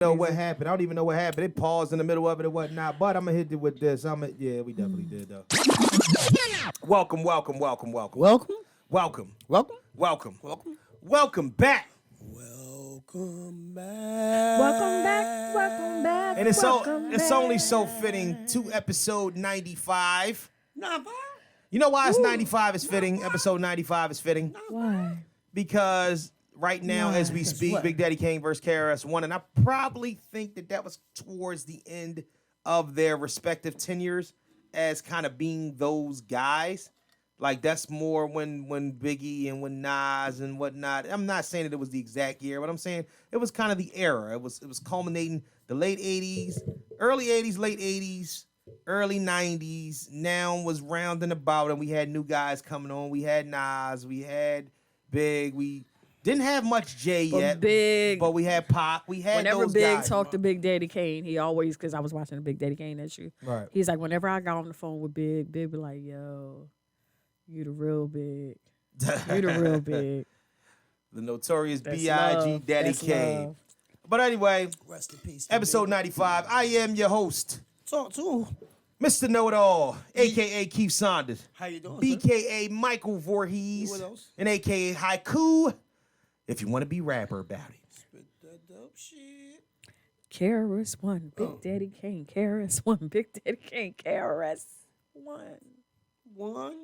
know what happened. I don't even know what happened. It paused in the middle of it and whatnot. But I'm gonna hit it with this. Yeah, we definitely did though. Welcome. Welcome. Welcome back. Welcome back. And it's only so fitting to episode 95. You know why it's 95 is fitting? Episode 95 is fitting. Why? Because right now, as we speak, Big Daddy Kane versus KRS-One, and I probably think that was towards the end of their respective tenures as kind of being those guys. Like, that's more when Biggie and when Nas and whatnot. I'm not saying that it was the exact year, but I'm saying it was kind of the era. It was culminating the late 80s, early 80s, late 80s, early 90s. Now was rounding about, and we had new guys coming on. We had Nas, we had Big, we didn't have much Jay yet, but we had Pac. We had whenever those Big guys. talked to Big Daddy Kane, he always, because I was watching the Big Daddy Kane issue. Right. He's like, whenever I got on the phone with Big be like, yo, you the real Big. You the real Big. The notorious That's B.I.G. love. Daddy That's Kane. love. But anyway, Rest in peace. episode 95. I am your host, Talk to. Mr. Know-It-All, a.k.a. Keith Saunders. How you doing? B.K.A. Michael Voorhees. What else? And a.k.a. Haiku, if you want to be rapper about it. Spit that dope shit. KRS-One, Big Daddy Kane, KRS-One, Big Daddy Kane, KRS-One. One.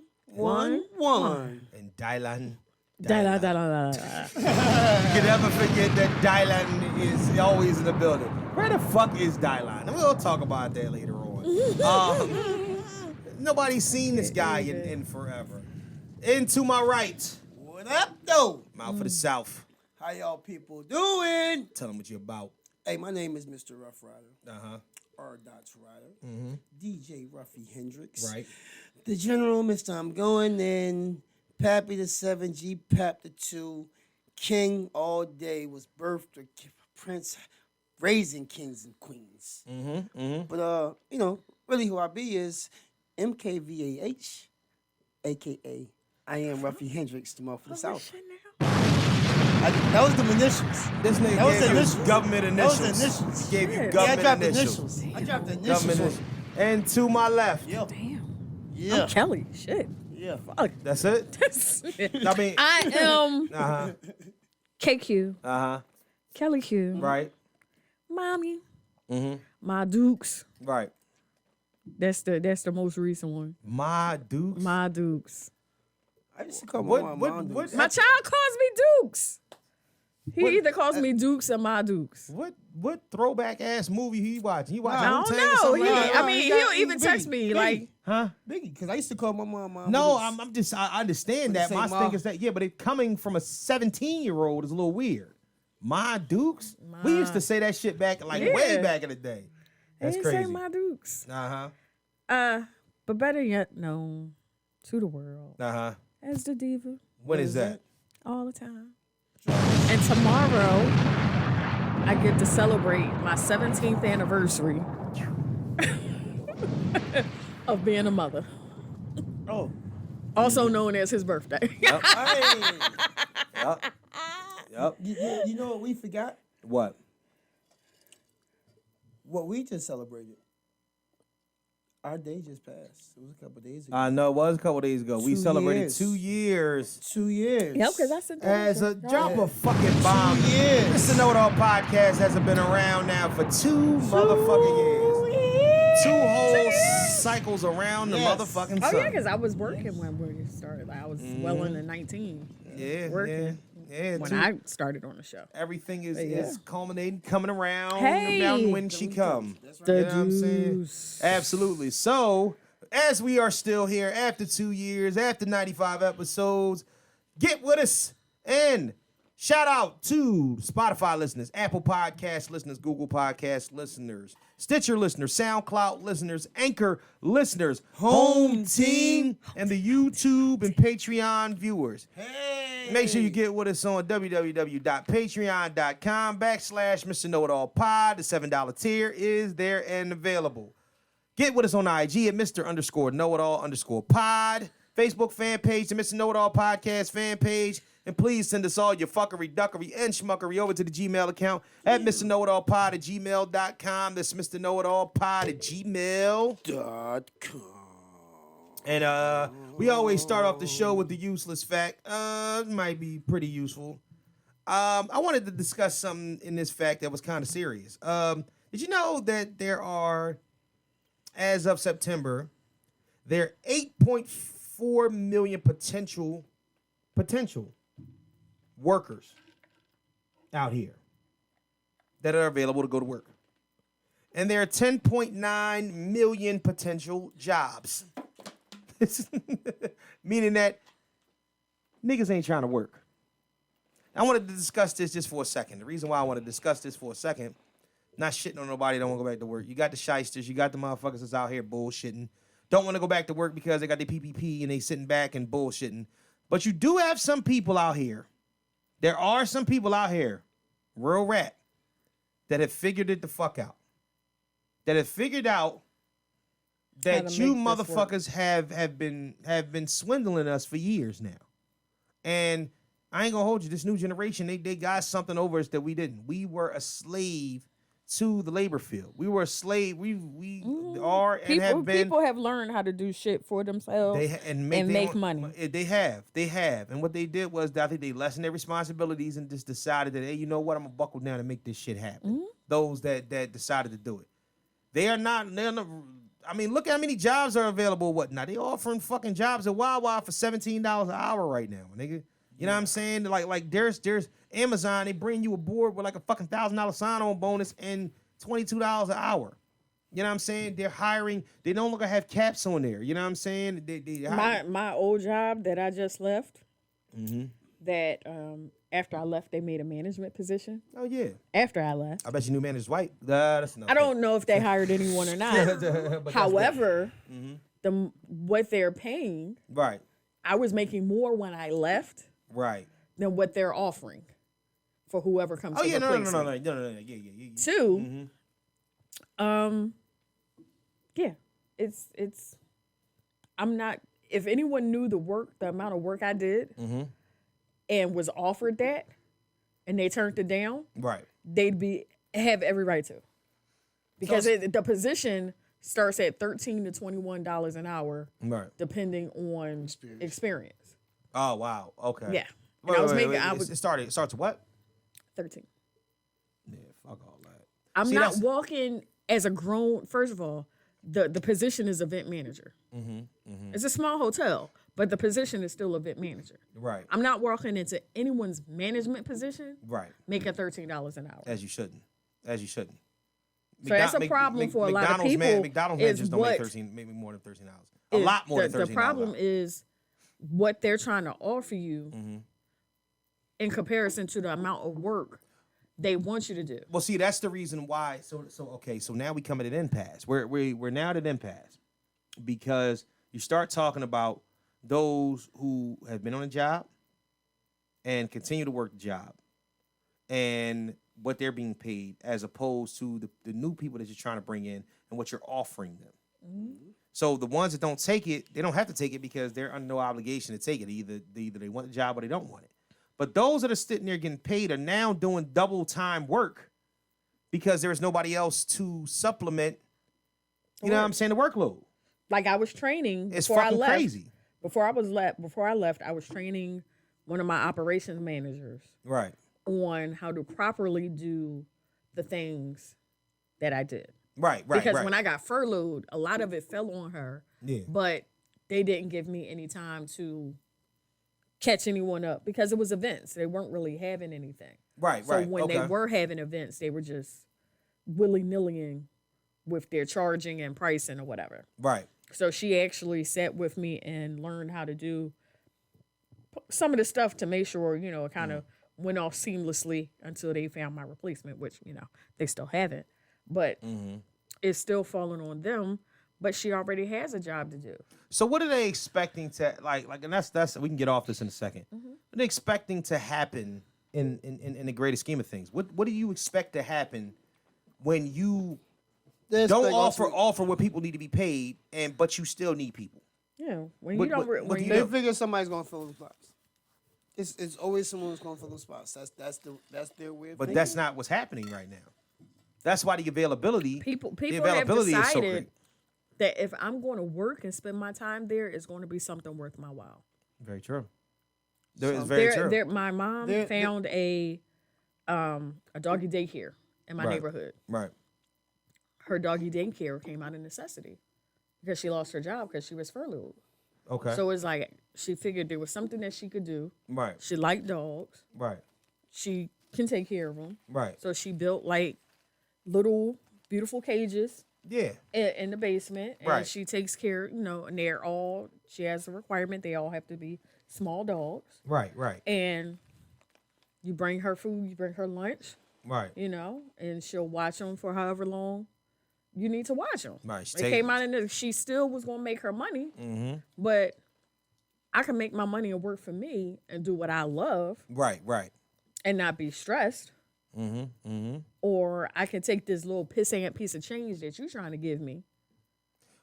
And Dylan. Da da da da da. You can never forget that Dylan is always in the building. Where the fuck is Dylan? We'll talk about that later on. Nobody's seen this guy in forever. And to my right, What up, though? mouth for the South. How y'all people doing? Tell them what you're about. Hey, my name is Mr. Rough Rider. Uh-huh. R. Dots Rider. DJ Ruffy Hendrix. Right. The General, Mr. I'm Going In. Pappy the 7, G Pap the 2. King all day was birthed to Prince, raising kings and queens. But, really who I be is MKVAH, a.k.a. I am Ruffy Hendrix, the mouth for the South. That was the initials. This nigga That was gave the you initials. government initials. That was the initials. Gave you Yeah, I government dropped the initials. initials. I dropped the Government initials. initials. And to my left. Yeah. Damn. Yeah. I'm Kelly. Shit. Yeah. Fuck. That's it? I mean, I am uh-huh. KQ, Uh-huh. Kelly Q, Right. Mommy, My Dukes. Right. That's the most recent one. My Dukes. My Dukes. I used to call my What- mom what- Mom what- Dukes. My child calls me Dukes. He What- either calls me Dukes or My Dukes. What throwback ass movie he watching? He watching I don't Wu-Tang or know. something He, like that? I mean, he got- he'll even Biggie, text me Biggie. like, Huh? Biggie, because I used to call my mom Mom No, Dukes. I understand But that. the My same thing mom. is that, yeah, but it coming from a 17-year-old is a little weird. My Dukes? We used to say that shit back, like, way Yeah. back in the day. they That's didn't crazy. say My Dukes. Uh-huh. But better yet known to the world Uh-huh. as the diva When is that? all the time. And tomorrow, I get to celebrate my 17th anniversary of being a mother, Oh. also known as his birthday. Yep. Hey. Yep. You know what we forgot? What? What we just celebrated. Our day just passed. It was a couple days ago. I know it was a couple days ago. We 2 celebrated years. 2 years 2 years. Yep, because I said that. as a drop of fucking bomb. 2 years. Mr. Know-It-All podcast hasn't been around now for 2 motherfucking years. 2 whole cycles around the Yes. motherfucking Oh sun. yeah, because I was working when we started. I was well into 19. Yeah, working. yeah. When 2 I started on the show. everything is Yeah. culminating, coming around. Hey. No matter when she come. The You know what I'm saying? Deuce. Absolutely. So, as we are still here after 2 years, after 95 episodes, get with us and shout out to Spotify listeners, Apple Podcast listeners, Google Podcast listeners, Stitcher listeners, SoundCloud listeners, Anchor listeners, Home Team, and the YouTube and Patreon viewers. Hey. Make sure you get with us on www.patreon.com/Mr. Know-It-All Pod. The $7 tier is there and available. Get with us on IG at Mr._Know-It-All_pod. Facebook fan page, the Mr. Know-It-All Podcast fan page. And please send us all your fuckery, duckery, and schmuckery over to the Gmail account at MrKnowItAllPod@gmail.com. That's MrKnowItAllPod@gmail.com. And we always start off the show with the useless fact. It might be pretty useful. I wanted to discuss something in this fact that was kind of serious. Did you know that there are, as of September, there are 8.4 million potential workers out here that are available to go to work. And there are 10.9 million potential jobs. Meaning that niggas ain't trying to work. I wanted to discuss this just for a second. The reason why I want to discuss this for a second, not shitting on nobody that don't want to go back to work. You got the shysters, you got the motherfuckers that's out here bullshitting. Don't want to go back to work because they got their PPP and they sitting back and bullshitting. But you do have some people out here. There are some people out here, real rap, that have figured it the fuck out. That have figured out that you motherfuckers have been swindling us for years now. And I ain't gonna hold you. This new generation, they got something over us that we didn't. We were a slave to the labor field. We were a slave. We are and have been. People have learned how to do shit for themselves and make money. They have. And what they did was, I think they lessened their responsibilities and just decided that, hey, you know what? I'm gonna buckle down and make this shit happen. Those that decided to do it. They're not. I mean, look at how many jobs are available. Whatnot? They offering fucking jobs at Wawa for $17 an hour right now, nigga. You know what I'm saying? Like there's Amazon. They bring you aboard with like a fucking $1,000 sign-on bonus and $22 an hour. You know what I'm saying? They're hiring. They no longer have caps on there. You know what I'm saying? My old job that I just left. That after I left, they made a management position. Oh yeah. After I left, I bet you knew manager's white. That's I don't know if they hired anyone or not. However, what they're paying. Right. I was making more when I left. Right. Than what they're offering for whoever comes. Oh yeah, no. Yeah. Two. Yeah, it's. I'm not. If anyone knew the amount of work I did, and was offered that, and they turned it down, right? They'd have every right to, because the position starts at $13 to $21 an hour, right? Depending on experience. Oh wow. Okay. Yeah. It starts what? 13. Yeah, fuck all that. I'm not walking as a grown. First of all, the position is event manager. It's a small hotel, but the position is still event manager. Right. I'm not walking into anyone's management position. Right. Making $13 an hour. As you shouldn't. So that's a problem for a lot of people. McDonald's managers don't make more than $13. A lot more than $13. The problem is what they're trying to offer you in comparison to the amount of work they want you to do. Well, see, that's the reason why. So now we come at an impasse. We're now at an impasse because you start talking about those who have been on a job and continue to work the job and what they're being paid as opposed to the new people that you're trying to bring in and what you're offering them. So the ones that don't take it, they don't have to take it because they're under no obligation to take it. Either they want the job or they don't want it. But those that are sitting there getting paid are now doing double time work because there is nobody else to supplement, you know what I'm saying, the workload. Like I was training it's before I fucking left. Crazy. Before I left, I was training one of my operations managers right on how to properly do the things that I did. Right. Because when I got furloughed, a lot of it fell on her. Yeah. But they didn't give me any time to catch anyone up because it was events. They weren't really having anything. Right. So when they were having events, they were just willy-nillying with their charging and pricing or whatever. Right. So she actually sat with me and learned how to do some of the stuff to make sure, it kind of went off seamlessly until they found my replacement, which, they still haven't. But it's still falling on them. But she already has a job to do. So what are they expecting to like? And that's we can get off this in a second. What are they expecting to happen in the greater scheme of things? What do you expect to happen when you don't offer what people need to be paid, but you still need people? Yeah, when you don't, they figure somebody's gonna fill those spots. It's always someone who's going for those spots. That's their way of But thinking. that's not what's happening right now. That's why the availability People the have availability is so decided great. that if I'm going to work and spend my time there, it's going to be something worth my while. Very true. There is very true. My mom found a doggy daycare in my neighborhood. Right. Her doggy daycare came out of necessity because she lost her job because she was furloughed. Okay. So it's like she figured there was something that she could do. Right. She liked dogs. Right. She can take care of them. Right. So she built like little beautiful cages Yeah. in the basement, and Right. she takes care. And they're all. She has a requirement; they all have to be small dogs. Right. Right. And you bring her food, you bring her lunch, Right. and she'll watch them for however long you need to watch them. Right. They came out and she still was gonna make her money, but I can make my money and work for me and do what I love Right. Right. and not be stressed. Or I can take this little pissant piece of change that you're trying to give me.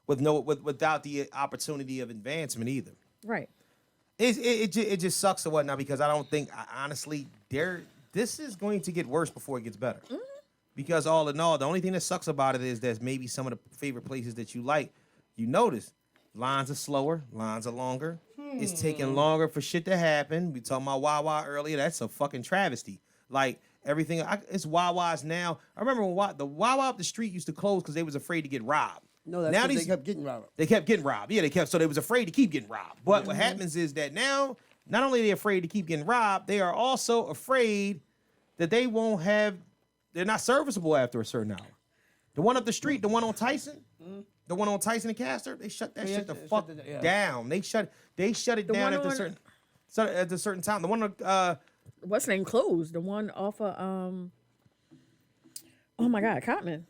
Without the opportunity of advancement either. Right. It just sucks or whatnot because I don't think honestly this is going to get worse before it gets better. Because all in all, the only thing that sucks about it is that maybe some of the favorite places that you like, you notice lines are slower, lines are longer. It's taking longer for shit to happen. We talking about Wawa earlier. That's a fucking travesty. Like everything, it's Wawas now. I remember when the Wawa up the street used to close because they was afraid to get robbed. No, that's now because they kept getting robbed. They kept getting robbed. Yeah, so they was afraid to keep getting robbed. But what happens is that now, not only are they afraid to keep getting robbed, they are also afraid that they're not serviceable after a certain hour. The one up the street, the one on Tyson, the one on Tyson and Castor, they shut that shit the fuck down. They shut it down at a certain time. The one on What's the name closed? The one off of oh my God, Cotman.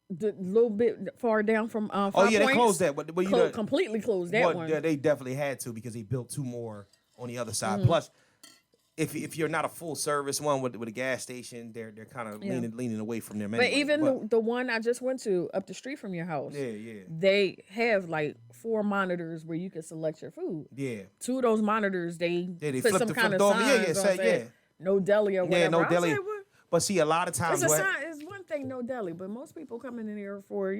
The little bit far down from Five oh yeah, Points. they closed that, but you know, completely closed that one. Yeah, they definitely had to because they built two more on the other side. Plus, if you're not a full service one with a gas station, they're kind of leaning away from them. Anyway. But even the one I just went to up the street from your house, they have like 4 monitors where you can select your food. Yeah, 2 of those monitors they put some kind of signs on no deli or whatever. Yeah, no deli. But see, a lot of times it's one thing, no deli, but most people come in here for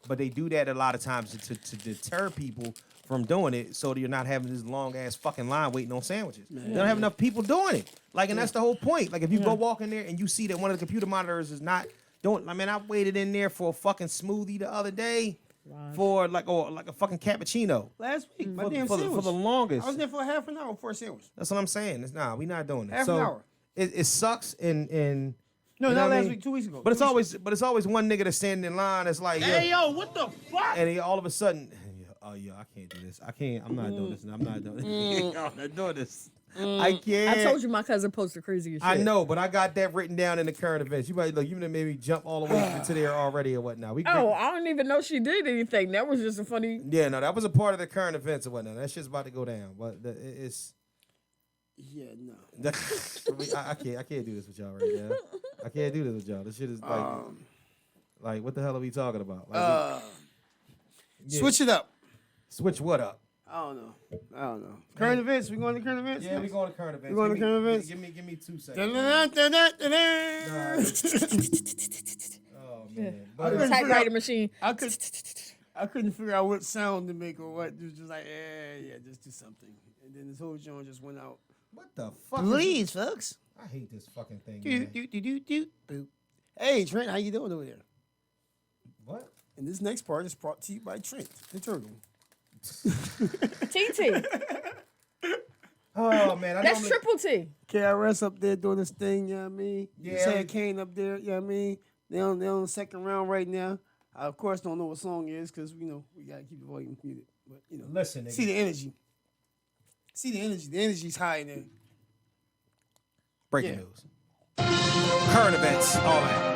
But they do that a lot of times to deter people from doing it, so that you're not having this long ass fucking line waiting on sandwiches. They don't have enough people doing it. Like, and that's the whole point. Like, if you go walk in there and you see that one of the computer monitors is not doing. I mean, I waited in there for a fucking smoothie the other day for like a fucking cappuccino. Last week, my for, damn for, sandwich. for the longest. I was there for half an hour for a sandwich. That's what I'm saying. We're not doing that. Half an hour. It sucks and no, not last week, 2 weeks ago. But it's always one nigga that's standing in line that's like, hey yo, what the fuck? And he all of a sudden, oh yeah, I can't do this. I'm not doing this. I'm not doing this. I'm not doing this. I can't. I told you my cousin posted crazy as shit. I know, but I got that written down in the current events. You might look, you made me jump all the way into there already or whatnot. I don't even know she did anything. That was just a funny. Yeah, no, that was a part of the current events or whatnot. That shit's about to go down, but it's. Yeah, no. I can't do this with y'all right now. I can't do this with y'all. This shit is like what the hell are we talking about? Like, Switch it up. Switch what up? I don't know. Current events. We going to current events? Yeah, we going to current events. We going to current events. Give me 2 seconds. Oh man. The typewriter machine. I couldn't figure out what sound to make or what. It was just like, just do something. And then this whole joint just went out. What the fuck? Please, folks. I hate this fucking thing. Man. Boop. Hey, Trent, how you doing over there? What? And this next part is brought to you by Trent, the turtle. TT. Oh man, That's triple T. KRS up there doing this thing, you know what I mean? Yeah. Sad Kane up there, you know what I mean? They're on the second round right now. I, of course, don't know what song it is because, we got to keep the volume muted. But, listen, nigga. See the energy. The energy's high in there. Breaking news. Current events, all that.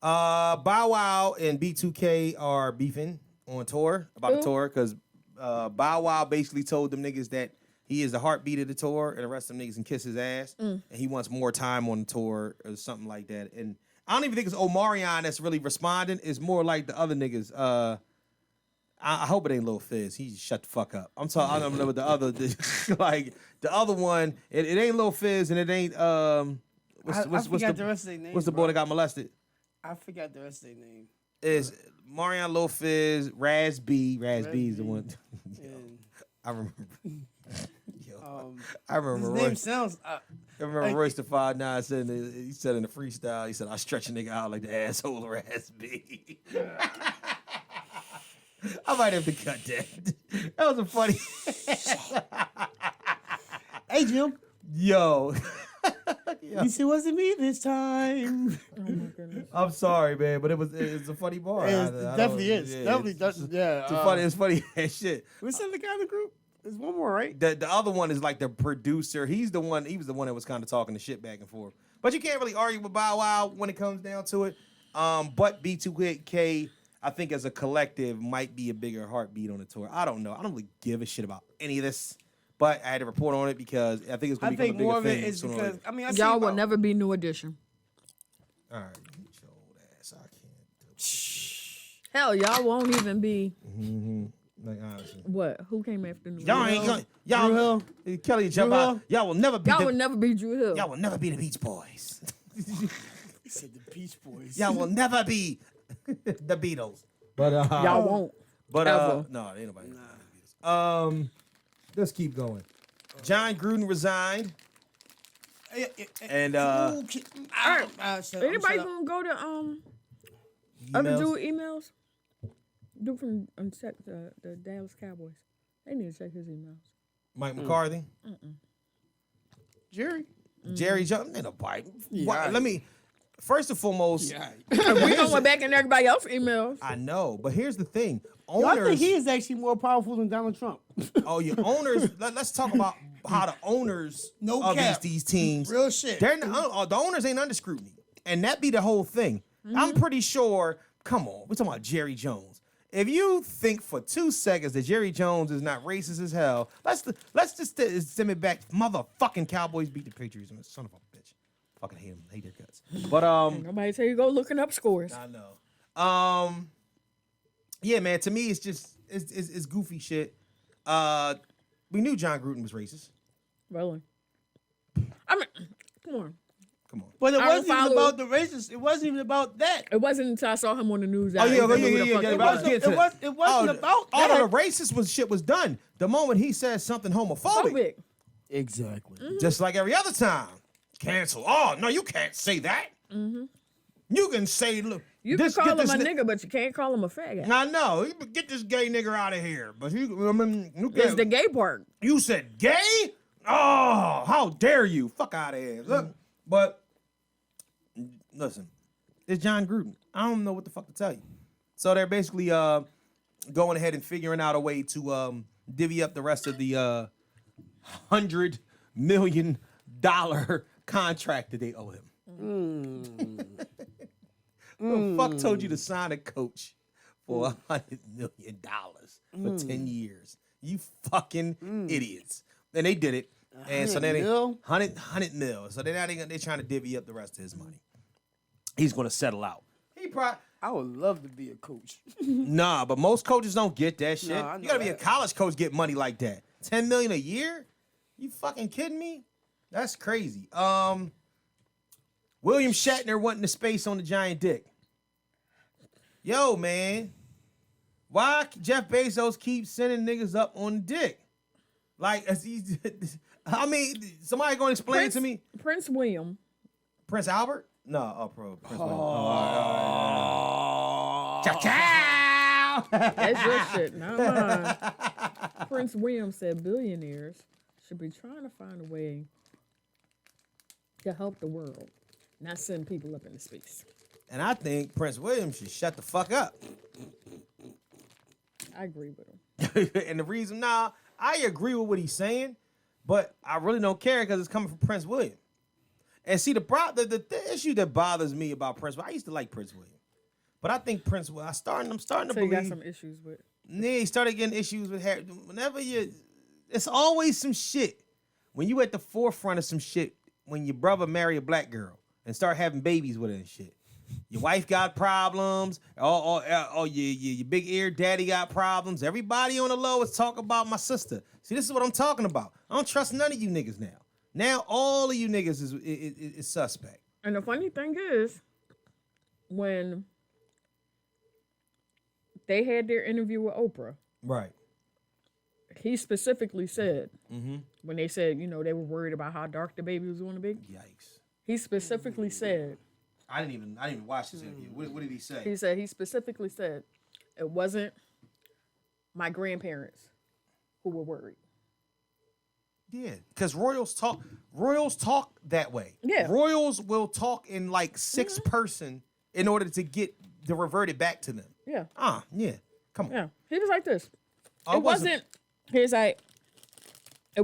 Bow Wow and B2K are beefing on tour, about the tour, because Bow Wow basically told them niggas that he is the heartbeat of the tour, and the rest of them niggas can kiss his ass, and he wants more time on the tour or something like that. And I don't even think it's Omarion that's really responding. It's more like the other niggas. I hope it ain't Lil Fizz. He just shut the fuck up. I'm talking. I don't know what the other, like the other one. It ain't Lil Fizz, and it ain't I forgot the rest of their name. What's the boy that got molested? I forgot the rest of their name. Is Marion, Lil Fizz, Raz B. Raz B is the one. I remember. I remember. His name sounds. I remember Royce the 5'9" said he said in the freestyle. He said, "I stretch a nigga out like the asshole of Raz B." I might have to cut that. That was a funny. Hey Jim. Yo. You see, wasn't me this time. Oh my goodness. I'm sorry, man, but it's a funny bar. It definitely is. Definitely does. Yeah. It's funny as shit. Was that the guy in the group? There's one more, right? The other one is like the producer. He was the one that was kind of talking the shit back and forth. But you can't really argue with Bow Wow when it comes down to it. But B2K, I think as a collective, might be a bigger heartbeat on the tour. I don't know. I don't really give a shit about any of this. But I had to report on it because I think it's going to become a bigger thing. I think more of it is because, I mean, y'all will never be New Edition. All right. Get your old ass. I can't. Hell, y'all won't even be. Mm-hmm. Like, honestly. What? Who came after New Y'all Edition? ain't going y'all. Kelly jump out. Y'all will never be. Y'all will never be Drew Hill. Y'all will never be the Beach Boys. He said the Beach Boys. Y'all will never be the Beatles. But y'all won't. But ever. no, ain't nobody. Nah. Let's keep going. Jon Gruden resigned. And anybody gonna go to other dude emails? Dude from the Dallas Cowboys. They need to check his emails. Mike McCarthy. Jerry Jones. Ain't nobody. Yeah, Let me. First and foremost, We going back in everybody else's emails. I know, but here's the thing. I think he is actually more powerful than Donald Trump. Oh, your owners. Let's talk about how the owners of these teams. Real shit. The owners ain't under scrutiny, and that be the whole thing. Mm-hmm. I'm pretty sure. Come on, we're talking about Jerry Jones. If you think for 2 seconds that Jerry Jones is not racist as hell, let's just send it back. Motherfucking Cowboys beat the Patriots. Son of a bitch. Fucking hate them. Hate their guts. But nobody tell you go looking up scores. I know. Yeah, man. To me, it's just it's goofy shit. We knew Jon Gruden was racist. Really? I mean, come on. But it wasn't even about the racist. It wasn't even about that. It wasn't until I saw him on the news. It wasn't about that. All of the racist shit was done the moment he said something homophobic. Exactly. Mm-hmm. Just like every other time. Cancel. Oh, no, you can't say that. Mm-hmm. You can say, look. You can call him a nigga, but you can't call him a faggot. I know. Get this gay nigga out of here. But it's the gay part. You said gay? Oh, how dare you? Fuck out of here. Look, but listen, it's Jon Gruden. I don't know what the fuck to tell you. So they're basically going ahead and figuring out a way to divvy up the rest of the $100 million contract that they owe him. The fuck told you to sign a coach for $100 million for 10 years? You fucking idiots. And they did it. And so then $100 mil. So they're trying to divvy up the rest of his money. He's going to settle out. I would love to be a coach. Nah, but most coaches don't get that shit. Nah, You got to be a college coach get money like that. $10 million a year? You fucking kidding me? That's crazy. William Shatner wanting the space on the giant dick. Yo, man. Why Jeff Bezos keeps sending niggas up on the dick? Like, I mean, somebody going to explain to me? Prince William. Prince Albert? No, Prince William. Ciao. That's your shit, not mine. Prince William said billionaires should be trying to find a way to help the world, not send people up into space. And I think Prince William should shut the fuck up. I agree with him. And the reason, I agree with what he's saying, but I really don't care because it's coming from Prince William. And see, the issue that bothers me about Prince William, I used to like Prince William, but I think Prince William, I'm starting to believe. You got some issues with. Yeah, he started getting issues with Harry. It's always some shit. When you at the forefront of some shit, when your brother marry a black girl and start having babies with her and shit. Your wife got problems. Your big ear daddy got problems. Everybody on the low is talking about my sister. See, this is what I'm talking about. I don't trust none of you niggas now. Now all of you niggas is suspect. And the funny thing is, when they had their interview with Oprah, Right. he specifically said, when they said, they were worried about how dark the baby was going to be. Yikes. He specifically said, I didn't even watch this interview. What did he say? he specifically said, it wasn't my grandparents who were worried. Yeah, because royals talk that way. Yeah. Royals will talk in like sixth person in order to revert it back to them. Yeah. Yeah. Come on. Yeah. He was like this. Oh, It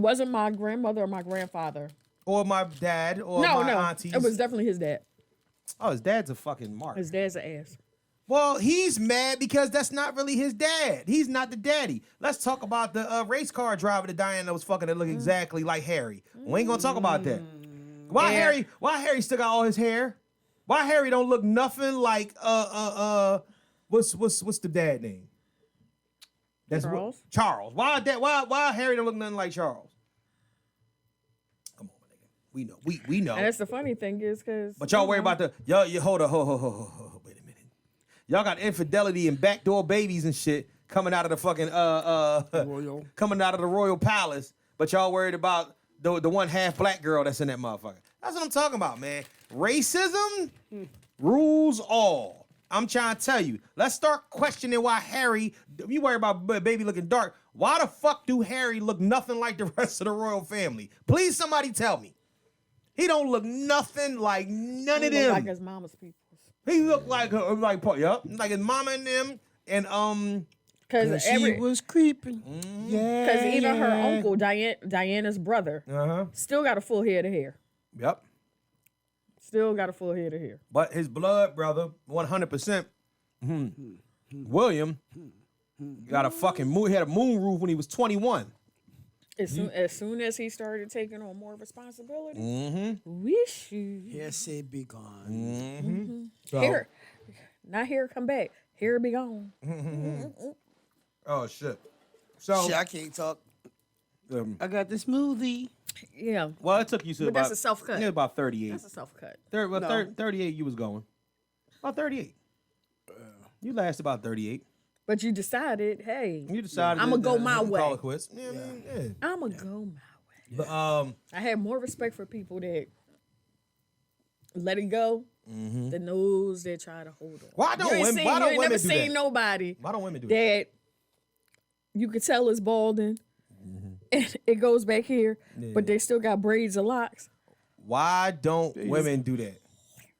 wasn't my grandmother or my grandfather. Or my dad or my aunties. It was definitely his dad. Oh, his dad's a fucking mark. His dad's an ass. Well, he's mad because that's not really his dad. He's not the daddy. Let's talk about the race car driver that Diana was fucking that look exactly like Harry. We ain't gonna talk about that. Why Harry still got all his hair? Why Harry don't look nothing like what's the dad name? That's Charles. Charles. Why Harry don't look nothing like Charles? Come on, nigga. We know. We know. And that's the funny thing is because. But y'all worry about you hold on, wait a minute. Y'all got infidelity and backdoor babies and shit coming out of the fucking coming out of the royal palace. But y'all worried about the one half black girl that's in that motherfucker. That's what I'm talking about, man. Racism rules all. I'm trying to tell you. Let's start questioning why Harry. You worry about baby looking dark. Why the fuck do Harry look nothing like the rest of the royal family? Please, somebody tell me. He don't look nothing like none of them. Like his mama's people. He looked like like his mama and them, and because she was creeping. Yeah, because even her uncle Diana's brother, still got a full head of hair. Yep. Still got a full head of hair. But his blood brother, 100%, William, got a fucking he had a moon roof when he was 21. As soon as he started taking on more responsibility, Hair say be gone. So, hair, not hair come back. Hair be gone. oh shit. So Shit, I can't talk. I got the smoothie. Yeah. well, it took you to But about that's a self-cut. Yeah, about 38. That's a self cut. 38 you was going. About 38. You last about 38. But you decided, hey, You decided I'ma go my way. Call it quits. Yeah. I'm gonna go my way. But, I had more respect for people that let it go than those that try to hold on. why don't You ain't women? Why don't women never do seen that? nobody Why don't women do that you could tell is balding. And it goes back here, but they still got braids or locks. Why don't women do that?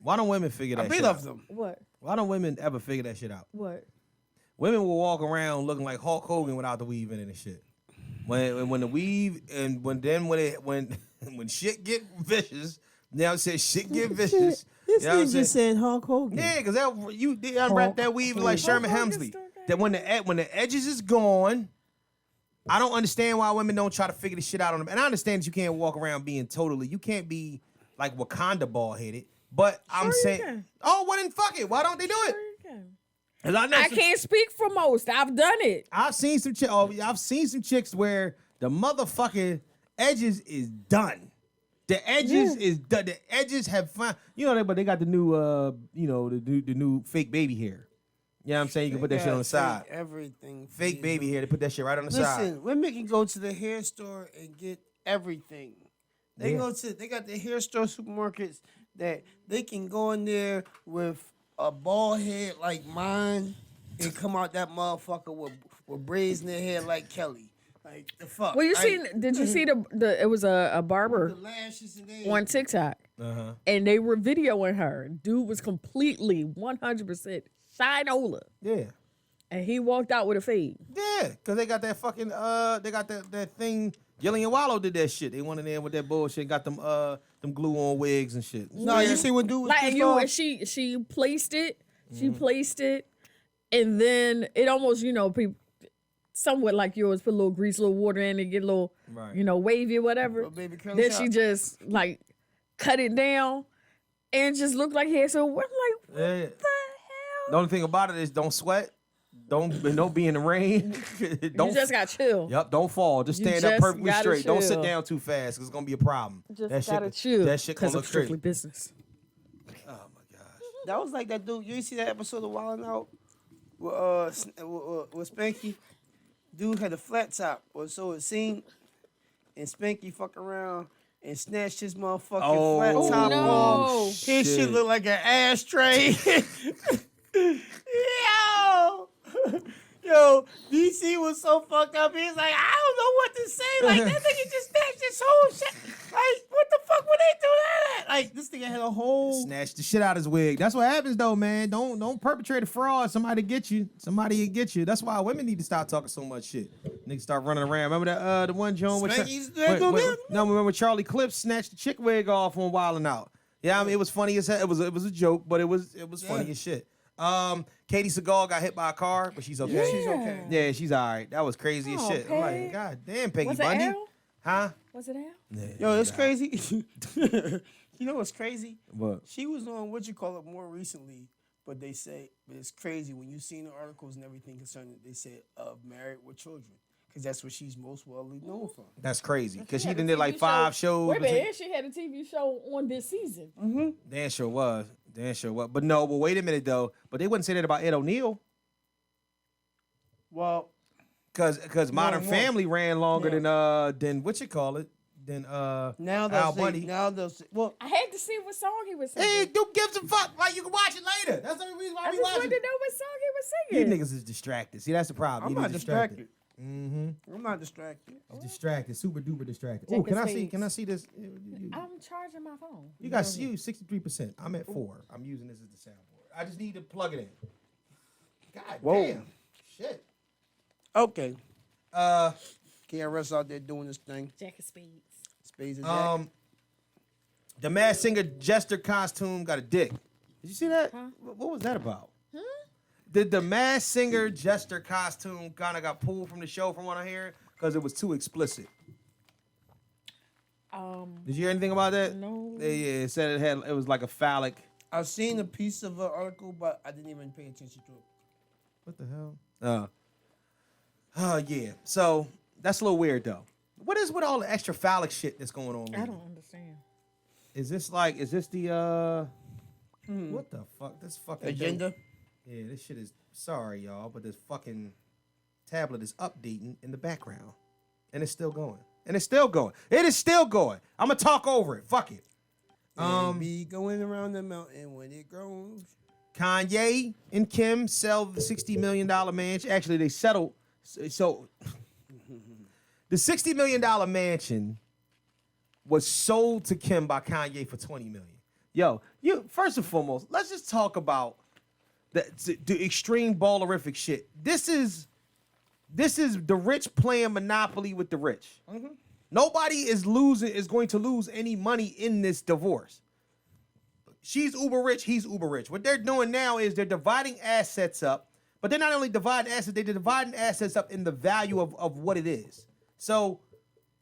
Why don't women figure that A bit shit of out? them. What? Why don't women ever figure that shit out? What? Women will walk around looking like Hulk Hogan without the weave in it and shit. When the weave and when shit get vicious, now it says shit get vicious. This you know what I'm nigga just saying? said Hulk Hogan. Yeah, because you unwrap that weave like Sherman Hemsley. That when the edges is gone, I don't understand why women don't try to figure this shit out on them. And I understand that you can't walk around being you can't be like Wakanda bald headed. But I'm saying, oh, well then fuck it. Why don't they do it? I can't speak for most. I've done it. I've seen some chicks where the motherfucking edges is done. The edges is done. The edges have fun. But they got the new the new fake baby hair. You know what I'm saying? You can put that shit on the side. Everything. Fake baby hair. They put that shit right on the side. Listen, women can go to the hair store and get everything. They got the hair store supermarkets that they can go in there with a bald head like mine and come out that motherfucker with braids in their hair like Kellie. Like the fuck. Well, did you see the it was a barber the lashes and on TikTok, and they were videoing her. Dude was completely 100% shinola. Yeah. And he walked out with a fade. Yeah, because they got that fucking they got that thing. Gillian Wallow did that shit. They went in there with that bullshit, got them glue on wigs and shit. No, you see what dude was Like pissed off? and she placed it. She placed it, and then it almost people somewhat like yours. Put a little grease, a little water in it, get a little wavy or whatever. Baby Then she just like cut it down, and it just looked like hair. So I'm like, Yeah. The only thing about it is don't sweat. Don't be in the rain. Don't, You just got chill. Yep, don't fall. Just You stand up just perfectly gotta straight. Don't sit chill. down too fast because it's gonna be a problem. Just gotta chill. That shit gonna because look it's strictly crazy. business. Oh my gosh. That was like that dude. You see that episode of Wildin' Out with Spanky? Dude had a flat top, or so it seemed, and Spanky fuck around and snatched his motherfucking flat top no. off. His shit looked like an ashtray. Yo, DC was so fucked up. He's like, I don't know what to say. Like, that nigga just snatched his whole shit. Like, what the fuck would they do that at? Like, this nigga had a whole... Snatch the shit out of his wig. That's what happens though, man. Don't perpetrate a fraud. Somebody get you. Somebody will get you. That's why women need to stop talking so much shit. Niggas start running around. Remember that the one Joan with remember Charlie Clips snatched the chick wig off on Wildin' Out. Yeah, I mean it was funny as hell. It was a joke, but it was funny as shit. Katie Seagal got hit by a car, but she's okay. Yeah, she's okay. Yeah, she's all right. That was crazy as shit. I'm like, God damn, Peggy Was it Bundy. Al? Huh? Was it Al? Yeah, Yo, it's crazy. You know what's crazy? What? She was on more recently, but it's crazy when you seen the articles and everything concerning it, they said married with children. Because that's what she's most well known for. That's crazy. Because she had done a did like TV 5 show. shows. Wait a minute, and she had a TV show on this season. Mm-hmm. Dan sure was. But no, but wait a minute though. But they wouldn't say that about Ed O'Neill. Well, Cause Modern more. Family ran longer than what you call it than now Al they'll Bundy. say, now they'll say, well, I had to see what song he was singing. Hey, who gives a fuck? Like you can watch it later. That's the only reason why I we just watch wanted to it. know what song he was You singing. niggas is distracted. See, that's the problem. I'm You not distracted. Mm-hmm. I'm not distracted. Distracted, super duper distracted. Oh, Jacob can I see? Spades. Can I see this? I'm charging my phone. You got 63%. I'm at 4. I'm using this as the soundboard. I just need to plug it in. God damn. Shit. Okay. KRS out there doing this thing. Jack of Spades. Spades and Jack. The Masked Singer Jester costume got a dick. Did you see that? Huh? What was that about? Did the Masked Singer Jester costume kind of got pulled from the show from what I hear? Because it was too explicit. Did you hear anything about that? No. Yeah, it said it was like a phallic. I've seen a piece of an article, but I didn't even pay attention to it. What the hell? Yeah. So that's a little weird though. What is with all the extra phallic shit that's going on? I don't understand. Is this the what the fuck? This fucking Agenda? thing- Yeah, this shit is sorry, y'all, but this fucking tablet is updating in the background. And it's still going. It is still going. I'm gonna talk over it. Fuck it. Be going around the mountain when it grows. Kanye and Kim sell the $60 million mansion. Actually, they settled. So the $60 million mansion was sold to Kim by Kanye for $20 million. Yo, first and foremost, let's just talk about the extreme ballerific shit. This is the rich playing Monopoly with the rich. Mm-hmm. Nobody is going to lose any money in this divorce. She's uber rich, he's uber rich. What they're doing now is they're dividing assets up, but they're not only dividing assets, they're dividing assets up in the value of what it is. So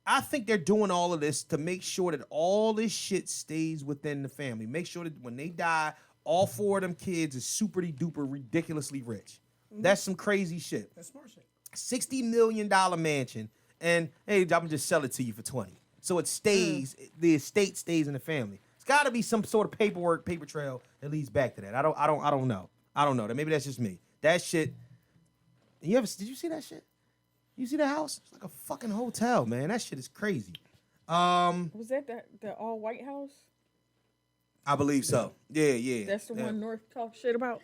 I think they're doing all of this to make sure that all this shit stays within the family. Make sure that when they die, all 4 of them kids is super duper ridiculously rich. Mm-hmm. That's some crazy shit. That's smart shit. $60 million mansion, and hey, I'm gonna just sell it to you for 20. So it stays, the estate stays in the family. It's got to be some sort of paper trail that leads back to that. I don't know. Maybe that's just me. That shit. Did you see that shit? You see that house? It's like a fucking hotel, man. That shit is crazy. Was that the all white house? I believe so. Yeah. That's the one North talk shit about.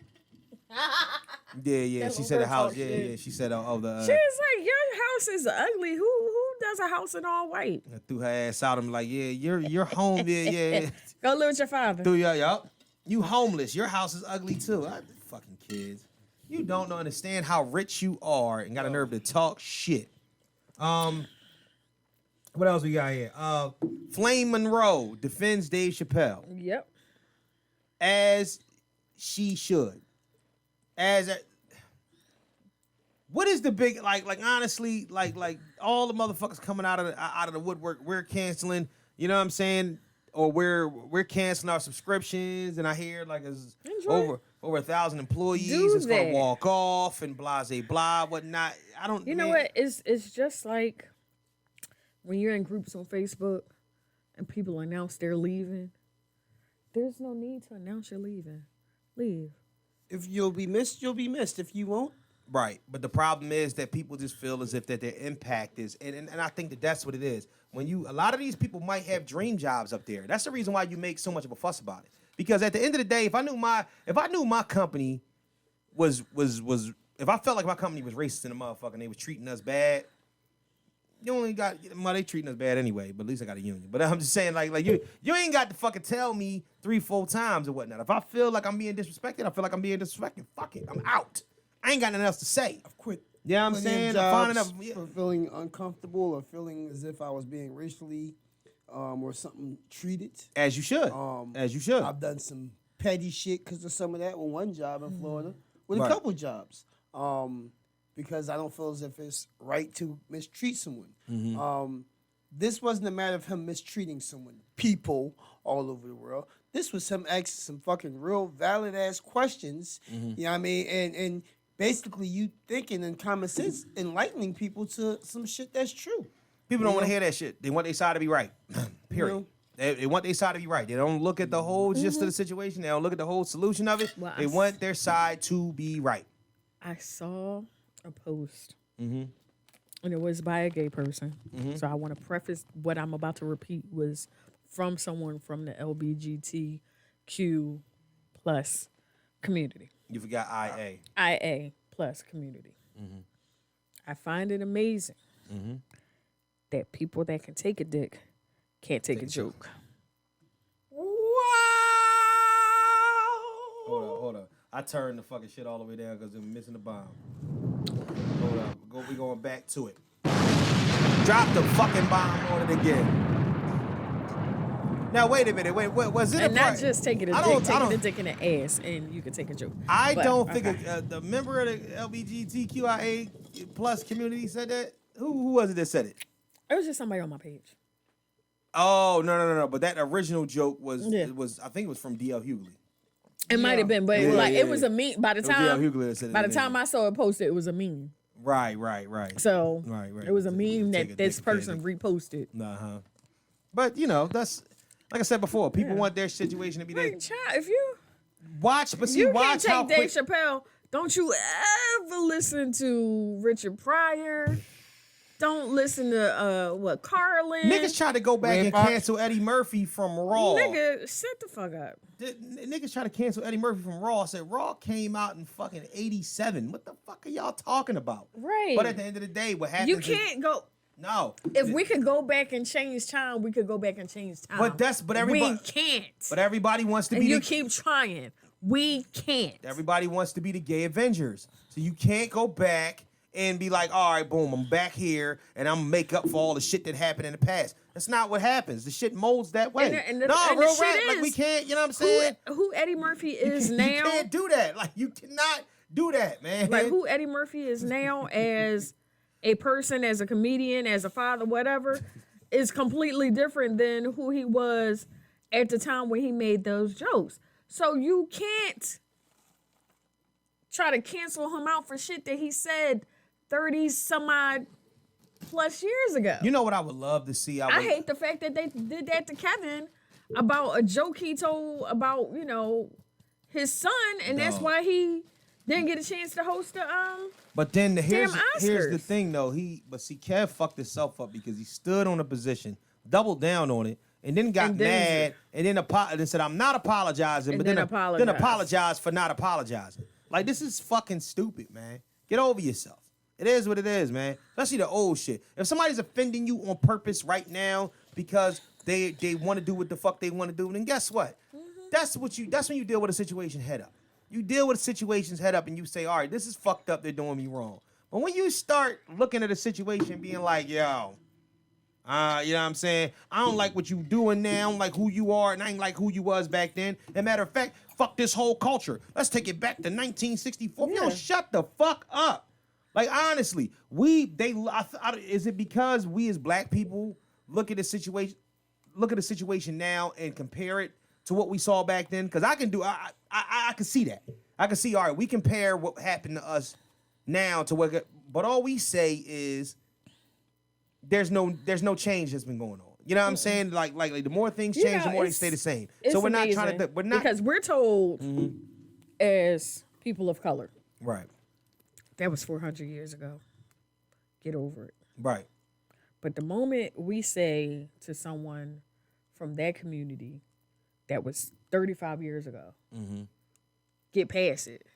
Yeah. That She said the little house. talk Yeah. shit. She said, oh, the. She was like, your house is ugly. Who does a house in all white? I threw her ass out. I'm like, yeah, you're home. Yeah. Go live with your father. Threw you, yup. You homeless. Your house is ugly too. Fucking kids. You don't understand how rich you are and got a nerve to talk shit. What else we got here? Flame Monroe defends Dave Chappelle. Yep. As she should. What is the big like honestly like all the motherfuckers coming out of the woodwork, we're canceling, you know what I'm saying? or we're canceling our subscriptions, and I hear like it's Enjoy. over 1,000 employees Do that's gonna that. walk off and blah blah whatnot. I don't. You know what? It's just like when you're in groups on Facebook and people announce they're leaving. There's no need to announce you're leaving. Leave. If you'll be missed, you'll be missed. If you won't, Right, but the problem is that people just feel as if that their impact is, and I think that that's what it is. When a lot of these people might have dream jobs up there. That's the reason why you make so much of a fuss about it. Because at the end of the day, if I knew my company was if I felt like my company was racist in the motherfucker and they was treating us bad, you only got they treating us bad anyway. But at least I got a union. But I'm just saying like you ain't got to fucking tell me 3-4 times or whatnot. If I feel like I'm being disrespected, I feel like I'm being disrespected. Fuck it, I'm out. I ain't got nothing else to say. I've quit. Yeah, I'm plenty of saying jobs for feeling uncomfortable or feeling as if I was being racially or something treated. As you should. As you should. I've done some petty shit because of some of that with one job in Florida, with Right. a couple jobs, because I don't feel as if it's right to mistreat someone. This wasn't a matter of him mistreating someone. People all over the world. This was him asking some fucking real valid ass questions. You know what I mean? And basically you thinking in common sense, enlightening people to some shit that's true. People don't want to hear that shit. They want their side to be right. Period. They want their side to be right. They don't look at the whole gist of the situation. They don't look at the whole solution of it. Well, they want their side to be right. I saw a post, and it was by a gay person. So I want to preface what I'm about to repeat was from someone from the LGBTQ plus community. You forgot IA. IA plus community. I find it amazing that people that can take a dick can't take a joke. Hold up. I turned the fucking shit all the way down because I'm missing the bomb. Hold up. We going back to it. Drop the fucking bomb on it again. Now wait a minute. Wait, was it And a part? not just taking a dick, taking a dick in the ass, and you can take a joke. I But, don't think okay. the member of the LGBTQIA plus community said that. Who was it that said it? It was just somebody on my page. Oh no! But that original joke was Yeah. I think it was from D.L. Hughley. It might have been, but it was a meme. By the was D.L. Hughley that said time, it by the time I saw it posted, it was a meme. Right. So Right. it was a meme Take that a this dick, person take reposted. But that's like I said before. People want their situation to be there. Like, child, if you Watch you watch can't how take Dave quick. Chappelle, don't you ever listen to Richard Pryor. Don't listen to Carlin. Niggas try to go back Red and Fox. cancel Eddie Murphy from Raw. Nigga, shut the fuck up. Niggas try to cancel Eddie Murphy from Raw. Said Raw came out in fucking 87. What the fuck are y'all talking about? Right. But at the end of the day, what happens? You can't go. No. If we could go back and change time, we could go back and change time. But everybody. we can't. But everybody wants to and be. you keep trying. We can't. Everybody wants to be the gay Avengers. So you can't go back and be like, all right, boom, I'm back here and I'm make up for all the shit that happened in the past. That's not what happens. The shit molds that way. And no, the real shit rap. Like is, we can't, you know what I'm saying? Who Eddie Murphy is now. You can't do that. Like you cannot do that, man. Like who Eddie Murphy is now as a person, as a comedian, as a father, whatever, is completely different than who he was at the time when he made those jokes. So you can't try to cancel him out for shit that he said 30 some odd plus years ago. You know what I would love to see? I hate the fact that they did that to Kevin about a joke he told about, his son, and that's why he didn't get a chance to host the But then here's the Oscars. thing though. Kev fucked himself up because he stood on a position, doubled down on it, and then got mad, and then said, "I'm not apologizing," And but then then apologized. apologized for not apologizing. Like this is fucking stupid, man. Get over yourself. It is what it is, man. Especially the old shit. If somebody's offending you on purpose right now because they want to do what the fuck they want to do, then guess what? That's when you deal with a situation head up. You deal with situations head up and you say, all right, this is fucked up, they're doing me wrong. But when you start looking at a situation being like, yo, you know what I'm saying? I don't like what you doing now, I don't like who you are, and I ain't like who you was back then. As a matter of fact, fuck this whole culture. Let's take it back to 1964. Yo, shut the fuck up. Like, honestly, is it because we as black people look at the situation? look at the situation now and compare it to what we saw back then? Because I can see that. I can see, all right, we compare what happened to us now to what, but all we say is there's no change that's been going on. You know what I'm saying? Like the more things change, the more they stay the same. So we're not trying to, because we're told as people of color, right. that was 400 years ago. Get over it. Right. But the moment we say to someone from that community that was 35 years ago, get past it,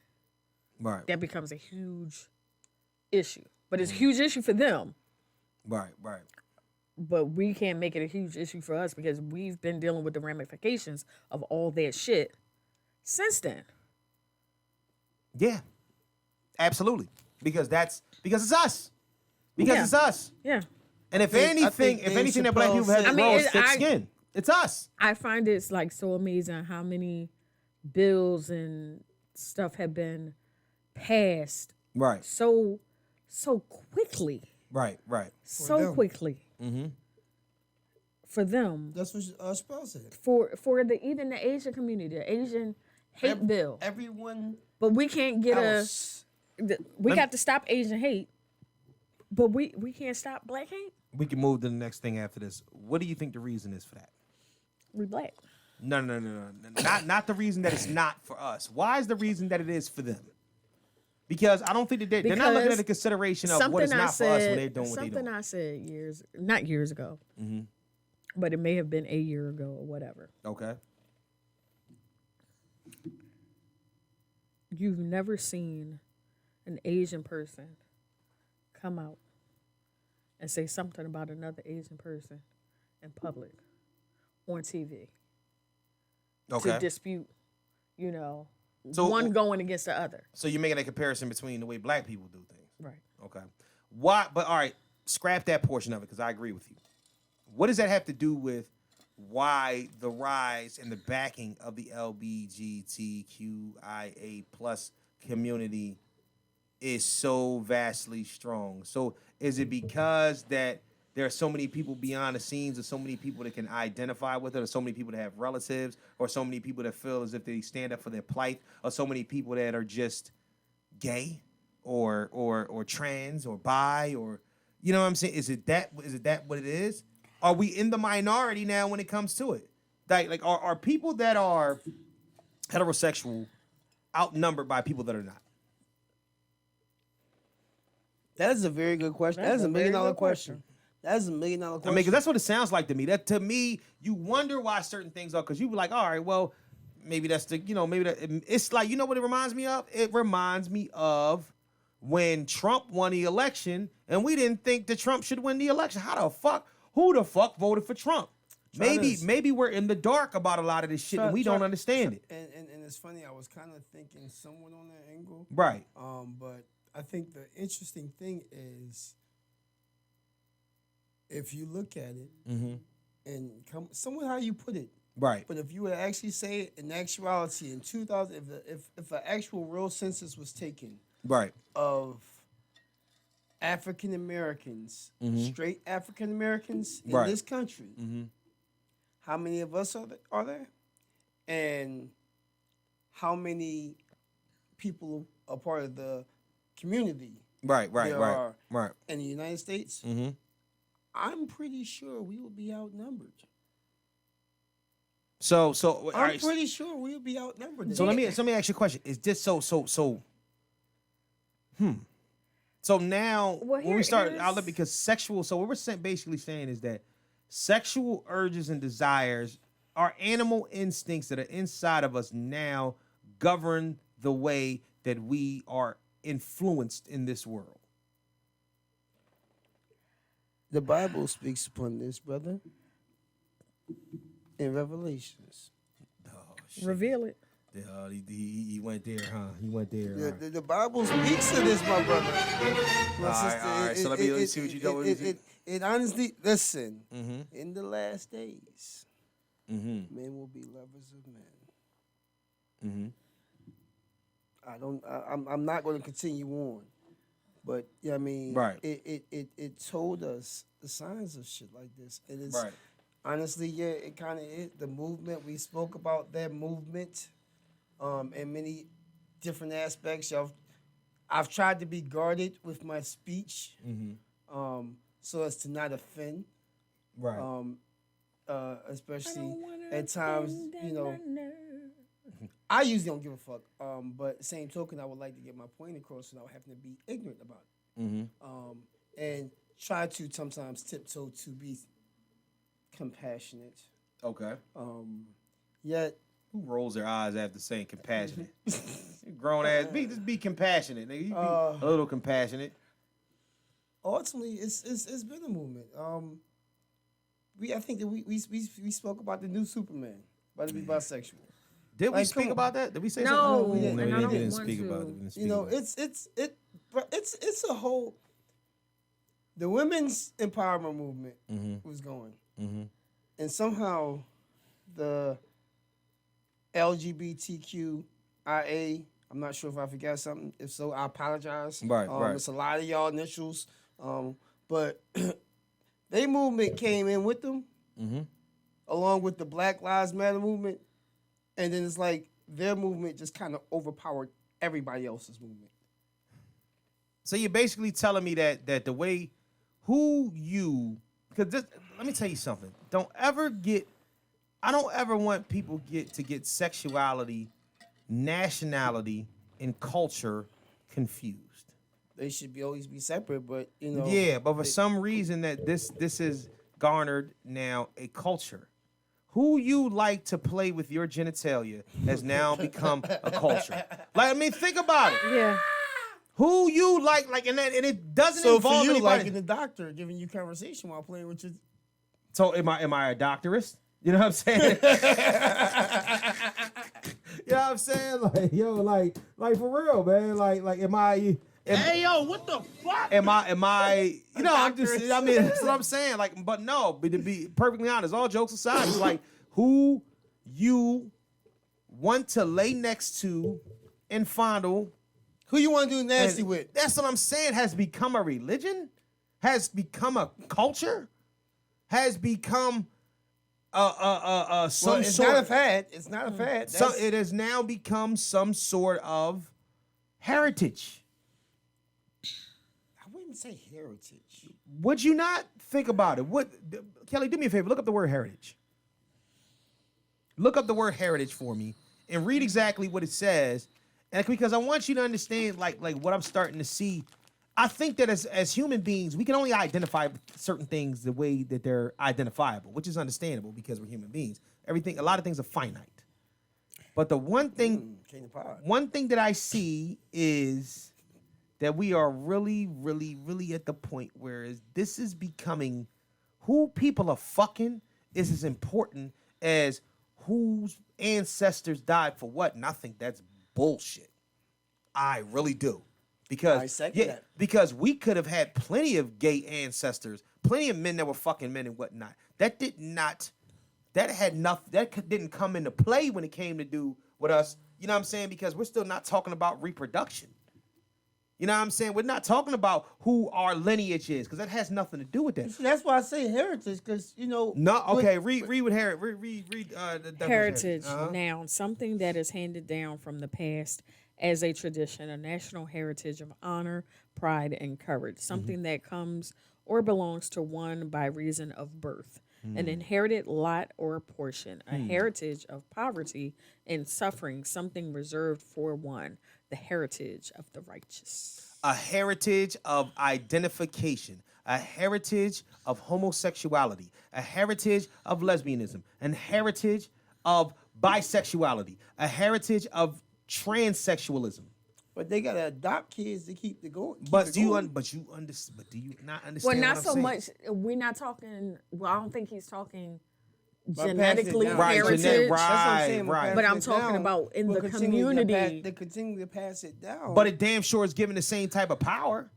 right, that becomes a huge issue. But it's a huge issue for them. Right. But we can't make it a huge issue for us because we've been dealing with the ramifications of all that shit since then. Yeah, absolutely. Because it's us. Because it's us. Yeah. And if anything that black people have is thick skin, it's us. I find it's like so amazing how many bills and stuff have been passed. Right. So quickly. Right. So quickly. For them. That's what Spell said. For even the Asian community, the Asian hate bill. Everyone. But we can't get we got to stop Asian hate. But we can't stop black hate? We can move to the next thing after this. What do you think the reason is for that? We black. No. Not the reason that it's not for us. Why is the reason that it is for them? Because I don't think that they're not looking at the consideration of what is not for us when they're doing what they do. Something I said not years ago, but it may have been a year ago or whatever. Okay. You've never seen an Asian person come out and say something about another Asian person in public on TV to dispute, one going against the other. So you're making a comparison between the way black people do things. Right. Okay. Why? But all right, scrap that portion of it because I agree with you. What does that have to do with why the rise and the backing of the LGBTQIA plus community is so vastly strong? So is it because that there are so many people behind the scenes, or so many people that can identify with it, or so many people that have relatives, or so many people that feel as if they stand up for their plight, or so many people that are just gay or trans or bi, or you know what I'm saying? Is it that what it is? Are we in the minority now when it comes to it? Like are people that are heterosexual outnumbered by people that are not? That is a very good question. That is a $1 million question. That is a $1 million question. I mean, because that's what it sounds like to me. That to me, you wonder why certain things are. Because you be like, all right, well, maybe that's it's like, you know what it reminds me of? It reminds me of when Trump won the election, and we didn't think that Trump should win the election. Who the fuck voted for Trump? Maybe we're in the dark about a lot of this shit, and we don't understand it. And it's funny. I was kind of thinking somewhat on that angle, right? But I think the interesting thing is, if you look at it and somewhat how you put it, right? But if you would actually say it in actuality, in 2000, if an actual real census was taken, right, of African Americans, straight African Americans in this country, how many of us are there, and how many people are part of the community? Right. In the United States, I'm pretty sure we will be outnumbered. So I'm pretty sure we will be outnumbered. So let me ask you a question. Is this so? So now when we start outlet, because sexual. So what we're basically saying is that sexual urges and desires, our animal instincts that are inside of us now govern the way that we are influenced in this world. The Bible speaks upon this, brother. In Revelations. Oh, shit. Reveal it. He went there, huh? He went there. The Bible speaks to this, my brother. All right. So let me see what you do. It honestly, listen. In the last days, men will be lovers of men. I'm not going to continue on, but yeah, I mean, right. It told us the signs of shit like this, and it's. Right. Honestly, yeah, it kind of is the movement. We spoke about that movement, in many different aspects. I've tried to be guarded with my speech, so as to not offend. Right. Especially at times, I usually don't give a fuck. But same token, I would like to get my point across without having to be ignorant about it. And try to sometimes tiptoe to be compassionate. Okay. Yet Who rolls their eyes after saying compassionate? You grown ass, just be compassionate, nigga. You be a little compassionate. ultimately, it's been a movement. I think that we spoke about the new Superman, about to be bisexual. Did we Like, speak come on. about that? Did we say No, something? we didn't. and I We don't didn't want speak to. about it. We didn't speak You know, about it. it's a whole. The women's empowerment movement was going, and somehow the LGBTQIA. I'm not sure if I forgot something. If so, I apologize. Right. It's a lot of y'all initials, but they movement came in with them, along with the Black Lives Matter movement, and then it's like their movement just kind of overpowered everybody else's movement. So you're basically telling me that the way because let me tell you something. I don't ever want people to get sexuality, nationality, and culture confused. They should always be separate, but you know. Yeah, but for some reason that this is garnered now a culture. Who you like to play with your genitalia has now become a culture. Like, I mean, think about it. Yeah. Who you like, and it doesn't So involve for you, anybody. like in the doctor giving you conversation while playing with your. So am I a doctorist? You know what I'm saying? You know what I'm saying? Like, yo, like for real, man. Like, am I? Hey, yo, what the fuck? Am I? You know, I mean, that's what I'm saying. Like, but no, but to be perfectly honest, all jokes aside, it's like who you want to lay next to and fondle. Who you want to do nasty And with? That's what I'm saying. Has become a religion, has become a culture, has become some Well, it's sort. not a fad. It's not a fad. So it has now become some sort of heritage. I wouldn't say heritage. Would you not think about it? Kelly, do me a favor. Look up the word heritage. Look up the word heritage for me and read exactly what it says. And because I want you to understand, like what I'm starting to see. I think that as human beings, we can only identify certain things the way that they're identifiable, which is understandable because we're human beings. A lot of things are finite. But the one thing that I see is that we are really, really, really at the point where this is becoming who people are fucking is as important as whose ancestors died for what. And I think that's bullshit. I really do. Because we could have had plenty of gay ancestors, plenty of men that were fucking men and whatnot. That didn't come into play when it came to do with us. You know what I'm saying? Because we're still not talking about reproduction. You know what I'm saying? We're not talking about who our lineage is, because that has nothing to do with that. That's why I say heritage, because you know. No, okay. Read what heritage. Read the definition. Heritage, noun, something that is handed down from the past as a tradition, a national heritage of honor, pride, and courage, something that comes or belongs to one by reason of birth, an inherited lot or portion, a heritage of poverty and suffering, something reserved for one, the heritage of the righteous. A heritage of identification, a heritage of homosexuality, a heritage of lesbianism, a heritage of bisexuality, a heritage of transsexualism. But they gotta adopt kids to keep the going. But do you not understand? Well, not what I'm so saying? much. We're not talking. Well, I don't think he's talking By genetically passing it down. Right, heritage. genetic, That's what I'm saying, right. passing But I'm it talking down. about in We'll the continue to community. they continue to pass it down. But it damn sure is given the same type of power.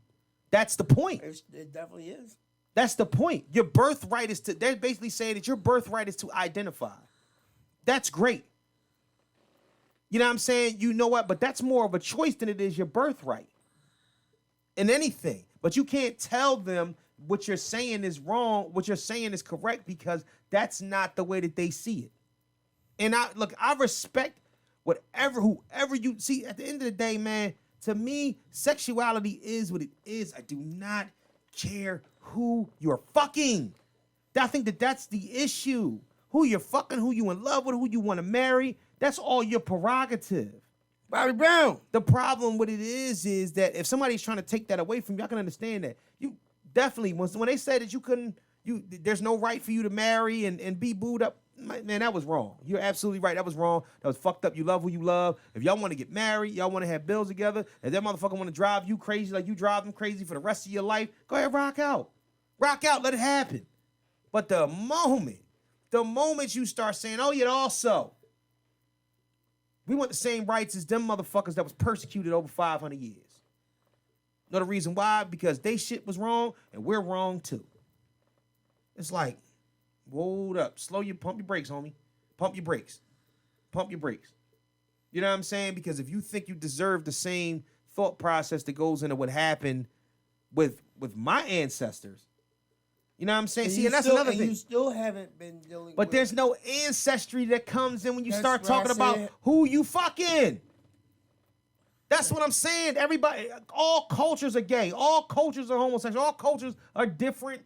That's the point. It definitely is. That's the point. Your birthright is to. They're basically saying that your birthright is to identify. That's great. You know what I'm saying? You know what? But that's more of a choice than it is your birthright. In anything. But you can't tell them what you're saying is wrong. What you're saying is correct because that's not the way that they see it. And I respect whoever you see. At the end of the day, man, to me, sexuality is what it is. I do not care who you're fucking. I think that's the issue. Who you're fucking, who you in love with, who you want to marry. That's all your prerogative. Bobby Brown. The problem with it is that if somebody's trying to take that away from you, I can understand that. You definitely, when they said that there's no right for you to marry and be booed up, man, that was wrong. You're absolutely right. That was wrong. That was fucked up. You love who you love. If y'all want to get married, y'all want to have bills together, if that motherfucker want to drive you crazy like you drive them crazy for the rest of your life, go ahead, rock out. Rock out, let it happen. But the moment you start saying, oh, yeah, also, we want the same rights as them motherfuckers that was persecuted over 500 years. Know the reason why? Because they shit was wrong and we're wrong too. It's like, hold up, pump your brakes, homie. Pump your brakes. Pump your brakes. You know what I'm saying? Because if you think you deserve the same thought process that goes into what happened with my ancestors, you know what I'm saying? See, and that's another thing. You still haven't been dealing But with... there's no ancestry that comes in when you start talking about who you fucking. That's what I'm saying. Everybody, all cultures are gay. All cultures are homosexual. All cultures are different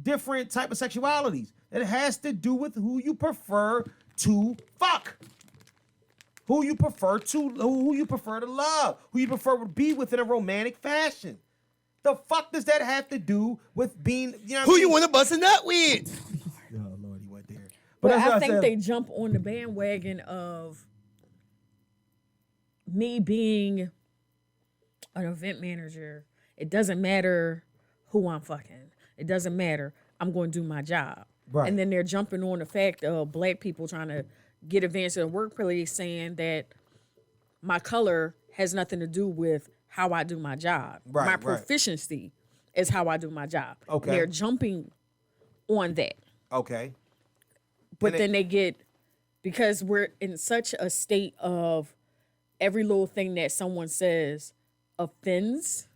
type of sexualities. It has to do with who you prefer to fuck. Who you prefer to love. Who you prefer to be with in a romantic fashion. The fuck does that have to do with being, you know what I mean? you want to bust a nut with? Oh, Lord, he went there. But I think they jump on the bandwagon of me being an event manager. It doesn't matter who I'm fucking. It doesn't matter. I'm going to do my job. Right. And then they're jumping on the fact of black people trying to get advanced in the workplace saying that my color has nothing to do with how I do my job. Right, my right. proficiency is how I do my job. Okay. They're jumping on that. Okay. But then they get, because we're in such a state of every little thing that someone says offends,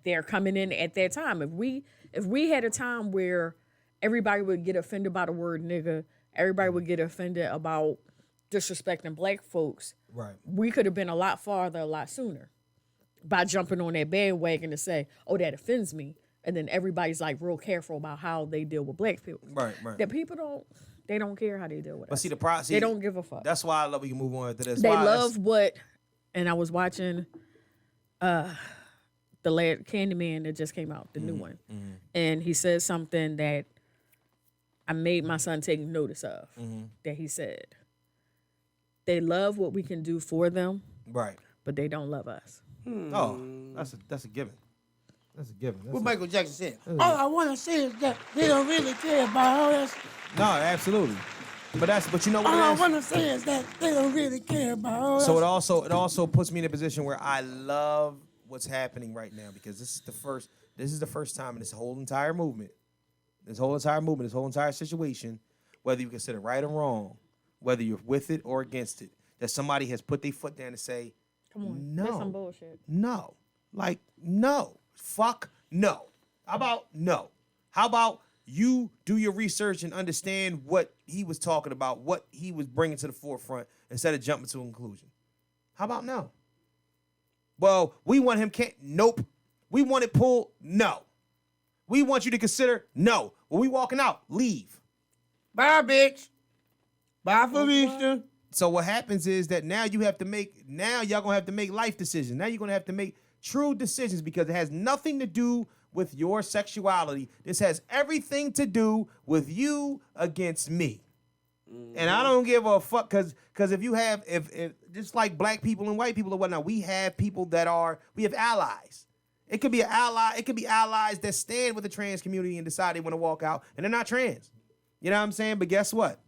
they're coming in at that time. If we had a time where everybody would get offended by the word nigga, everybody would get offended about disrespecting black folks, right, we could have been a lot farther a lot sooner by jumping on that bandwagon to say, oh, that offends me. And then everybody's like real careful about how they deal with black people. Right. That people don't care how they deal with us. But see, the process, they don't give a fuck. That's why I love we can move on to this. They love what, and I was watching the Candyman that just came out, the new one. And he said something that I made my son take notice of, that he said. They love what we can do for them, right? But they don't love us. Oh, that's a given. That's a given. What Michael Jackson said. All I want to say is that they don't really care about us. No, absolutely. But you know what? All I want to say is that they don't really care about us. So it also puts me in a position where I love what's happening right now because this is the first time in this whole entire movement, this whole entire situation, whether you consider right or wrong, whether you're with it or against it, that somebody has put their foot down and say, come on, no, that's some bullshit. No, like no, fuck no. How about no? How about you do your research and understand what he was talking about, what he was bringing to the forefront, instead of jumping to a conclusion? How about no? Well, we want him nope. We want it pulled, no. We want you to consider, no. When we walking out, leave. Bye, bitch. Bye, Felicia. So what happens is that now y'all gonna have to make life decisions. Now you're gonna have to make true decisions because it has nothing to do with your sexuality. This has everything to do with you against me. And I don't give a fuck because if just like black people and white people or whatnot, we have people we have allies. It could be an ally. It could be allies that stand with the trans community and decide they want to walk out and they're not trans. You know what I'm saying? But guess what?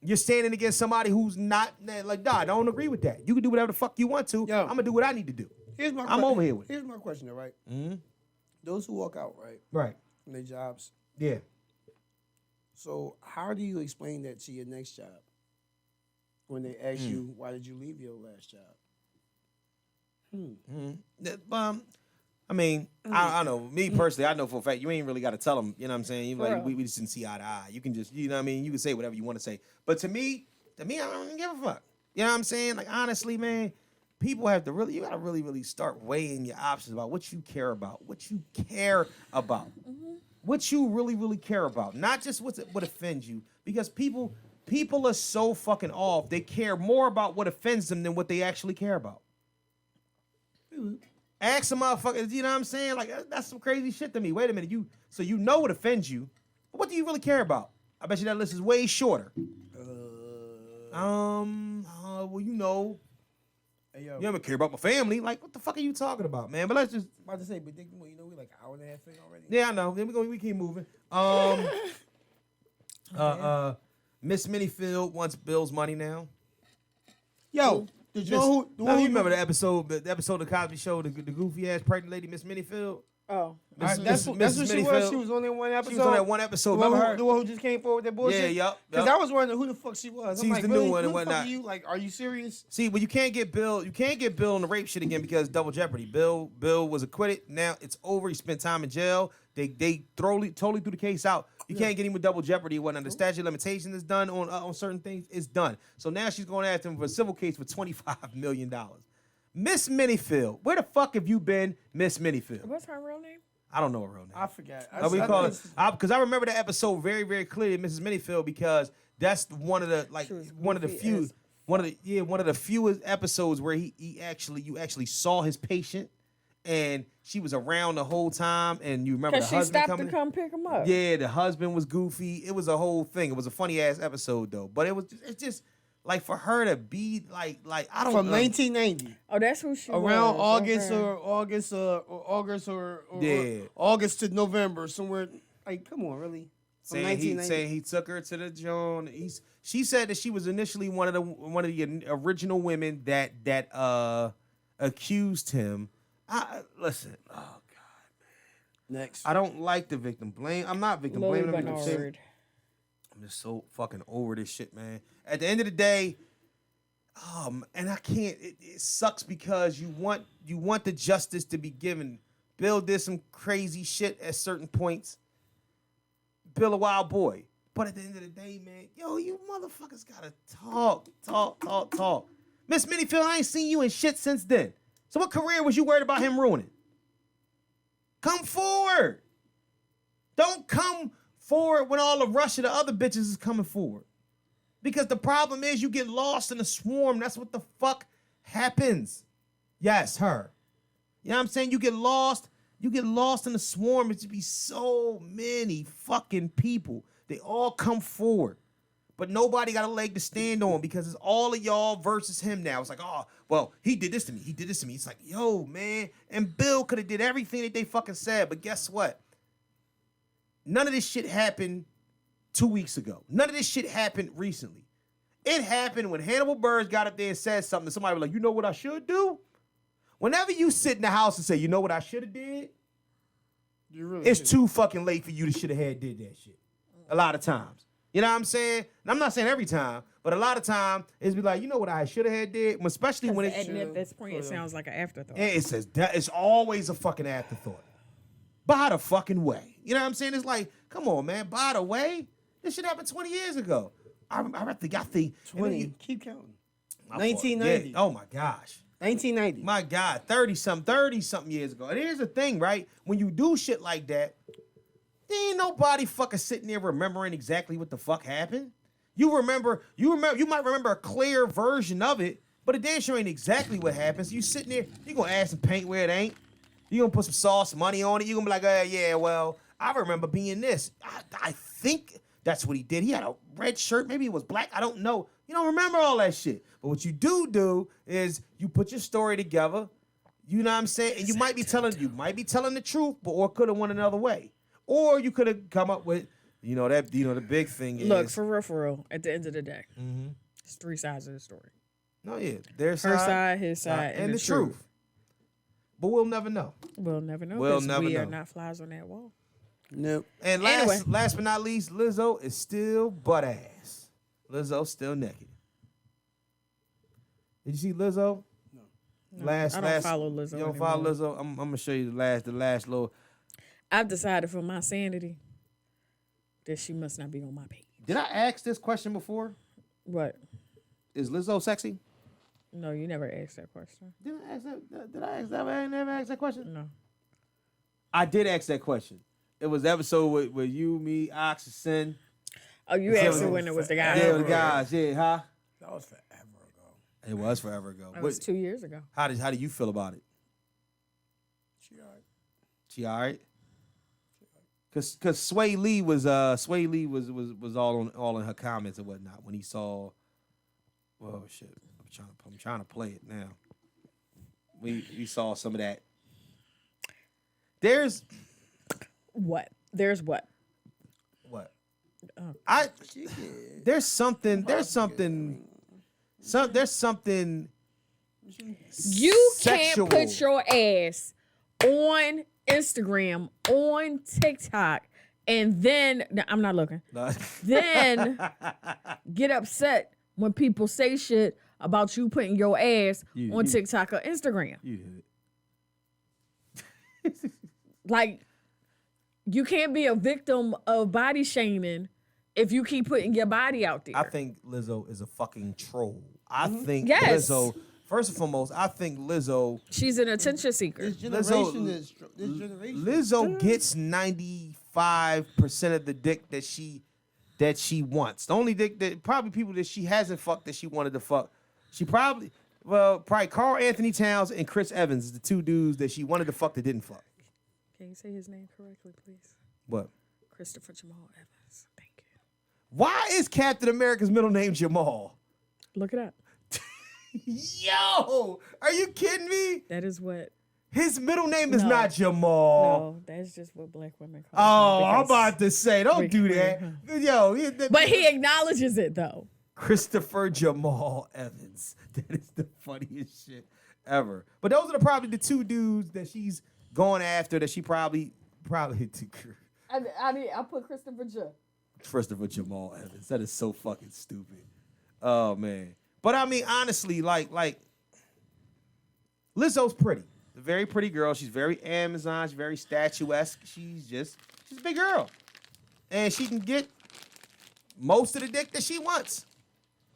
You're standing against somebody who's not like, I don't agree with that. You can do whatever the fuck you want to. I'm gonna do what I need to do. I'm over here with it. Here's my question, though, right? Mm-hmm. Those who walk out, right? Right. From their jobs. Yeah. So how do you explain that to your next job when they ask you, why did you leave your last job? I mean, I don't know. Me personally, I know for a fact you ain't really got to tell them. You know what I'm saying? You like we just didn't see eye to eye. You can just, you know what I mean? You can say whatever you want to say. But to me, I don't give a fuck. You know what I'm saying? Like honestly, man, people have to really, you got to really start weighing your options about what you care about, what you care about, what you really care about, not just what offends you. Because people are so fucking off. They care more about what offends them than what they actually care about. Ask some motherfuckers, you know what I'm saying? Like, that's some crazy shit to me. Wait a minute, so you know what offends you, but what do you really care about? I bet you that list is way shorter. Well, you know, hey, yo, you never care about my family. Like, what the fuck are you talking about, man? But let's just. About to say, but you know, we like an hour and a half in already. Yeah, I know. Then we keep moving. Miss Minifield wants Bill's money now. Yo. Did you know who you remember the episode of the Cosby Show, the goofy ass pregnant lady, Miss Minifield? Oh, that's what she was. She was on that one episode. She was on that one episode. The one who just came forward with that bullshit. Yeah, yep. Because I was wondering who the fuck she was. She's like, the really? new one and who the fuck whatnot. are you? Like, are you serious? See, but you can't get Bill. You can't get Bill on the rape shit again because double jeopardy. Bill was acquitted. Now it's over. He spent time in jail. They totally threw the case out. You can't get him with double jeopardy. When the statute of limitations is done on certain things, it's done. So now she's going after him for a civil case for $25 million. Miss Minifield, where the fuck have you been, Miss Minifield? What's her real name? I don't know her real name. I forgot. We call it because I remember the episode very, very clearly, Mrs. Minifield, because that's one of the fewest episodes where you actually saw his patient, and she was around the whole time, and you remember the Because she husband stopped to come pick him up. Yeah, the husband was goofy. It was a whole thing. It was a funny ass episode though, but it's just like for her to be like I don't know. From 1990. Oh, that's who she around was. August to November somewhere. Like, come on, really? Saying he took her to the joint. She said that she was initially one of the original women that accused him. Listen, oh God, man. Next, I don't like the victim blame. I'm not victim blaming him. I'm just so fucking over this shit, man. At the end of the day, and I can't. It sucks because you want the justice to be given. Bill did some crazy shit at certain points. Bill a wild boy, but at the end of the day, man, yo, you motherfuckers gotta talk. Miss Minifield, I ain't seen you in shit since then. So what career was you worried about him ruining? Come forward. Don't come forward when all the rush of the other bitches is coming forward. Because the problem is you get lost in the swarm. That's what the fuck happens. Yes, her. You know what I'm saying? You get lost in the swarm. It should be so many fucking people. They all come forward. But nobody got a leg to stand on because it's all of y'all versus him now. It's like, oh, well, he did this to me. It's like, yo, man. And Bill could have did everything that they fucking said. But guess what? None of this shit happened 2 weeks ago. None of this shit happened recently. It happened when Hannibal Buress got up there and said something. Somebody was like, you know what I should do? Whenever you sit in the house and say, you know what I should have did? It's too fucking late for you to should have did that shit. A lot of times. You know what I'm saying? And I'm not saying every time, but a lot of time it's be like, you know what I should have did? Especially when it's... At this point, it sounds like an afterthought. It says that it's always a fucking afterthought. By the fucking way. You know what I'm saying? It's like, come on, man. By the way, this shit happened 20 years ago. I think 20. Keep counting. 1990. Yeah. Oh my gosh. 1990. My God, 30-something years ago. And here's the thing, right? When you do shit like that, there ain't nobody fucking sitting there remembering exactly what the fuck happened. You might remember a clear version of it, but it damn sure ain't exactly what happened. So you sitting there, you gonna add some paint where it ain't. You gonna put some sauce, money on it. You gonna be like, yeah, well, I remember being this. I think that's what he did. He had a red shirt. Maybe it was black. I don't know. You don't remember all that shit. But what you do is you put your story together. You know what I'm saying? And you might be telling the truth, but or could have went another way. Or you could have come up with, the big thing is... Look, for real, at the end of the day, it's three sides of the story. No, yeah. Her side, his side, and the truth. But we'll never know. We'll never know. We are not flies on that wall. Nope. And last but not least, Lizzo is still butt ass. Lizzo still naked. Did you see Lizzo? No. I don't follow Lizzo You don't follow anymore. Lizzo? I'm gonna show you the last little. I've decided for my sanity that she must not be on my page. Did I ask this question before? What? Is Lizzo sexy? No, you never asked that question. Did I ask that? Did I ask that? I never asked that question. No. I did ask that question. It was the episode with you, me, Ox, and Sin. Oh, you asked it when it was the guy. Yeah, the guys. Yeah, huh? That was forever ago. It was forever ago. That was 2 years ago. How do you feel about it? She all right. She all right? Cause Sway Lee was all in her comments and whatnot when he saw. Oh shit! I'm trying to play it now. We saw some of that. There's what? There's what? What? Oh. There's something. You sexual. can't put your ass on Instagram, on TikTok, and then I'm not looking. No. Then get upset when people say shit about you putting your ass on TikTok or Instagram. You did it. Like, you can't be a victim of body shaming if you keep putting your body out there. I think Lizzo is a fucking troll. I think Yes. Lizzo. First and foremost, I think Lizzo. She's an attention seeker. This generation Lizzo gets 95% of the dick that she wants. The only dick that probably people that she hasn't fucked that she wanted to fuck. She probably Carl Anthony Towns and Chris Evans is the two dudes that she wanted to fuck that didn't fuck. Can you say his name correctly, please? What? Christopher Jamal Evans. Thank you. Why is Captain America's middle name Jamal? Look it up. Yo, are you kidding me? That is what. His middle name is No. not Jamal. No, that's just what black women call Oh, him I'm because- about to say, don't do that. Yo, But he acknowledges it though. Christopher Jamal Evans. That is the funniest shit ever. But those are probably the two dudes that she's going after that she probably I put Christopher J. Christopher Jamal Evans. That is so fucking stupid. Oh man. But I mean, honestly, like Lizzo's pretty. A very pretty girl. She's very Amazon. She's very statuesque. She's a big girl. And she can get most of the dick that she wants.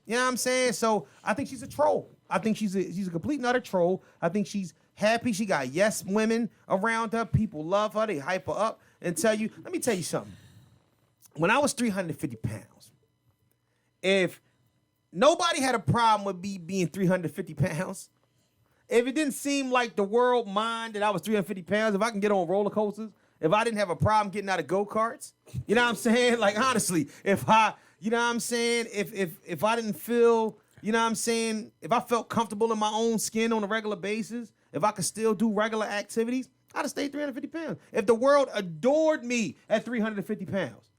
You know what I'm saying? So I think she's a troll. I think she's a complete and utter troll. I think she's happy. She got yes women around her. People love her. They hype her up and let me tell you something. When I was 350 pounds, if nobody had a problem with me being 350 pounds, if it didn't seem like the world mind that I was 350 pounds, if I can get on roller coasters, if I didn't have a problem getting out of go-karts, you know what I'm saying? Like, honestly, if I didn't feel, you know what I'm saying, if I felt comfortable in my own skin on a regular basis, if I could still do regular activities, I'd have stayed 350 pounds. If the world adored me at 350 pounds,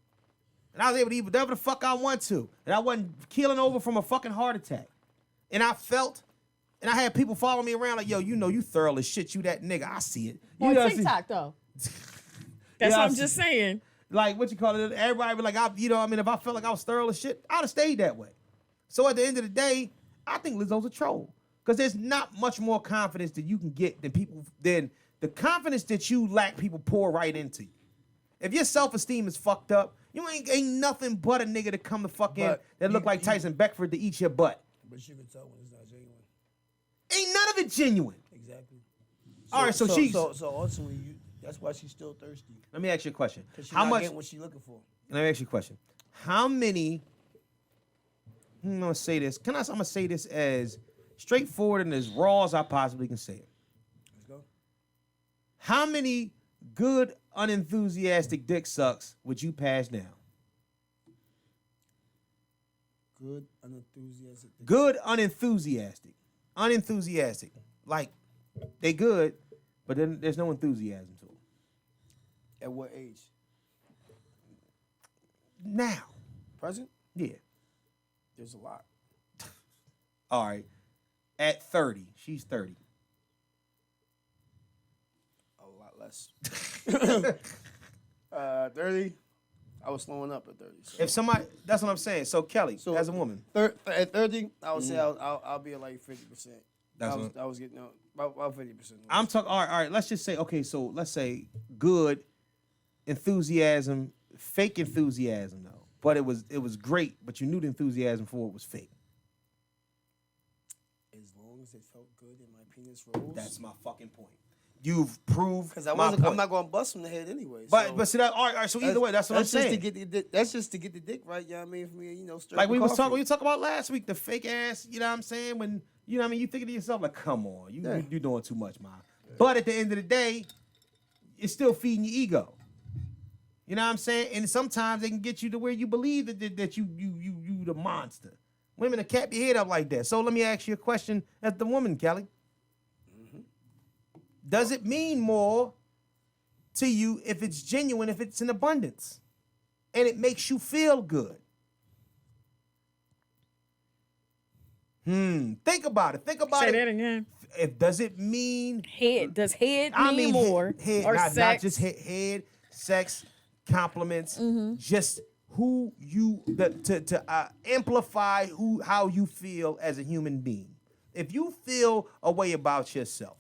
and I was able to eat whatever the fuck I want to, and I wasn't keeling over from a fucking heart attack, and I had people follow me around like, yo, you know you thorough as shit, you that nigga, I see it. You On know TikTok though. Yeah, That's what I I'm see. just saying. Like, what you call it? Everybody be like, if I felt like I was thorough as shit, I'd have stayed that way. So at the end of the day, I think Lizzo's a troll. Because there's not much more confidence that you can get than the confidence that you lack, people pour right into you. If your self-esteem is fucked up, you ain't nothing but a nigga to come to fuck in that look like Tyson Beckford to eat your butt. But you can tell when it's not genuine. Ain't none of it genuine. Exactly. All right, so she's... So ultimately, that's why she's still thirsty. Let me ask you a question. Because she's How not much... getting what she's looking for. Let me ask you a question. How many... I'm going to say this. I'm going to say this as straightforward and as raw as I possibly can say it. Let's go. How many good, unenthusiastic dick sucks would you pass down? Good, unenthusiastic. Good, unenthusiastic. Like, they good, but then there's no enthusiasm to them. At what age? Now. Present? Yeah. There's a lot. All right. At 30. She's 30. A lot less. 30. I was slowing up at 30. So. If somebody, that's what I'm saying. So Kelly, as a woman. At 30, I would say I'll be at like 50%. I was getting about 50%. I'm talking. All right. Let's just say, okay. So let's say good enthusiasm, fake enthusiasm though. But it was great. But you knew the enthusiasm for it was fake. As long as it felt good in my penis rolls. That's my fucking point. You've proved Because my point. I'm not going to bust from the head anyway. But see that. All right. So either way, that's what I'm saying. That's just to get the dick right. You know what I mean? For me, Like we was talking about last week, the fake ass. You know what I'm saying? When you know what I mean, you thinking to yourself like, come on, you doing too much, man. Yeah. But at the end of the day, it's still feeding your ego. You know what I'm saying? And sometimes they can get you to where you believe that you the monster. Women will cap your head up like that. So let me ask you a question as the woman, Kelly. Mm-hmm. Does it mean more to you if it's genuine, if it's in abundance, and it makes you feel good? Think about it. Say that again. Does it mean head? Does head mean more? Head, or not, sex? not just head, sex, compliments, just who you to amplify how you feel as a human being. If you feel a way about yourself,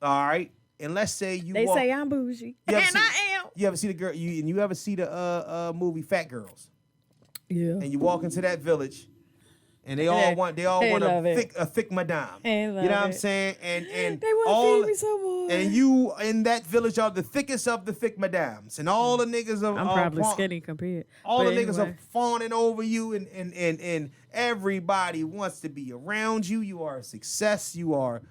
all right, and let's say they say I'm bougie, and I am. You ever see the girl? You ever see the movie Fat Girls? Yeah. And you walk into that village. And they all want a thick madame. You know what I'm saying? And they want to feed me some more. And you in that village are the thickest of the thick madames. And all the niggas are I'm probably skinny compared. All the niggas are fawning over you and everybody wants to be around you. You are a success. You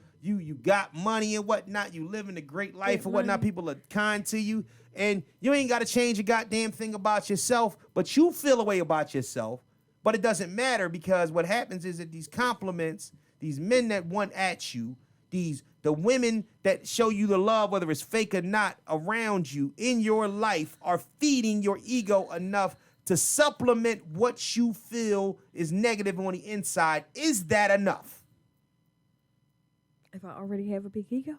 got money and whatnot. You living a great life and whatnot. People are kind to you. And you ain't got to change a goddamn thing about yourself, but you feel a way about yourself. But it doesn't matter because what happens is that these compliments, these men that want at you, the women that show you the love, whether it's fake or not, around you in your life are feeding your ego enough to supplement what you feel is negative on the inside. Is that enough? If I already have a big ego?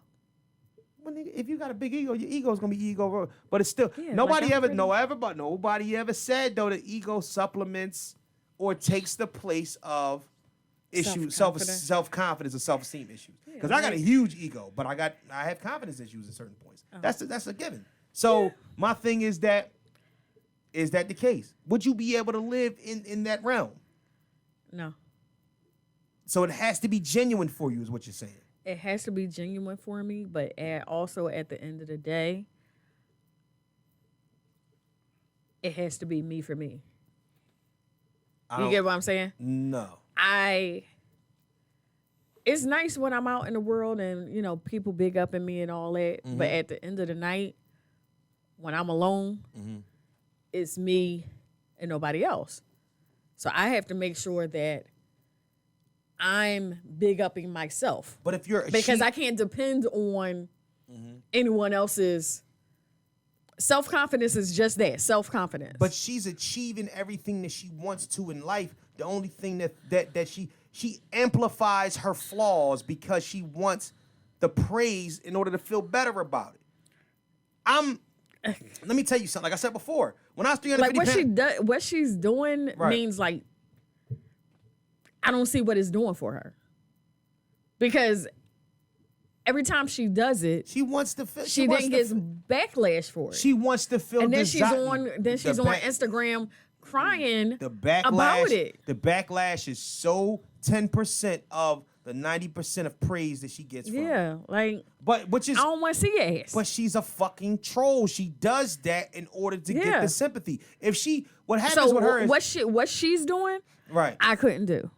Well, nigga, if you got a big ego, your ego's gonna be ego, but it's still nobody ever said though that ego supplements or takes the place of issues, self-confidence or self-esteem issues. Because I got a huge ego, but I have confidence issues at certain points. Oh. That's a given. So my thing is that the case? Would you be able to live in that realm? No. So it has to be genuine for you, is what you're saying. It has to be genuine for me, but also at the end of the day, it has to be me for me. You get what I'm saying? No. It's nice when I'm out in the world and, people big up in me and all that. Mm-hmm. But at the end of the night, when I'm alone, it's me and nobody else. So I have to make sure that I'm big upping myself. But if you're because I can't depend on anyone else's. Self-confidence is just that, self-confidence. But she's achieving everything that she wants to in life. The only thing that she amplifies her flaws because she wants the praise in order to feel better about it. Let me tell you something. Like I said before, when I was 350 pounds, what she's doing means like I don't see what it's doing for her. Because every time she does it, she wants to feel. She then gets backlash for it. She wants to feel. And then she's on Instagram crying about it. The backlash is so 10% of the 90% of praise that she gets from. Yeah, which is I don't want to see ass. But she's a fucking troll. She does that in order to get the sympathy. What happens with her is what she's doing, right? I couldn't do.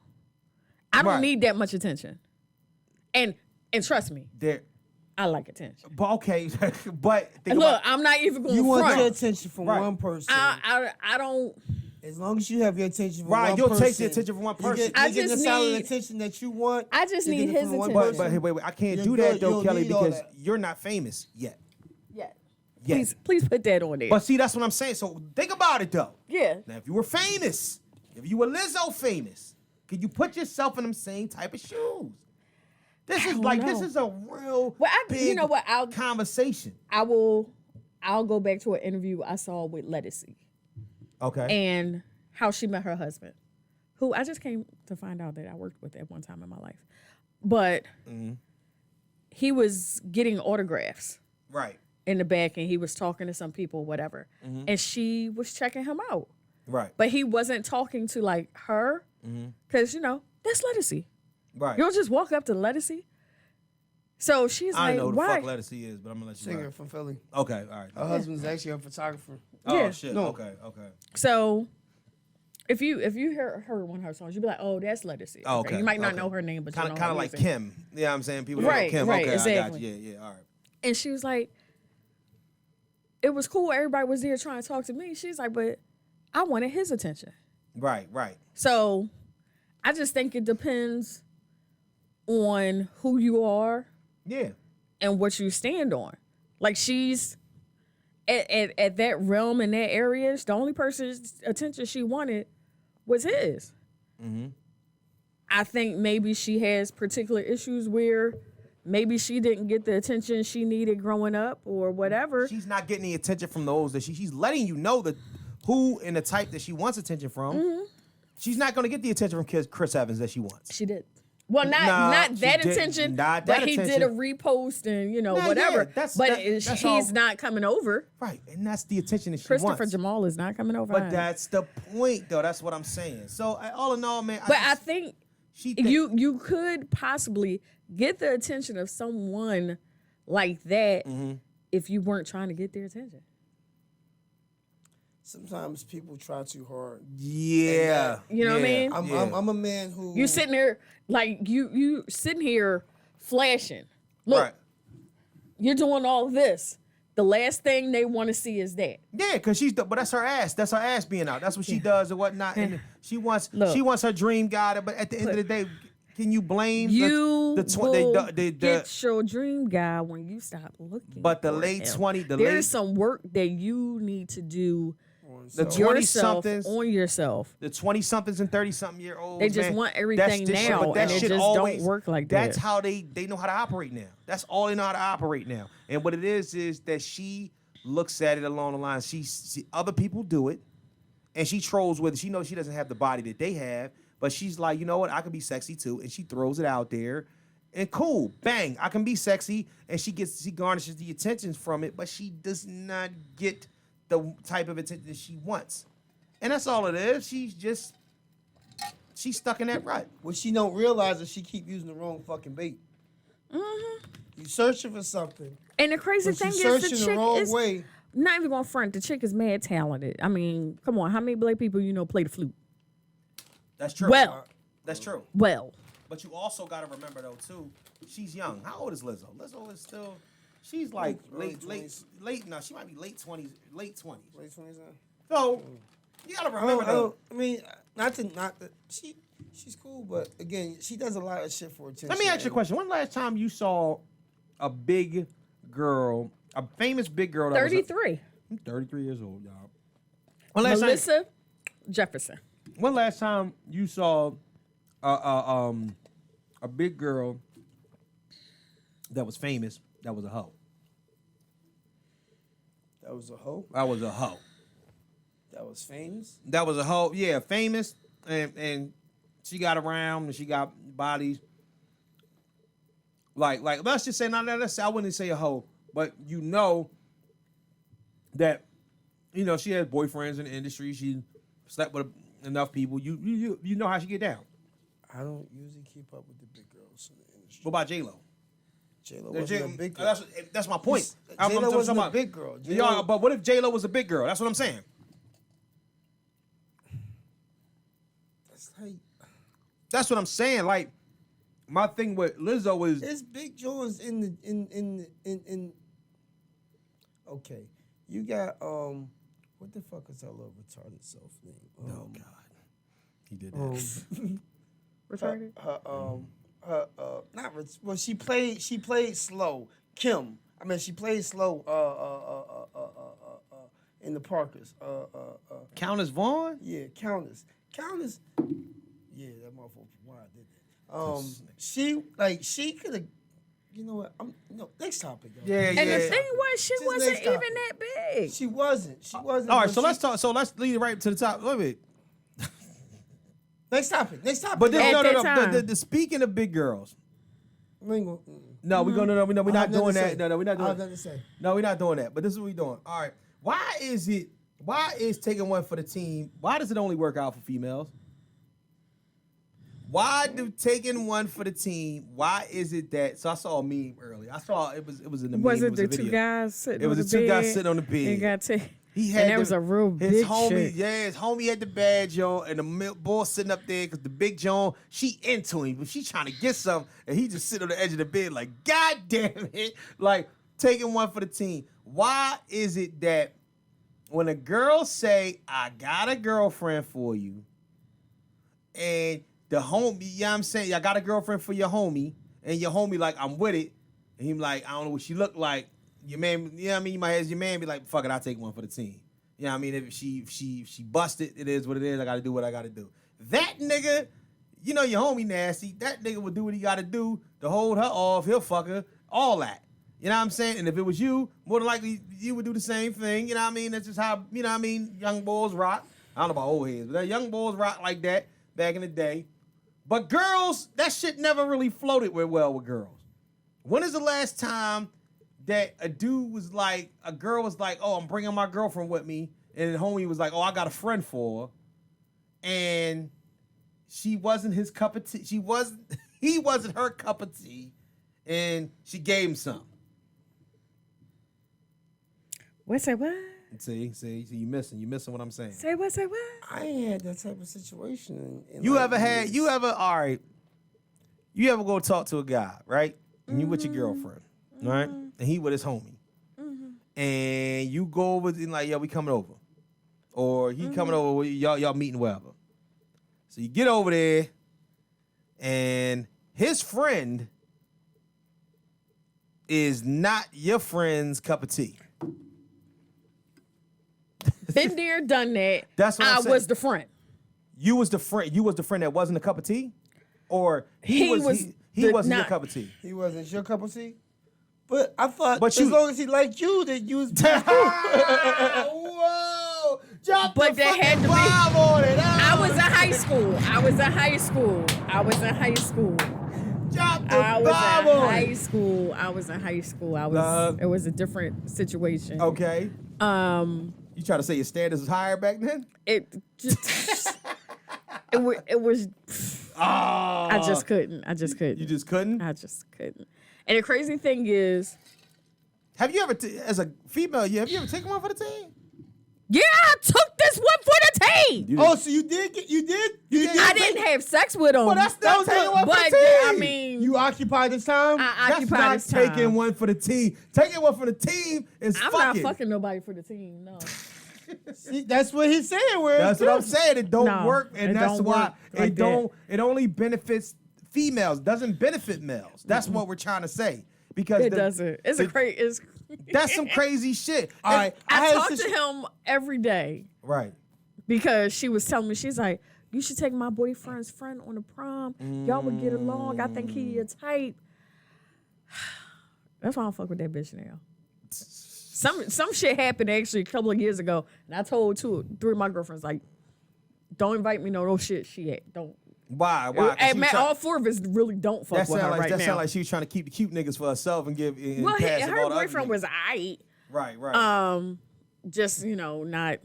I don't need that much attention, and trust me, I like attention. But okay, but look, I'm not even going to front. You want your attention from one person. I don't. As long as you have your attention from one person. Right, you'll take the attention from one person. You get the solid attention that you want. I just need his attention. But wait, I can't do that though, Kelly, because you're not famous yet. Yeah. Please put that on there. But see, that's what I'm saying. So think about it though. Yeah. Now, if you were famous, if you were Lizzo famous, could you put yourself in them same type of shoes? This is a real big conversation. I'll go back to an interview I saw with Lettucey. Okay. And how she met her husband. who I just came to find out that I worked with at one time in my life. But he was getting autographs Right. in the back, and he was talking to some people, whatever. And she was checking him out. Right. But he wasn't talking to like her because, that's Lettucey. Right. You don't just walk up to Lettucey. So she's I like, don't know who why? the fuck Lettucey is, but I'm going to let you Singer know. from Philly. Okay, all right. Her husband's actually a photographer. Oh, Yeah. shit. No. Okay. So if you hear one of her songs, you'd be like, oh, that's Lettucey. Oh, okay. You might not okay. know her name, but kind you of know her like music. Kim. Yeah, I'm saying people don't Right, know Kim. right, Okay, I got exactly. you. Yeah, all right. And she was like, it was cool. Everybody was there trying to talk to me. She's like, but I wanted his attention. Right. So I just think it depends on who you are Yeah. and what you stand on. Like she's at that realm in that area, the only person's attention she wanted was his. I think maybe she has particular issues where maybe she didn't get the attention she needed growing up or whatever. She's not getting the attention from those that she's letting you know that who and the type that she wants attention from. She's not going to get the attention from Chris Evans that she wants. She did. Well, not Nah, that she attention, didn't. Not that but he did attention. a repost and Nah, whatever. yeah, that's he's all. not coming over. Right, and that's the attention that she Christopher wants. Jamal is not coming over. But that's the point, though. That's what I'm saying. So, all in all, man. I think she you could possibly get the attention of someone like that if you weren't trying to get their attention. Sometimes people try too hard. Yeah. You know what I mean? I'm a man who You sitting there like you sitting here flashing. Look, Right. you're doing all this. The last thing they want to see is that. Yeah, because but that's her ass. That's her ass being out. That's what she does and whatnot. And she wants her dream guy. But at the end of the day, can you blame You will the get your dream guy when you stop looking. But the for late him. 20, There's some work that you need to do the yourself 20-somethings, on yourself. the 20-somethings and 30-something-year-olds, They just want everything now, that and it shit just don't work like that. That's how they know how to operate now. That's all they know how to operate now. And what it is that she looks at it along the line. She other people do it, and she trolls with it. She knows she doesn't have the body that they have, but she's like, you know what? I can be sexy too, and she throws it out there. And cool, bang, I can be sexy, and she garnishes the attention from it, but she does not get the type of attention that she wants. And that's all it is. She's stuck in that rut. What she don't realize is she keep using the wrong fucking bait. You searching for something, And the crazy but thing you is, searching the the chick wrong is way. not even gonna front. The chick is mad talented. I mean, come on, how many black people play the flute? That's true. That's true. Well, But you also got to remember, though, too, she's young. How old is Lizzo? Lizzo is still, she's like Early late, no, she might be late 20s. Late 20s now. So, you got to remember, though. I mean, not that she's cool, but again, she does a lot of shit for attention. Let me ask you a question. When last time you saw a big girl, a famous big girl that 33. I'm 33 years old, y'all. Melissa Jefferson. When last time you saw a big girl that was famous that was a hoe? That was a hoe. That was a hoe. That was famous. That was a hoe. Yeah, famous, and she got around and she got bodies. Like let's just say, I wouldn't say a hoe, but you know that, she has boyfriends in the industry. She slept with enough people. You know how she get down. I don't usually keep up with the big girls in the industry. What about J-Lo? J-Lo wasn't a big girl. That's my point. J-Lo wasn't a big girl. Yeah, but what if J-Lo was a big girl? That's what I'm saying. That's what I'm saying. Like, my thing with Lizzo is There's big joints in. Okay, you got what the fuck is her little retarded self name? oh God, he did that. Retarded. Well, she played slow. Kim. I mean, she played slow. In the Parkers. Countess Vaughn. Yeah, Countess. Yeah, that motherfucker. Why I did that? She could have. You know what? Next topic. Y'all. Yeah, And the thing was, she Just wasn't next even topic. that big. She wasn't. All right, but so let's talk. So let's lead right to the top. Wait a minute. Next topic. But this, At no. that time. The speaking of big girls. We ain't gonna- No, we're I not have doing nothing to that. say. No, we're not I doing have that. nothing to say. No, we're not doing that. But this is what we're doing. All right. Why is taking one for the team? Why does it only work out for females? Why do taking one for the team? Why is it that? So I saw a meme earlier. I saw it was in the meme. Was it the a video. two guys sitting It was on the the two bed? guys sitting on the bed. He got He had and there was a real his big homie. shit. Yeah, his homie had the bad Joe, and the boy sitting up there because the big Joan, she into him, but she trying to get something, and he just sit on the edge of the bed like, God damn it, like taking one for the team. Why is it that when a girl say, I got a girlfriend for you, and the homie, you know what I'm saying, I got a girlfriend for your homie, and your homie like, I'm with it, and he like, I don't know what she look like. Your man, you know what I mean? You might have your man be like, fuck it, I'll take one for the team. You know what I mean? If she busted, it is what it is. I gotta do what I gotta do. That nigga, you know your homie nasty. That nigga will do what he gotta do to hold her off. He'll fuck her. All that. You know what I'm saying? And if it was you, more than likely you would do the same thing. You know what I mean? That's just how, you know what I mean, young boys rock. I don't know about old heads, but that young boys rock like that back in the day. But girls, that shit never really floated well with girls. When is the last time that a girl was like, oh, I'm bringing my girlfriend with me, and the homie was like, oh, I got a friend for her, and she wasn't his cup of tea. He wasn't her cup of tea, and she gave him some. Say what? See, you missing what I'm saying. Say what? I ain't had that type of situation. You ever go talk to a guy, right? And you with your girlfriend, right? And he with his homie. And you go over and like, yo, we coming over. Or he coming over, y'all meeting wherever. So you get over there, and his friend is not your friend's cup of tea. Been there, done that. That's what I'm saying. I was the friend. You was the friend that wasn't a cup of tea? Or he wasn't your cup of tea? He wasn't your cup of tea? But I thought But as long as he liked you, then you was Whoa! Drop But the there had to be. bomb on it. I was in high school. Drop the I was in high school. It was a different situation. Okay. You try to say your standards was higher back then? It just it was. I just couldn't. You just couldn't? I just couldn't. And the crazy thing is, Have you ever, as a female, have you ever taken one for the team? yeah, I took this one for the team. Oh, so you did? I didn't have sex with him. Well, that's not taking one for but the team. I mean, You occupied this time? I That's occupied not this time. taking one for the team. Taking one for the team is I'm fucking. not fucking nobody for the team. No. See, that's what he's saying. Where That's what I'm saying. It don't No, work, and it that's don't why work like it don't. It only benefits females. Doesn't benefit males. That's what we're trying to say. Because It doesn't. It's a crazy. It's That's some crazy shit. All right, I had a talk to situ- him every day Right. because she was telling me, she's like, you should take my boyfriend's friend on the prom. Y'all would get along. I think he is type. That's why I don't fuck with that bitch now. Some shit happened actually a couple of years ago, and I told three of my girlfriends, like, don't invite me no shit she at. Don't. Why? 'Cause And she man, try- all four of us really don't fuck that with her sound like right that now. sound like she was trying to keep the cute niggas for herself and give. And well, pass up her all the other boyfriend niggas. was aight. Right. Just not.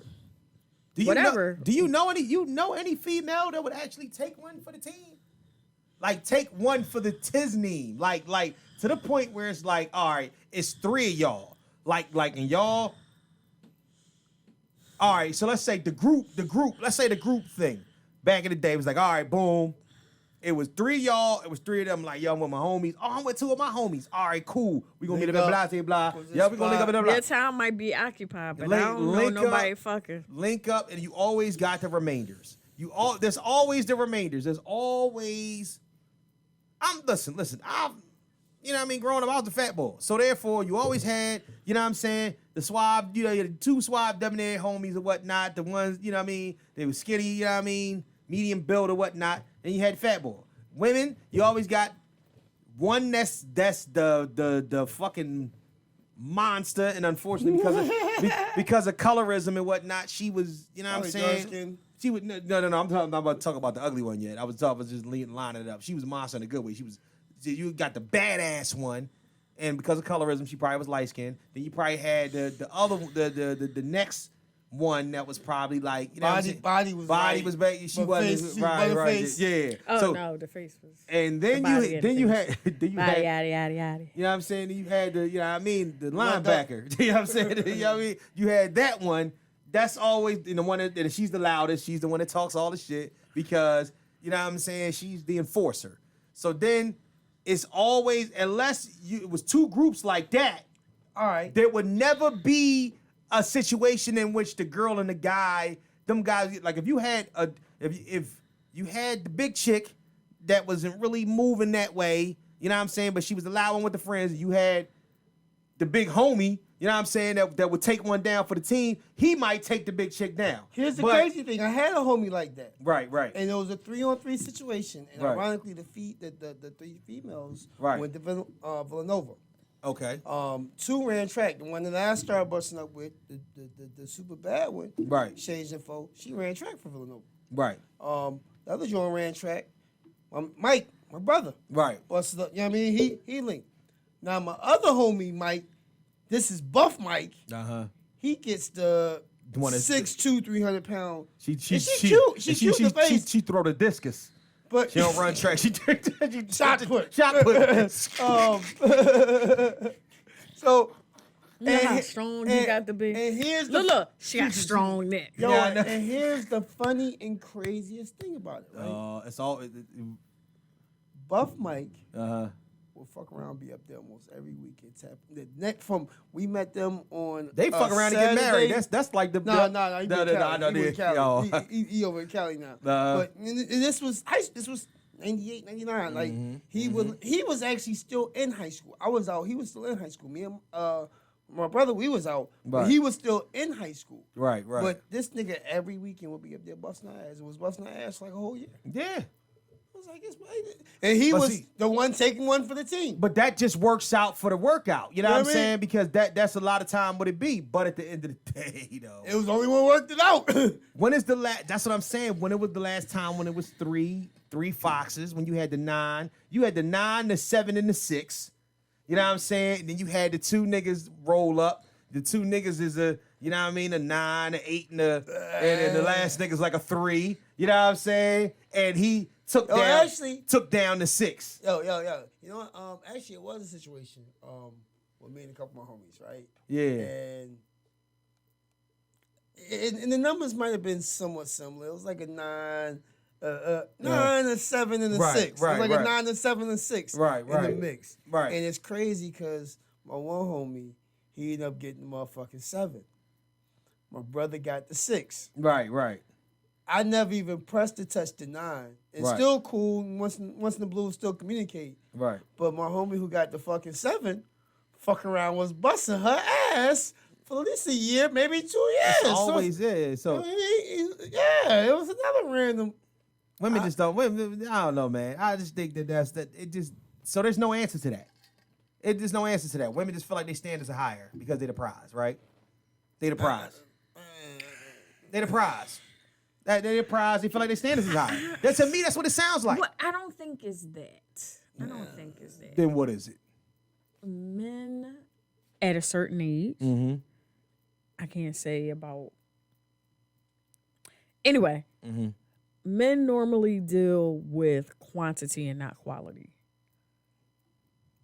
Do you whatever. Do you know any female that would actually take one for the team? Like take one for the Tisney. Like to the point where it's like, all right, it's three of y'all. Like and y'all. All right, so let's say the group, let's say the group thing. Back in the day, it was like, all right, boom. It was three of y'all. It was three of them. Like, yo, I'm with my homies. Oh, I'm with two of my homies. All right, cool. We gonna meet up at blah, blah. Yeah, we gonna link up at blah. Their time might be occupied, but I don't know nobody fucking. Link up, and you always got the remainders. There's always the remainders. There's always. Listen. You know what I mean? Growing up, I was the fat boy. So therefore, you always had, you know what I'm saying, the swab, you had the two swab debonair homies or whatnot. The ones, you know what I mean, they were skinny, you know what I mean, medium build or whatnot. And you had fat boy. Women, you always got one that's the fucking monster. And unfortunately, because of colorism and whatnot, she was, you know what I'm saying? She would no. I'm not about to talk about the ugly one yet. I was just lining it up. She was a monster in a good way. You got the badass one, and because of colorism, she probably was light skinned. Then you probably had the next one that was probably like body was back. She wasn't right. Yeah. Oh no, the face was. And then you had yada yada yada. You know what I'm saying? Then you had the the linebacker. You know what I'm saying? You know what I mean? You had that one. That's always the one that she's the loudest. She's the one that talks all the shit because you know what I'm saying. She's the enforcer. So then it's always it was two groups like that. All right. There would never be a situation in which the girl and the guy, them guys, like if you had the big chick that wasn't really moving that way, you know what I'm saying, but she was the loud one with the friends, you had the big homie, you know what I'm saying, that would take one down for the team, he might take the big chick down. Here's the crazy thing. I had a homie like that. Right. And it was a 3-on-3 situation. And right. ironically, the three females right. went to Villanova. Okay. 2 ran track. The one that I started busting up with, the super bad one, right. Shades Info, she ran track for Villanova. Right. The other joint ran track. Mike, my brother. Right. Busted up. You know what I mean? He linked. Now my other homie, Mike, this is Buff Mike. He gets the 6'2", 300 pound. She cute. She cute in the face. She throw the discus. But she don't run track. She shot put. So you know how strong he got to be. And here's look, she got strong neck. Yo, and here's the funny and craziest thing about it, right? It's all Buff Mike. Will fuck around, be up there almost every weekend. The next we met them on. They fuck around Saturday. and get married. That's like the no. He over in Cali now. But this was 98, 99. Like he was actually still in high school. I was out. He was still in high school. Me and my brother, we was out, but he was still in high school. Right. But this nigga every weekend would be up there busting our ass. It was busting our ass like a whole year. Yeah. Like and he was the one taking one for the team. But that just works out for the workout. You know what I'm saying? Because that's a lot of time would it be. But at the end of the day, though. It was only one worked it out. When is the last that's what I'm saying. When it was the last time when it was three foxes, when you had the 9, the 7, and the 6. You know what I'm saying? And then you had the 2 niggas roll up. The 2 niggas is a 9, a 8, and the last nigga's like a 3. You know what I'm saying? And he took down the 6. Yo. You know what? Actually, it was a situation with me and a couple of my homies, right? Yeah. And the numbers might have been somewhat similar. It was like a 9, a 7, and a 6. It was like a 9, a 7, and 6 in the mix. Right. And it's crazy because my one homie, he ended up getting the motherfucking 7. My brother got the 6. Right. I never even pressed to touch the 9. It's still cool. Once in the Blues still communicate. Right. But my homie who got the fucking 7, fucking around was busting her ass for at least a year, maybe 2 years. It always is. So it was another random. Women just don't. I don't know, man. I just think that's that. It just so there's no answer to that. There's no answer to that. Women just feel like their standards are higher because they're the prize, right? They're the prize. They're the prize. They're the prize. They feel like their standards is higher. To me, that's what it sounds like. Well, I don't think it's that. I don't think it's that. Then what is it? Men at a certain age. Mm-hmm. I can't say about. Anyway, men normally deal with quantity and not quality.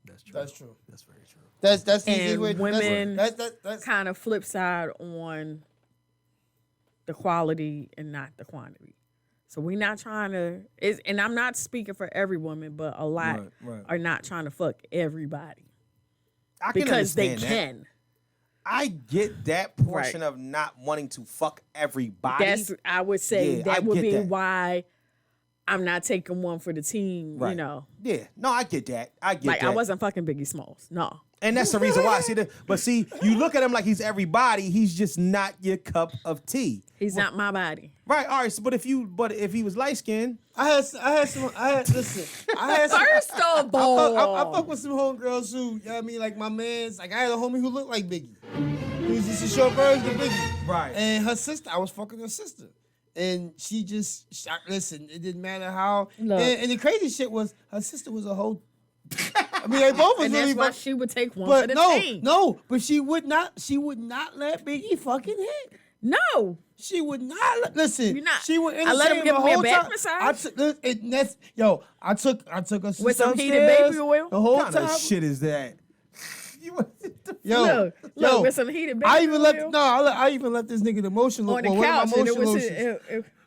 That's true. That's true. That's very true. That's the easy And way. women That's kind of flip side on the quality and not the quantity. So we're not trying to, and I'm not speaking for every woman, but a lot are not trying to fuck everybody. I can because they understand that. can. I get that portion of not wanting to fuck everybody. I would say that would be that. why I'm not taking one for the team, you know. Yeah. No, I get that. I get that. I wasn't fucking Biggie Smalls. No. And that's the reason why. See, you look at him like he's everybody. He's just not your cup of tea. He's not my body. Right. All right. So, but if he was light skinned, First of all, I fuck with some homegirls who, you know what I mean, like my man's, like I had a homie who looked like Biggie. He was just a short version of Biggie. Right. And her sister, I was fucking her sister. And she just listen. It didn't matter how. Look. And the crazy shit was her sister was a whole. I mean, they both was And really. that's why she would take one but for the team. no. But she would not. She would not let Biggie fucking hit. No. She would not listen. You're not. She would I let him entertain give the me a whole back time. massage. I took her With some heated upstairs baby oil? the whole What kind time. of shit is that? Yo, Look, with some heated baby I even oil. I even left this nigga the motion On the one of couch, my and it motion was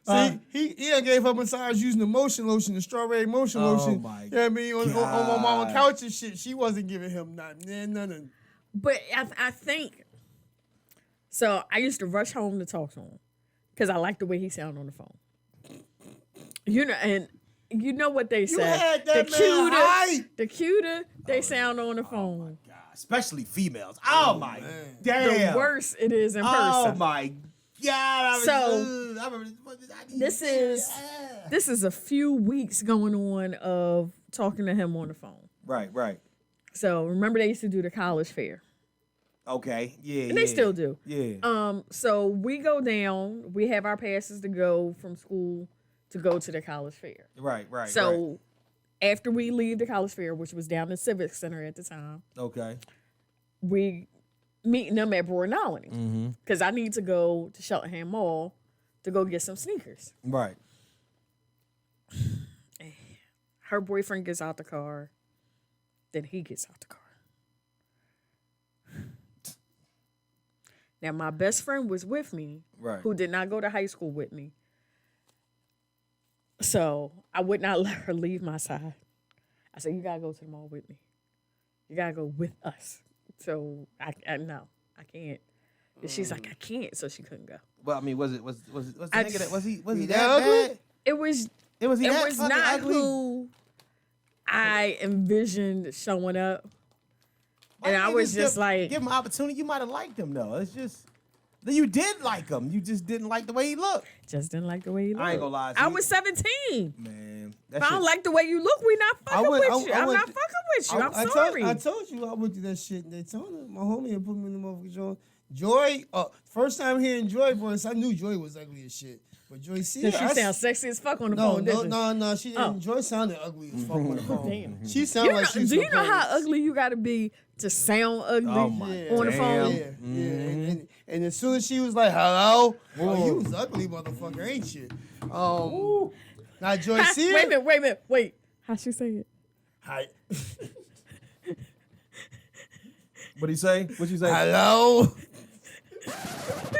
lotions. See, he done gave her massage using the motion lotion, the strawberry motion lotion. My You know what I mean? On my mama God. couch and shit. She wasn't giving him nothing. But I think so. I used to rush home to talk to him because I like the way he sounded on the phone. You know, and you know what they say. had that the man cuter, hype. the cuter they sound on the phone. God, especially females. Oh my man. damn. The worse it is in person. Oh my God. So, This is a few weeks going on of talking to him on the phone. Right. So remember they used to do the college fair. Okay. Yeah. And they still do. Yeah. So we go down, we have our passes to go from school to go to the college fair. Right. So after we leave the college fair, which was down the Civic Center at the time, Okay. we meeting them at Broad because I need to go to Cheltenham Mall to go get some sneakers. Right. Her boyfriend gets out the car, then he gets out the car. Now, my best friend was with me, Right. who did not go to high school with me. So I would not let her leave my side. I said, you got to go to the mall with me. You got to go with us. So I no, I can't. And she's like, I can't. So she couldn't go. Well, I mean, was the I- nigga that was he that that ugly? bad? It was It was not ugly? who I envisioned showing up. Why And I didn't was you just like, give him an opportunity. You might have liked him though. It's just you did like him. You just didn't like the way he looked. just didn't like the way you look. I ain't gonna lie. I See, was 17. Man, If I don't like the way you look, we not fucking with you. I'm not fucking with you. I'm sorry. I told you I went to that shit in Daytona. My homie had put me in the motherfucking Joy. Joy, first time hearing Joy voice, I knew Joy was ugly as shit. But Joy, see, Did she sound sexy as fuck on the phone? No. She didn't. Oh. Joy sounded ugly as fuck on the phone. Damn. She sounded like she was Do you know from how Paris. ugly you got to be to sound ugly Oh my on the damn. phone? Yeah. And as soon as she was like, "Hello," oh, you was ugly, motherfucker, ain't you? Now Joy, see Wait a it? minute. Wait. How she say it? Hi. What'd he say? What'd you say? Hello.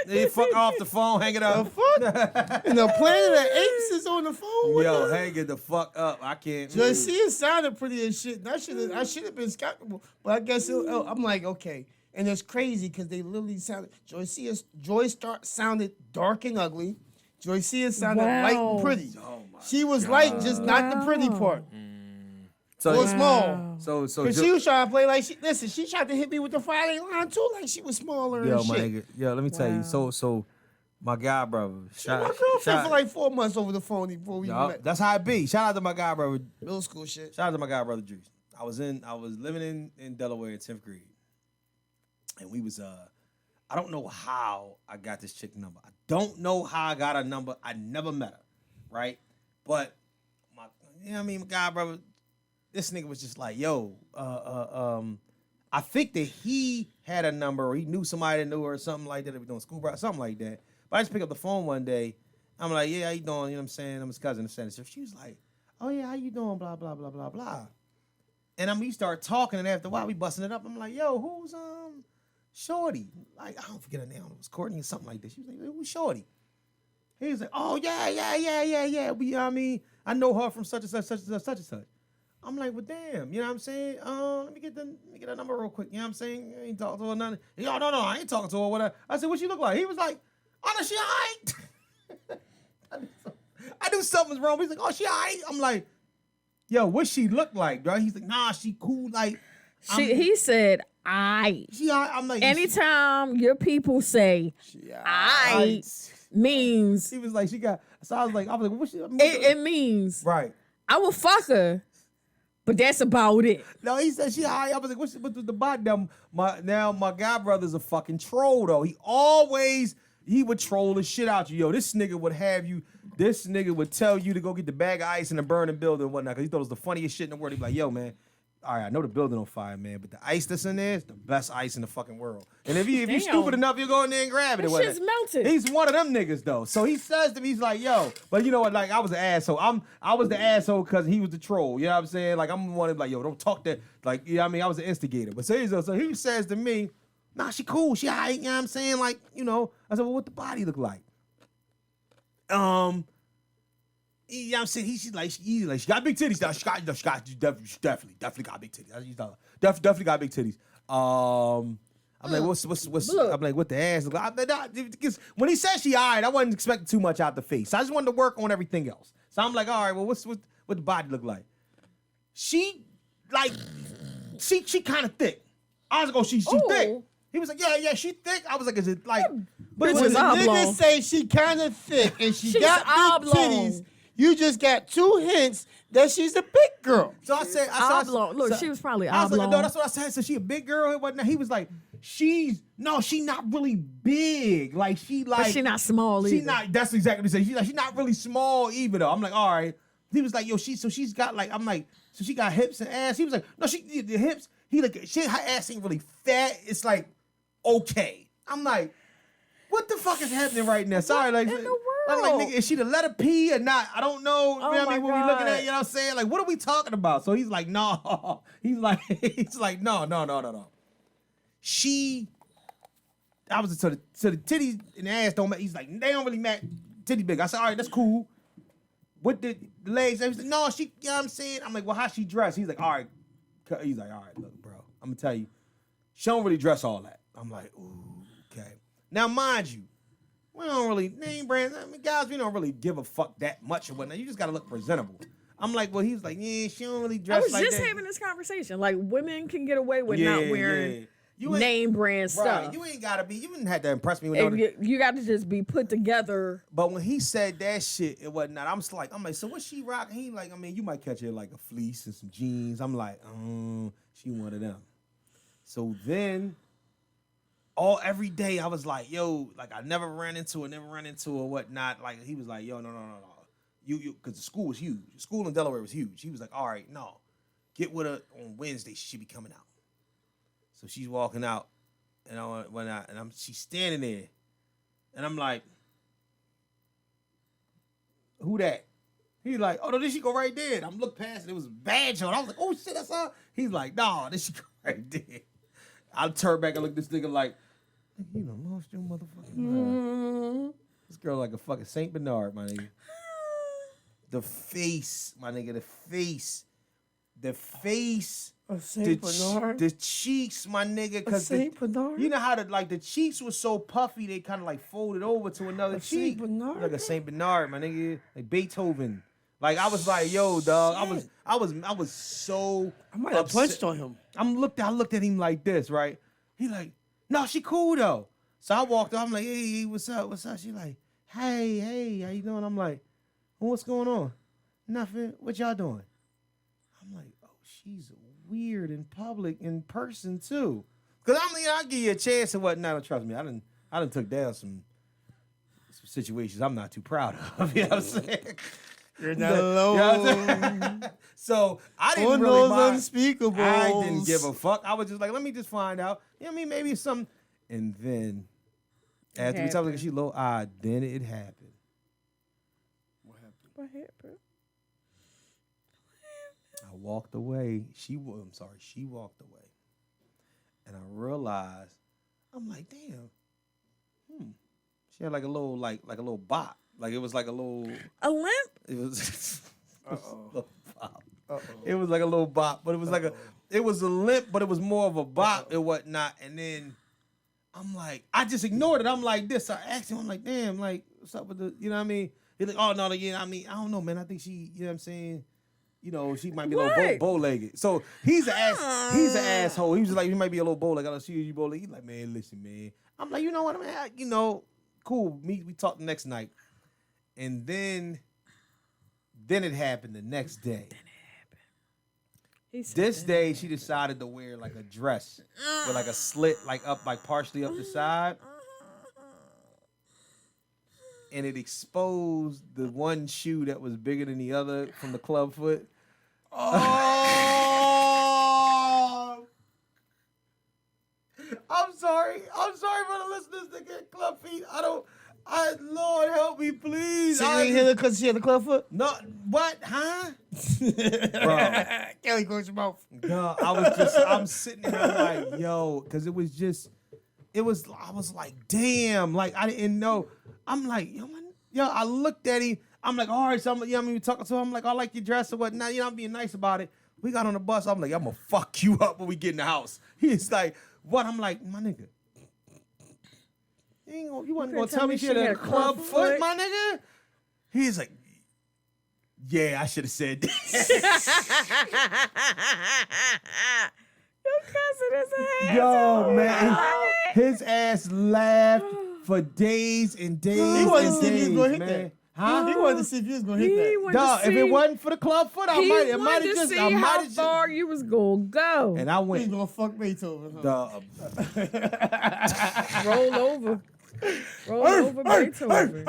They fuck off the phone, hang it The up. fuck? And the Planet of Apes is on the phone with Yo, her. hang it the fuck up. I can't. Joy, see, it sounded pretty as shit. I should have been skeptical, but I guess I'm like, okay. And it's crazy because they literally sounded. Joy sounded dark and ugly. Joy sounded light and pretty. Oh my She was light, just not the pretty part. So Or small. So Cause she was trying to play like she tried to hit me with the Friday line too, like she was smaller yo, and my shit. nigga. Yo, let me tell you. So my guy brother. My girlfriend for like 4 months over the phone before we met. That's how it be. Shout out to my guy brother. Middle school shit. Shout out to my guy brother Juice. I was living in Delaware in 10th grade. And we was I don't know how I got this chick number. I don't know how I got her number. I never met her. Right? But my guy brother, this nigga was just like, yo, I think that he had a number or he knew somebody that knew her or something like that. They were doing school, something like that. But I just picked up the phone one day. I'm like, yeah, how you doing? You know what I'm saying? I'm his cousin. So she was like, oh, yeah, how you doing? Blah, blah, blah, blah, blah. And we start talking, and after a while, we busting it up. I'm like, yo, who's Shorty? Like, I don't forget her name. It was Courtney or something like this. She was like, who's Shorty? He was like, oh, yeah. I know her from such and such, such and such. I'm like, well, damn, you know what I'm saying? Let me get that number real quick. You know what I'm saying? I ain't talking to her nothing. Yo, no, I ain't talking to her. What? I said, what she look like? He was like, oh, no, she all right. I knew something was wrong. He's like, oh, she all right. I'm like, yo, what she look like, bro? He's like, nah, she cool. Like, He said, "I." she all right. I'm like, Anytime your people say "I," means he was like, she got. So I was like, what she? it means right. I will fuck her, but that's about it. No, he said she all right. I was like, what's the bottom? My guy brother's a fucking troll though. He always He would troll the shit out you. Yo, this nigga would tell you to go get the bag of ice in the burning building and whatnot, because he thought it was the funniest shit in the world. He'd be like, yo, man, all right, I know the building on fire, man, but the ice that's in there is the best ice in the fucking world. And if you stupid enough, you'll go in there and grab it. That shit's melted. He's one of them niggas, though. So he says to me, he's like, yo, but you know what, like, I was an asshole. I was the asshole because he was the troll. You know what I'm saying? Like, I'm the one like, yo, don't talk that. Like, you know what I mean? I was an instigator. But so he says to me, nah, she cool. She all right. You know what I'm saying? Like, you know, I said, well, what the body look like? You know what I'm saying? She got big titties. She definitely got big titties. Definitely got big titties. I'm like, what's I'm like, what the ass look like? Because when he said she all right, I wasn't expecting too much out the face. I just wanted to work on everything else. So I'm like, all right, well, what the body look like? She kind of thick. I was like, oh, she thick. He was like, yeah, she thick. I was like, is it like? But when is the oblong. niggas say she kind of thick and she's got big oblong. titties, you just got 2 hints that she's a big girl. So I said, oblong. Look, she was probably I was oblong. like, no, that's what I said. So she a big girl and whatnot. He was like, she not really big. Like but she not small either. She not. That's exactly what he said. She's not really small either though. I'm like, all right. He was like, yo, she's got like, I'm like, so she got hips and ass. He was like, no, the hips. He like, her ass ain't really fat. It's like, okay. I'm like, what the fuck is happening right now? Sorry, like, in the world? I'm like, nigga, is she the letter P or not? I don't know. You know what I mean? What we looking at, you know what I'm saying? Like, what are we talking about? So he's like, no. He's like, no. I was so the titties and the ass don't matter. He's like, they don't really matter. Titty big. I said, all right, that's cool. What the legs? He's like, no, she, you know what I'm saying? I'm like, well, how she dressed? He's like, all right. He's like, all right, look, bro, I'm gonna tell you, she don't really dress all that. I'm like, ooh, okay. Now, mind you, we don't really name brands. I mean, guys, we don't really give a fuck that much or whatnot. You just gotta look presentable. I'm like, well, he was like, yeah, she don't really dress like that. I was just having this conversation. Like, women can get away with not wearing name brand stuff. You ain't gotta be. You didn't have to impress me with you got to just be put together. But when he said that shit and whatnot, I'm like, so what she rocking? He like, I mean, you might catch her like a fleece and some jeans. I'm like, she one of them. So then, every day I was like, yo, like I never ran into her, whatnot. Like he was like, yo, no. You, because the school was huge. The school in Delaware was huge. He was like, all right, no, get with her on Wednesday. She should be coming out. So she's walking out, and she's standing there, and I'm like, who that? He's like, oh no, this she go right there. And I'm looking past it. It was a badge on. I was like, oh shit, that's her. He's like, nah, this she go right there. I turn back and look at this nigga like, you done lost your motherfucking mind. This girl like a fucking Saint Bernard, my nigga. The face, my nigga, the face. The cheeks, my nigga, because you know how the cheeks was so puffy they kind of like folded over to another cheek, like a Saint Bernard, my nigga, like Beethoven. Like I was like, yo, dog, I was so. I might have punched on him. I looked at him like this, right? He like, no, she cool though. So I walked up. I'm like, hey, what's up? She like, hey, how you doing? I'm like, what's going on? Nothing. What y'all doing? I'm like, oh, she's weird in public, in person too. Cause I'll give you a chance and whatnot. Trust me, I done took down some situations I'm not too proud of. You know what I'm saying? You're not alone. So I didn't really mind. Unspeakables. I didn't give a fuck. I was just like, let me just find out. You know what I mean? Maybe it's some. And then after we talked, like she a little odd. Then it happened. What happened? I walked away. She walked away, and I realized, I'm like, damn. She had like a little bop. Like it was like a little. A limp? It was. A little bop. It was like a little bop, but it was it was a limp, but it was more of a bop and whatnot. And then I'm like, I just ignored it. I'm like this. I asked him, I'm like, damn, like, what's up with the, you know what I mean? He's like, oh no, yeah, I mean, I don't know, man. I think she, you know what I'm saying? You know, she might be a little bow-legged. So he's an asshole. He was like, he might be a little bow-legged. I don't see you bow-legged. He's like, man, listen, man. I'm like, you know what, man? Cool. We talked the next night. And then it happened the next day. This day, she decided to wear like a dress with like a slit, like up, like partially up the side. and it exposed the one shoe that was bigger than the other from the club foot. Oh! I'm sorry for the listeners that get club feet. Lord help me, please. So you ain't hit her because she had the club foot? No, what, huh? Bro. Kelly, close your mouth. No, I'm sitting there like, yo, because I was like, damn, like, I didn't know. I'm like, yo, I looked at him. I'm like, all right, so I'm talking to him. I'm like, I like your dress or whatnot. I'm being nice about it. We got on the bus. I'm like, I'm going to fuck you up when we get in the house. He's like, what? I'm like, my nigga. You wasn't going to tell me she had a club foot, my nigga? He's like, yeah, I should have said that. Your cousin is an asshole. Yo, man. His ass laughed for days and days. He wanted to and see if you was days, gonna hit man. that. Huh? He wanted to see if you was going to hit that. Dog, if it wasn't for the club foot, I might have just. I how far you was gonna go. And I He's went. going to fuck Beethoven. Huh? Dog. Roll over. Roll over Beethoven.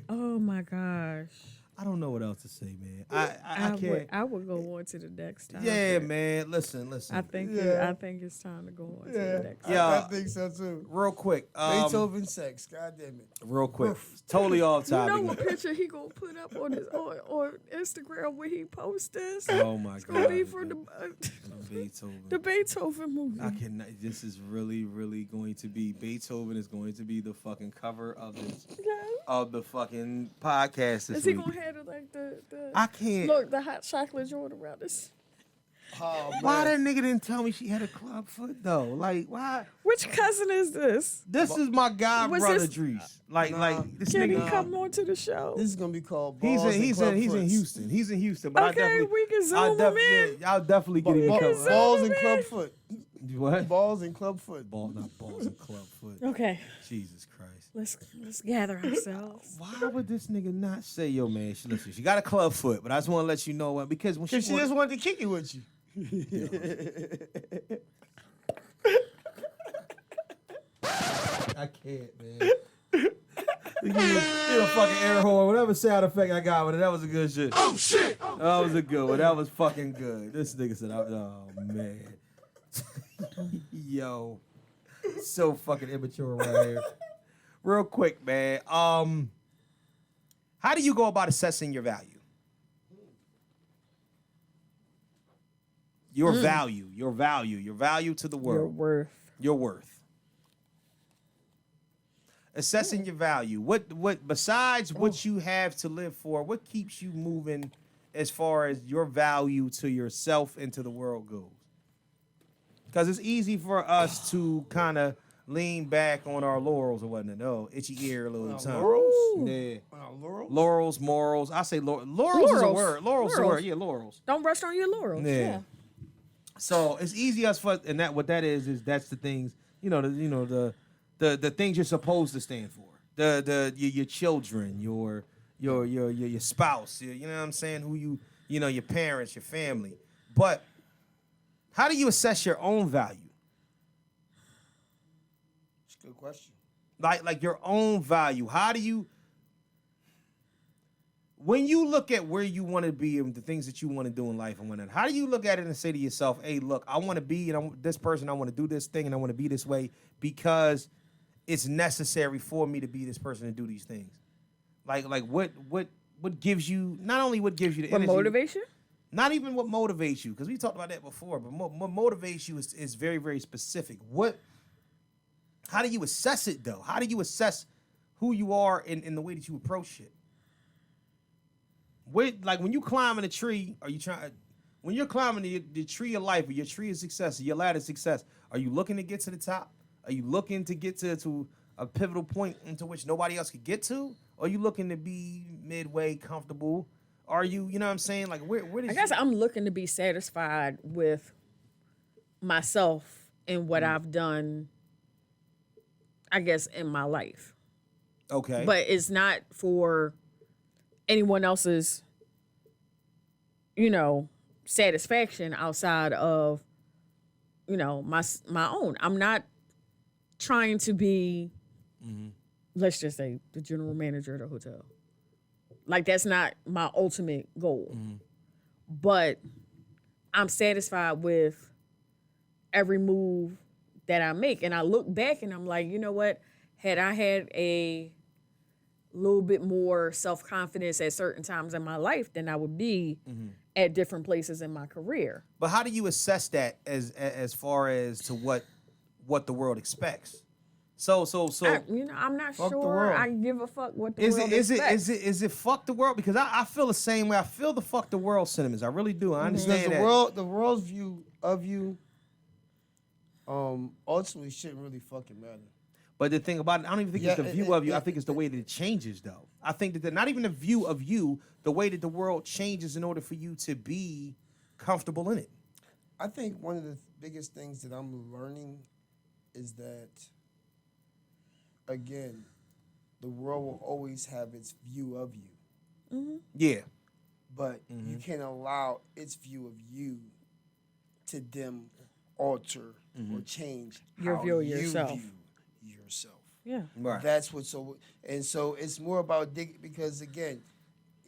Oh my gosh. I don't know what else to say, man. I can't. I would go on to the next topic. Yeah, man. Listen. I think it's time to go on to the next. Yeah. I think so too. Real quick. Beethoven sex. God damn it. Real quick. Totally off You topic. know what picture he gonna put up on his on Instagram when he posts this? Oh my It's god. gonna be for Beethoven. the Beethoven movie. I cannot. This is really, really going to be Beethoven is going to be the fucking cover of this of the fucking podcast this Is he week. gonna have it like the I can't. look the hot chocolate joint around this? Oh, man. Why that nigga didn't tell me she had a club foot though? Like why? Which cousin is this? This is my god Was brother this- Dries. Like this Can he nigga. come on to the show? This is going to be called He's Balls in and Club Houston. Foots. He's in Houston. But I Okay, definitely, we can zoom I'll him definitely, in. I'll definitely get him covered. Balls and man. Club Foot. What? Balls and Club Foot. Not balls and club foot. Okay, Jesus Christ. let's gather ourselves. Why would this nigga not say, yo, man, she got a club foot, but I just want to let you know what, because when Because she wanted- just wanted to kick it with you. I can't, man. Give a fucking air horn, whatever sound effect I got with it. That was a good shit. Oh shit! That was a good one. That was fucking good. This nigga said, "Oh man, yo, so fucking immature right here." Real quick, man. How do you go about assessing your value? Your value to the world. Your worth. Your worth. Assessing your value. What besides what you have to live for, what keeps you moving as far as your value to yourself and to the world goes? Because it's easy for us to kind of lean back on our laurels or whatnot. Oh, itchy ear a little time. Laurels? Yeah. Laurels? Laurels, morals. I say laurels is a Laurels. word. Laurels is a Laurels. word. Yeah, laurels. Don't rest on your laurels. Yeah. So it's easy as fuck, and that what that is that's the things the things you're supposed to stand for. Your children, your spouse, you know what I'm saying? Who your parents, your family. But how do you assess your own value? That's a good question. Like your own value. How do you, when you look at where you want to be and the things that you want to do in life and whatnot, how do you look at it and say to yourself, hey, look, I want to be this person, I want to do this thing, and I want to be this way because it's necessary for me to be this person and do these things? Like what gives you, not only what gives you the energy. What motivates you? Not even what motivates you, because we talked about that before, but what motivates you is very, very specific. How do you assess it, though? How do you assess who you are in the way that you approach shit? Like when you climbing a tree, when you're climbing the tree of life, or your tree of success, or your ladder of success, are you looking to get to the top? Are you looking to get to a pivotal point into which nobody else could get to? Or are you looking to be midway, comfortable? Are you know what I'm saying? Like where does I guess I'm looking to be satisfied with myself and what I've done, I guess, in my life. Okay. But it's not for anyone else's, satisfaction outside of, my own. I'm not trying to be let's just say the general manager of the hotel. Like, that's not my ultimate goal. But I'm satisfied with every move that I make. And I look back and I'm like, you know what? Had I had a little bit more self-confidence at certain times in my life, then I would be at different places in my career. But how do you assess that as far as to what the world expects? So I'm not Fuck the sure world. I give a fuck what the is world it expects. is it fuck the world? Because I feel the same way. I feel the fuck the world sentiments. I really do. I understand Because that. the world's view of you, ultimately shouldn't really fucking matter. But the thing about it, I don't even think it's the view of you. I think it's the way that it changes, though. I think that not even the view of you, the way that the world changes in order for you to be comfortable in it. I think one of the biggest things that I'm learning is that, again, the world will always have its view of you, Yeah. but you can't allow its view of you to dim, alter, or change Your how view of you yourself. view yourself. Yeah. Right. That's what so it's more about because again,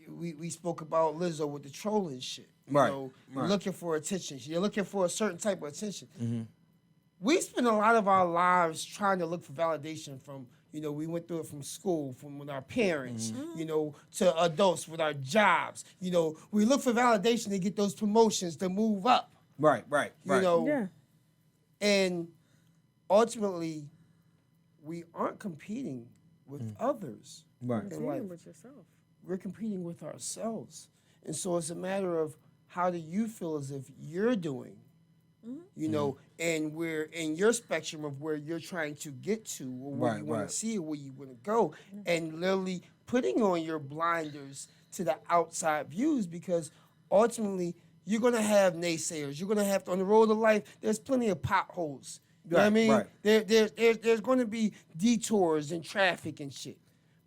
we spoke about Lizzo with the trolling shit. You Right, know, right. you're looking for attention. You're looking for a certain type of attention. We spend a lot of our lives trying to look for validation from, we went through it from school, from with our parents, to adults with our jobs. We look for validation to get those promotions to move up. Right. Yeah. And ultimately, we aren't competing with others. Right. in Competing life. with yourself. We're competing with ourselves. And so it's a matter of how do you feel as if you're doing, and we're in your spectrum of where you're trying to get to or where you want to see or where you want to go, and literally putting on your blinders to the outside views, because ultimately you're going to have naysayers. You're going to have on the road of life, there's plenty of potholes. You know what I mean? Right. There's going to be detours and traffic and shit.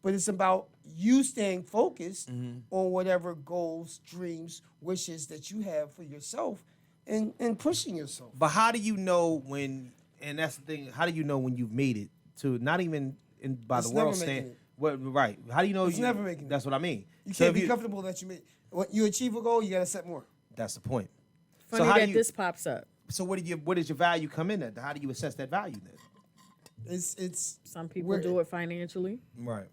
But it's about you staying focused on whatever goals, dreams, wishes that you have for yourself and pushing yourself. But how do you know when? And that's the thing. How do you know when you've made it to not even by It's the world never making stand? it. What right? How do you know? It's never making it. That's what I mean. You So can't if be comfortable that you made. When you achieve a goal, you got to set more. That's the point. Funny how do that you- this pops up. So what does your value come in at? How do you assess that value then? It's Some people We're- do it financially. Right.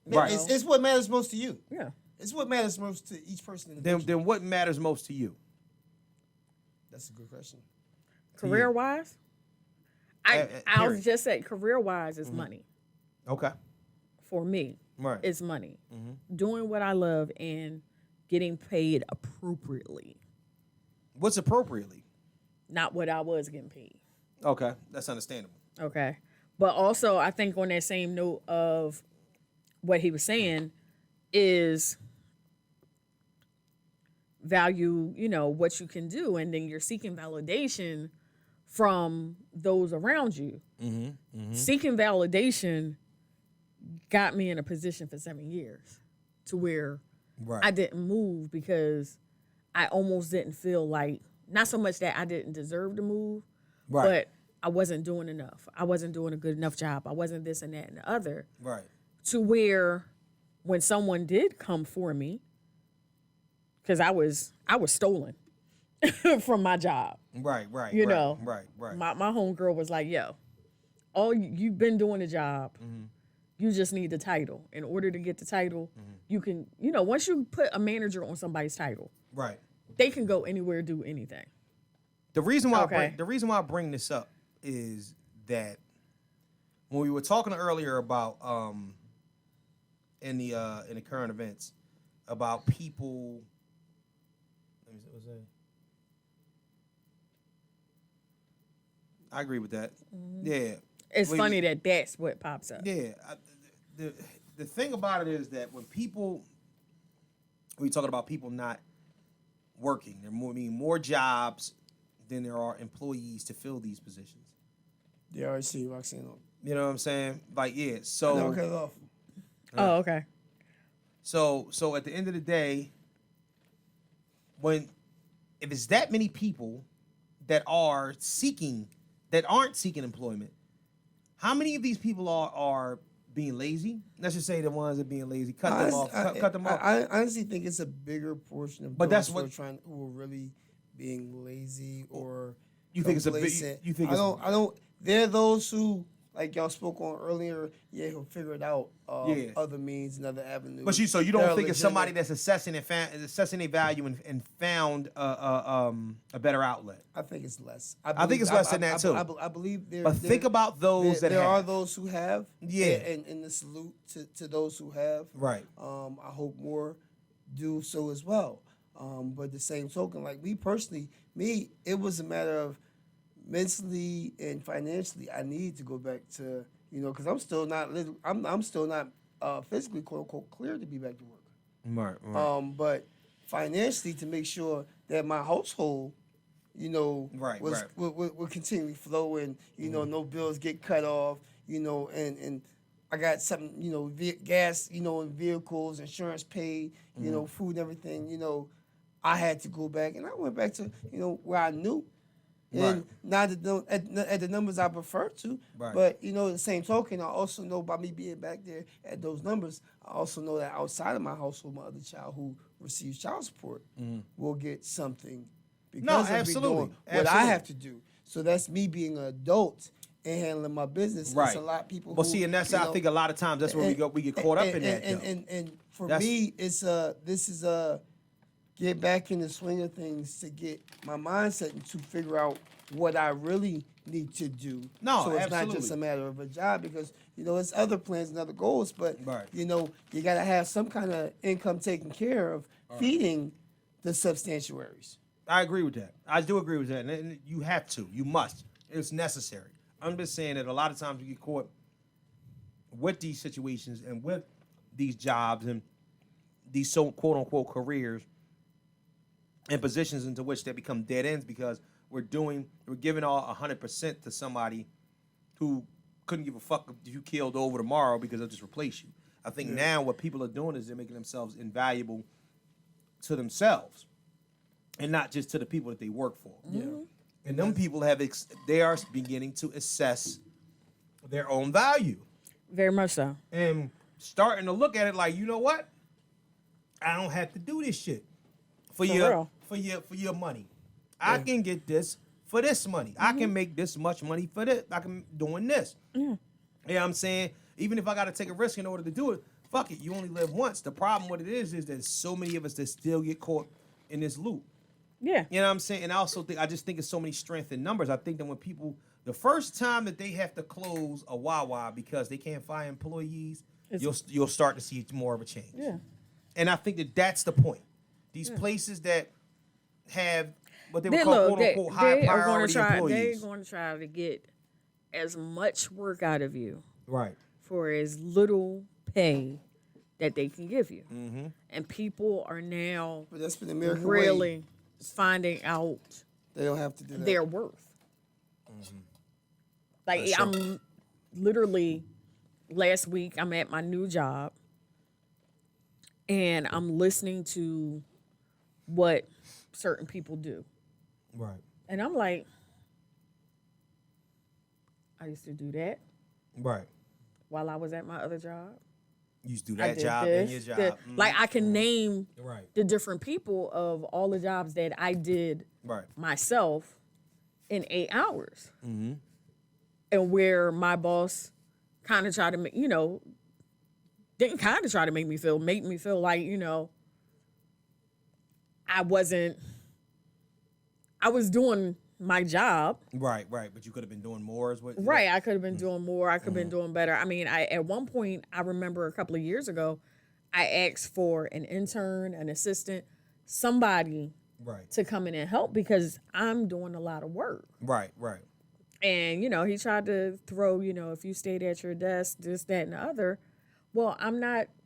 it's what matters most to you. Yeah. It's what matters most to each person individually. Then what matters most to you? That's a good question. Career wise, I period. was just saying, career wise is money. Okay. For me, Right. it's money. Doing what I love and getting paid appropriately, What's appropriately? not what I was getting paid. Okay, that's understandable. Okay. But also, I think on that same note of what he was saying is value, what you can do. And then you're seeking validation from those around you. Seeking validation got me in a position for 7 years to where Right. I didn't move because I almost didn't feel like, not so much that I didn't deserve to move, Right. but I wasn't doing enough. I wasn't doing a good enough job. I wasn't this and that and the other. Right. To where when someone did come for me, because I was stolen from my job. Right. Right. Right. My homegirl was like, yo, you've been doing the job. You just need the title. In order to get the title, you can, once you put a manager on somebody's title, Right. they can go anywhere, do anything. The reason why Okay. I bring this up is that when we were talking earlier about in the current events about people. Let me see, what's that? I agree with that. Yeah. It's Wait, funny that that's what pops up. Yeah. The thing about it is that when we talking about people not working, there are more jobs than there are employees to fill these positions. Yeah, I see Roxanne. You know what I'm saying? Like, yeah. No, So, cut it off. Oh, okay. so at the end of the day, if it's that many people that aren't seeking employment, How many of these people are being lazy? Let's just say the ones that are being lazy. Cut them off. Cut them off. I honestly think it's a bigger portion of But those that's who are really being lazy or you think complacent. it's a big. You think I don't. There are those who, like y'all spoke on earlier, he'll figure it out. Other means and other avenues. But so you don't think it's somebody that's assessing their value and found a better outlet? I think it's less. I think it's less than that too. I believe there. But think about those that there have. are those who have. Yeah. And the salute to those who have. Right. I hope more do so as well. But the same token, like me personally, it was a matter of mentally and financially. I need to go back to because I'm still not physically quote unquote clear to be back to work. Right. But financially to make sure that my household, will continually flow and no bills get cut off, and I got something, gas, in vehicles, insurance paid, food and everything, I had to go back and I went back to, where I knew. And not at the numbers I prefer to, but the same token, I also know by me being back there at those numbers, I also know that outside of my household, my other child who receives child support will get something because of me doing what I have to do. So that's me being an adult and handling my business. Right. It's a lot of people. Well, see, and that's I think a lot of times that's where we get caught up in that. And for me, this is a get back in the swing of things to get my mindset and to figure out what I really need to do. No, so it's absolutely. not just a matter of a job because it's other plans and other goals, but right. you got to have some kind of income taken care of feeding the substantiaries. I agree with that. I do agree with that, and you have to. You must. It's necessary. I'm just saying that a lot of times we get caught with these situations and with these jobs and these so quote unquote careers and positions into which they become dead ends because we're giving all 100% to somebody who couldn't give a fuck if you killed over tomorrow because they'll just replace you. I think now what people are doing is they're making themselves invaluable to themselves and not just to the people that they work for. Yeah. And them people they are beginning to assess their own value. Very much so. And starting to look at it like, you know what? I don't have to do this shit for your money. I can get this for this money. I can make this much money for this. I can doing this. Yeah. You know what I'm saying? Even if I got to take a risk in order to do it, fuck it. You only live once. The problem with it is that so many of us that still get caught in this loop. Yeah. You know what I'm saying? And I also think, I just think it's so many strength in numbers. I think that when people, the first time that they have to close a Wawa because they can't find employees, you'll start to see more of a change. Yeah. And I think that that's the point. These places that have what they would call quote unquote high priority employees. They're going to try to get as much work out of you, right, for as little pay that they can give you. Mm-hmm. And people are now really finding out they don't have to do that. Their worth. Mm-hmm. Like I'm literally last week I'm at my new job and I'm listening to what certain people do. Right. And I'm like, I used to do that. Right. While I was at my other job. You used to do that job and your job. Like I can name the different people of all the jobs that I did myself in 8 hours. Mm-hmm. And where my boss kind of tried to make, didn't kind of try to make me feel like, I was doing my job. Right. But you could have been doing more is what? Right. I could have been doing more. I could have been doing better. I mean, at one point, I remember a couple of years ago, I asked for an intern, an assistant, somebody to come in and help because I'm doing a lot of work. Right. And, he tried to throw, if you stayed at your desk, this, that, and the other. Well,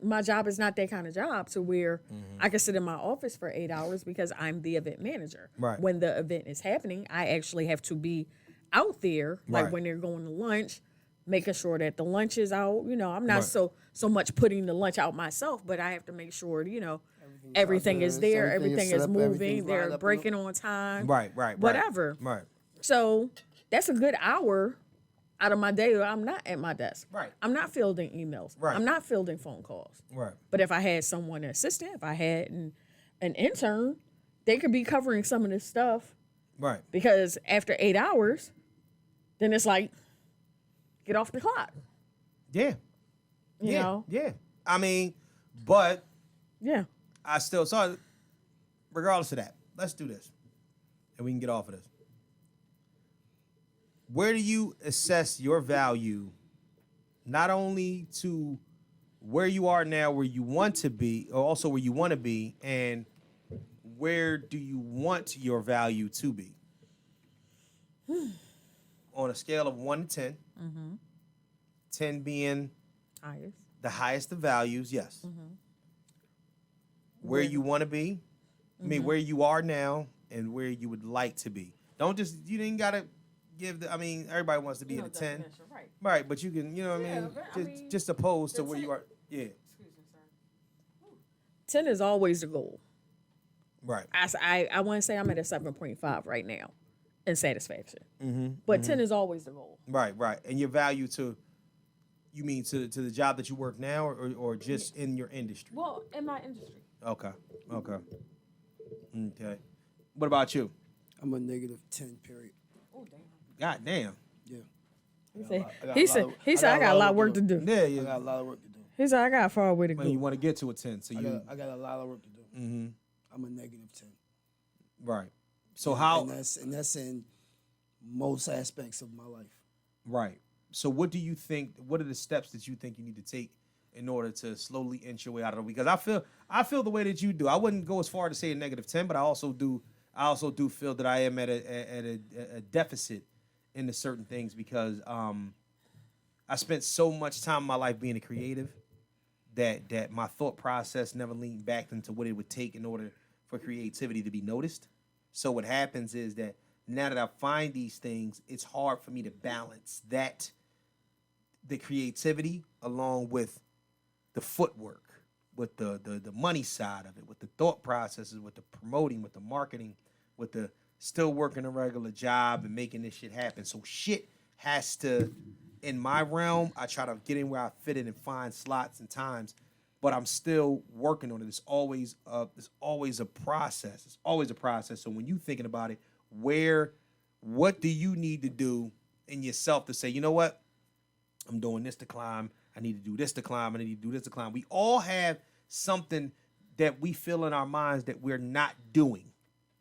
my job is not that kind of job to where I can sit in my office for 8 hours because I'm the event manager. Right. When the event is happening, I actually have to be out there, like when they're going to lunch, making sure that the lunch is out. I'm not so much putting the lunch out myself, but I have to make sure, everything is there, everything is moving, they're breaking on time. Right. Whatever. Right. So that's a good hour out of my day where I'm not at my desk. Right. I'm not fielding emails. Right. I'm not fielding phone calls. Right. But if I had someone, an assistant, if I had an intern, they could be covering some of this stuff. Right. Because after 8 hours, then it's like, get off the clock. Yeah. You know? Yeah. I mean, but Yeah. I still saw it. Regardless of that, let's do this. And we can get off of this. Where do you assess your value, not only to where you are now, where you want to be, or also where you want to be, and where do you want your value to be? On a scale of 1 to 10, 10 being Highest. the highest of values, yes. Where you want to be, I mean, where you are now, and where you would like to be. Don't just, you didn't got to give the, I mean, everybody wants to be at a 10. Right. Right, but you can, you know what I mean? Just opposed to where you are. Yeah. Excuse me, sir. 10 is always the goal. Right. I want to say I'm at a 7.5 right now in satisfaction. But 10 is always the goal. Right. And your value to, you mean to the job that you work now, or just in your industry? Well, in my industry. Okay. What about you? I'm a -10, period. Oh, damn. God damn. Yeah. He said I got a lot of work to do. Yeah, I got a lot of work to do. He said I got a far way to When you go. want to get to a 10, so you. I got a lot of work to do. I'm a -10. Right. So how? And that's in most aspects of my life. Right. So what do you think? What are the steps that you think you need to take in order to slowly inch your way out of it? Because I feel the way that you do. I wouldn't go as far to say a -10, but I also do feel that I am at a deficit into certain things because I spent so much time in my life being a creative that my thought process never leaned back into what it would take in order for creativity to be noticed. So what happens is that now that I find these things, it's hard for me to balance the creativity along with the footwork, with the money side of it, with the thought processes, with the promoting, with the marketing, with the still working a regular job and making this shit happen. So shit has to, in my realm, I try to get in where I fit in and find slots and times, but I'm still working on it. It's always a process. It's always a process. So when you thinking about it, what do you need to do in yourself to say, you know what? I'm doing this to climb. I need to do this to climb. I need to do this to climb. We all have something that we feel in our minds that we're not doing.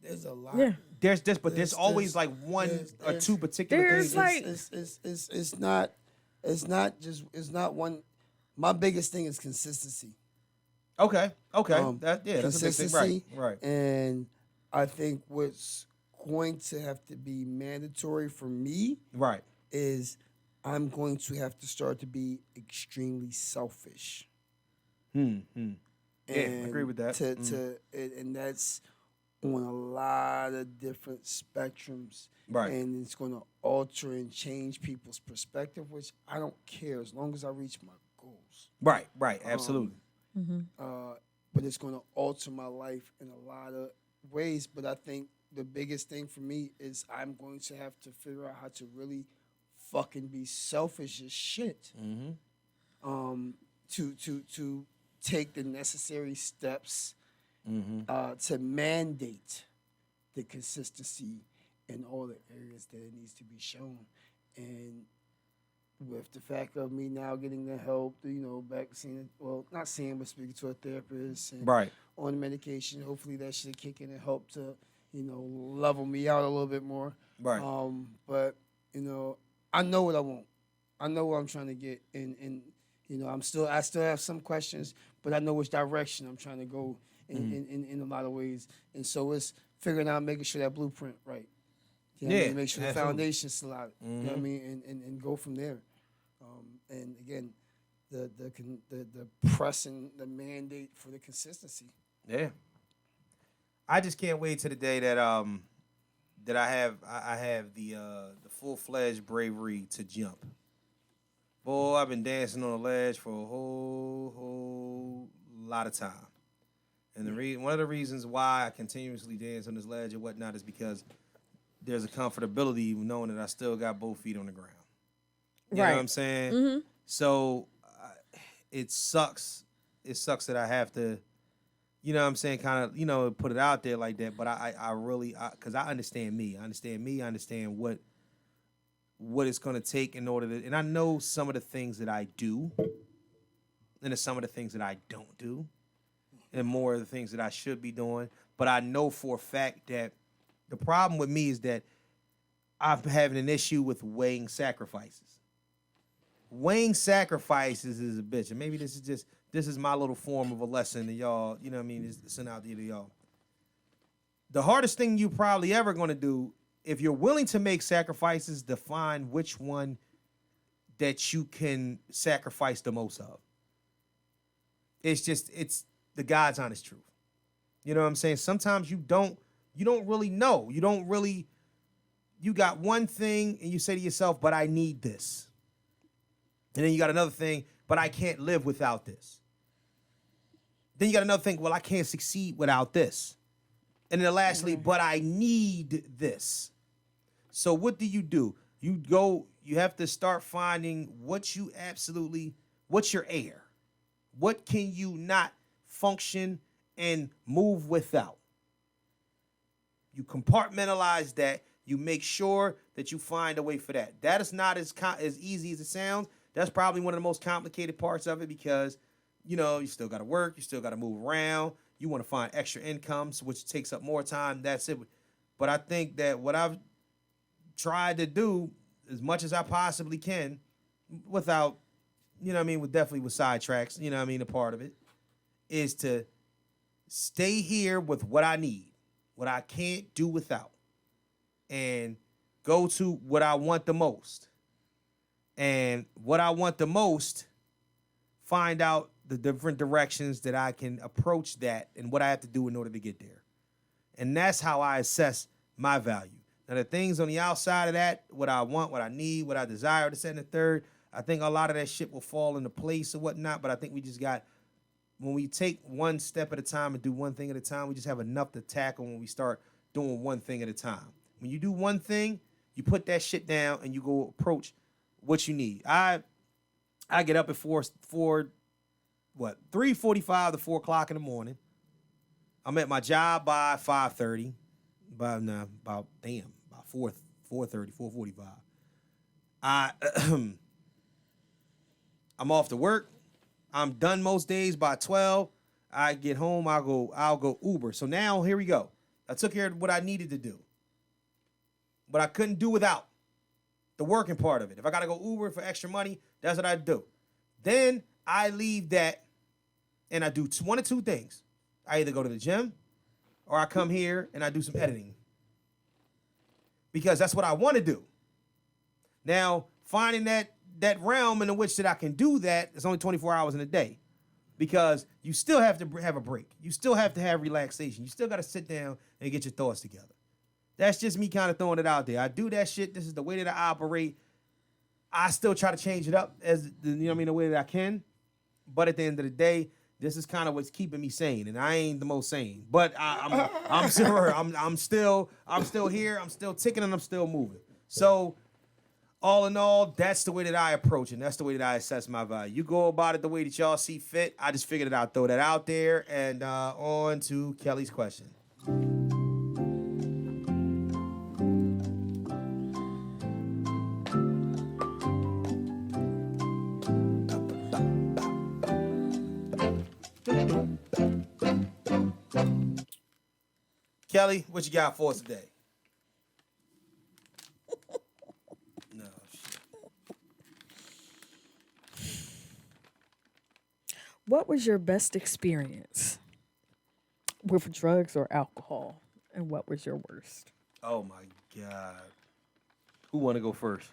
There's a lot. Yeah. There's always like one or two particular there's things. like- It's not one. My biggest thing is consistency. Okay. That's a big Consistency. thing. Right. And I think what's going to have to be mandatory for me Right. is I'm going to have to start to be extremely selfish. Yeah, I agree with that. And that's on a lot of different spectrums. Right. And it's going to alter and change people's perspective, which I don't care as long as I reach my goals. Right. Absolutely. But it's going to alter my life in a lot of ways. But I think the biggest thing for me is I'm going to have to figure out how to really fucking be selfish as shit. To take the necessary steps to mandate the consistency in all the areas that it needs to be shown. And with the fact of me now getting the help, back seeing, well, not seeing, but speaking to a therapist and Right. on medication, hopefully that should kick in and help to, level me out a little bit more. Right. But, I know what I want. I know what I'm trying to get. And I still have some questions, but I know which direction I'm trying to go in a lot of ways. And so it's figuring out, making sure that blueprint right. You know what I mean? Make sure the foundation's solid. You know what I mean? And go from there. And again, the pressing, the mandate for the consistency. Yeah. I just can't wait to the day that I have the full-fledged bravery to jump. Boy, I've been dancing on the ledge for a whole lot of time. And one of the reasons why I continuously dance on this ledge and whatnot is because there's a comfortability knowing that I still got both feet on the ground. You know what I'm saying? So it sucks. It sucks that I have to, you know what I'm saying, kind of, put it out there like that. But I really, because I understand me. I understand what it's going to take in order to, and I know some of the things that I do, and there's some of the things that I don't do, and more of the things that I should be doing. But I know for a fact that the problem with me is that I'm having an issue with weighing sacrifices. Weighing sacrifices is a bitch. And maybe this is my little form of a lesson to y'all, you know what I mean, it's sent out there to y'all. The hardest thing you probably ever going to do, if you're willing to make sacrifices, define which one that you can sacrifice the most of. It's the God's honest truth. You know what I'm saying? Sometimes you don't really know. You got one thing and you say to yourself, but I need this. And then you got another thing, but I can't live without this. Then you got another thing, well, I can't succeed without this. And then lastly, but I need this. So what do? You have to start finding what's your air. What can you not function and move without? You compartmentalize that. You make sure that you find a way for that. That is not as easy as it sounds. That's probably one of the most complicated parts of it because, you still got to work. You still got to move around. You want to find extra incomes, which takes up more time. That's it. But I think that what I've tried to do as much as I possibly can without, definitely with sidetracks, a part of it, is to stay here with what I need, what I can't do without, and go to what I want the most. And what I want the most, find out the different directions that I can approach that and what I have to do in order to get there. And that's how I assess my value. Now, the things on the outside of that, what I want, what I need, what I desire, this, and the third, I think a lot of that shit will fall into place or whatnot, but I think we just got, when we take one step at a time and do one thing at a time, we just have enough to tackle when we start doing one thing at a time. When you do one thing, you put that shit down and you go approach what you need. I get up at 3:45 to 4 o'clock in the morning. I'm at my job by 5:30. About 4:30, 4:45. I'm off to work. I'm done most days by 12. I get home, I'll go Uber. So now here we go. I took care of what I needed to do. But I couldn't do without the working part of it. If I got to go Uber for extra money, that's what I do. Then I leave that and I do one of two things. I either go to the gym or I come here and I do some editing. Because that's what I want to do. Now, finding that realm in which that I can do that is only 24 hours in a day. Because you still have to have a break. You still have to have relaxation. You still got to sit down and get your thoughts together. That's just me kind of throwing it out there. I do that shit. This is the way that I operate. I still try to change it up the way that I can. But at the end of the day, this is kind of what's keeping me sane, and I ain't the most sane. But I'm still here. I'm still ticking, and I'm still moving. So, all in all, that's the way that I approach it. And that's the way that I assess my value. You go about it the way that y'all see fit. I just figured I'd throw that out there. And on to Kelly's question. Kelly, what you got for us today? No shit. What was your best experience with drugs or alcohol? And what was your worst? Oh my God. Who want to go first?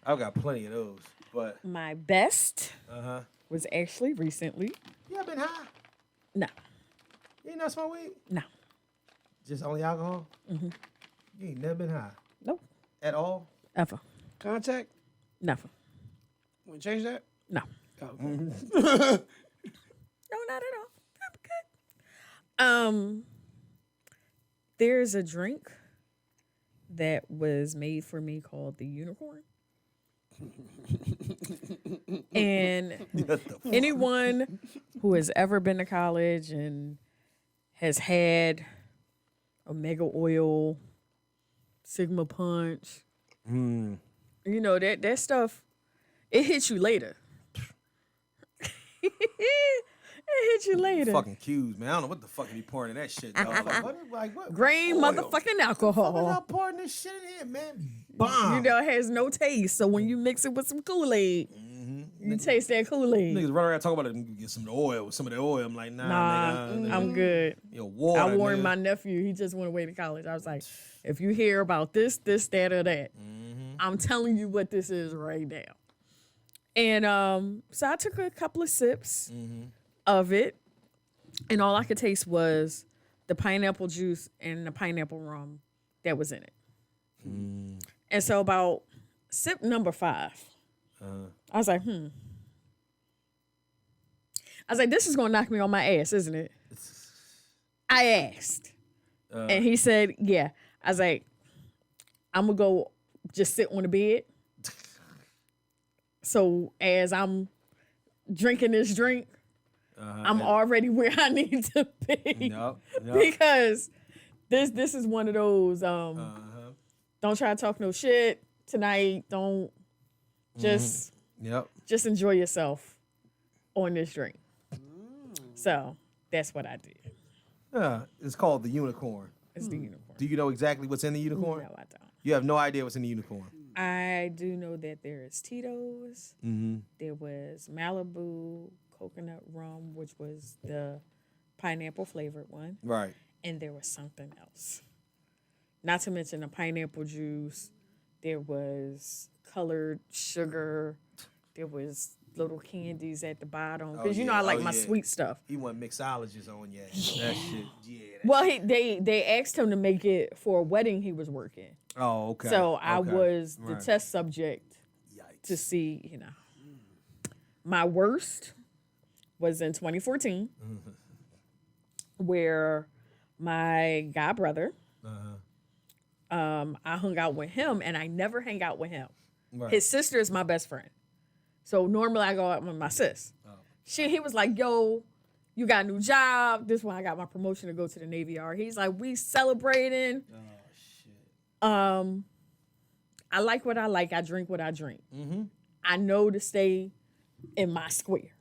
I've got plenty of those, but My best was actually recently. you ever been high? No, You ain't not smoke weed? no, Just only alcohol? Mm-hmm. You ain't never been high nope, at all? ever, Contact? never, Want to change that? no. Oh, okay. No, not at all. I'm good. There's a drink that was made for me called the Unicorn. And anyone who has ever been to college and has had Omega Oil, Sigma Punch, you know, that stuff, it hits you later. It hits you later. Fucking cues, man. I don't know what the fuck you be pouring in that shit, dog. What Grain oil? motherfucking What y'all alcohol. pouring this shit in here, man? Bomb. You know, it has no taste. So when you mix it with some Kool-Aid, you taste that Kool-Aid. Niggas run around talking about it, get some of the oil, some of the oil. I'm like, Nah, nigga. I'm good. Yo, water, I warned nigga. my nephew. He just went away to college. I was like, if you hear about this, that, or that, I'm telling you what this is right now. And so I took a couple of sips of it, and all I could taste was the pineapple juice and the pineapple rum that was in it. And so about sip number 5, I was like, I was like, this is going to knock me on my ass, isn't it? I asked. And he said, yeah. I was like, I'm going to go just sit on the bed. So as I'm drinking this drink, I'm already where I need to be. Yup. Because this is one of those, don't try to talk no shit tonight. Don't just enjoy yourself on this drink. So that's what I did. It's called the unicorn. It's the unicorn. Do you know exactly what's in the unicorn? No, I don't. You have no idea what's in the unicorn. I do know that there is Tito's. There was Malibu coconut rum, which was the pineapple flavored one. Right. And there was something else. Not to mention the pineapple juice. There was colored sugar. There was little candies at the bottom. Because you know I like my sweet stuff. He went mixologist on you. That shit. Yeah. Well, they asked him to make it for a wedding he was working. Oh, okay. So I was the Right. test subject to see, you know. My worst was in 2014, where my god brother, I hung out with him, and I never hang out with him. Right. His sister is my best friend. So normally I go out with my sis. He was like, yo, you got a new job. This one I got my promotion to go to the Navy Yard. He's like, we celebrating. I like what I like. I drink what I drink. I know to stay in my square.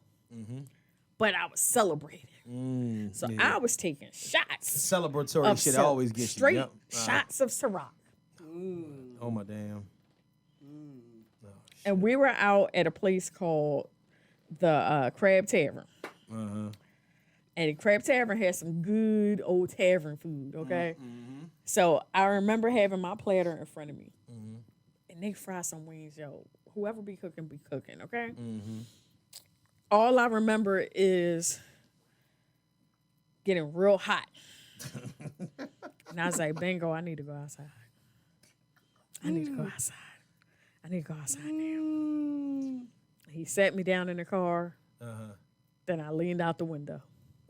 But I was celebrating. So I was taking shots. Celebratory of shit always gets you. straight Yep. shots of Ciroc. Oh, my damn. And we were out at a place called the Crab Tavern. And the Crab Tavern had some good old tavern food, okay? So I remember having my platter in front of me. And they fry some wings, yo. Whoever be cooking, okay? All I remember is getting real hot. And I was like, bingo, I need to go outside. I need to go outside now. He sat me down in the car. Then I leaned out the window.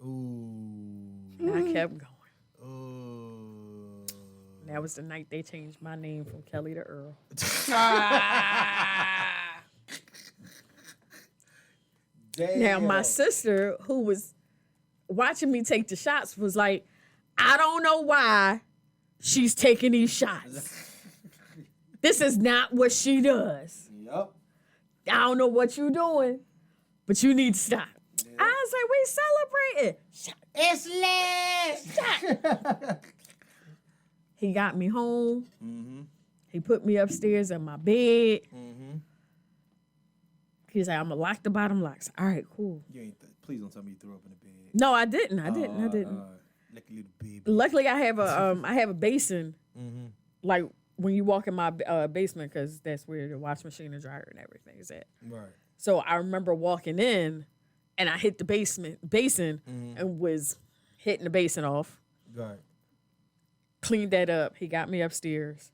And I kept going. And that was the night they changed my name from Kellie to Earl. Damn. Now, my sister, who was watching me take the shots, was like, I don't know why she's taking these shots. This is not what she does. Yup. I don't know what you're doing, but you need to stop. I was like, we celebrating. It's lit. He got me home. He put me upstairs in my bed. He's like, I'm going to lock the bottom locks. All right, cool. Please don't tell me you threw up in the bed. No, I didn't. I didn't. Like a little baby. Luckily, I have a basin, like when you walk in my basement, because that's where the wash machine and dryer and everything is at. Right. So I remember walking in, and I hit the basin and was hitting the basin off. Right. Cleaned that up. He got me upstairs.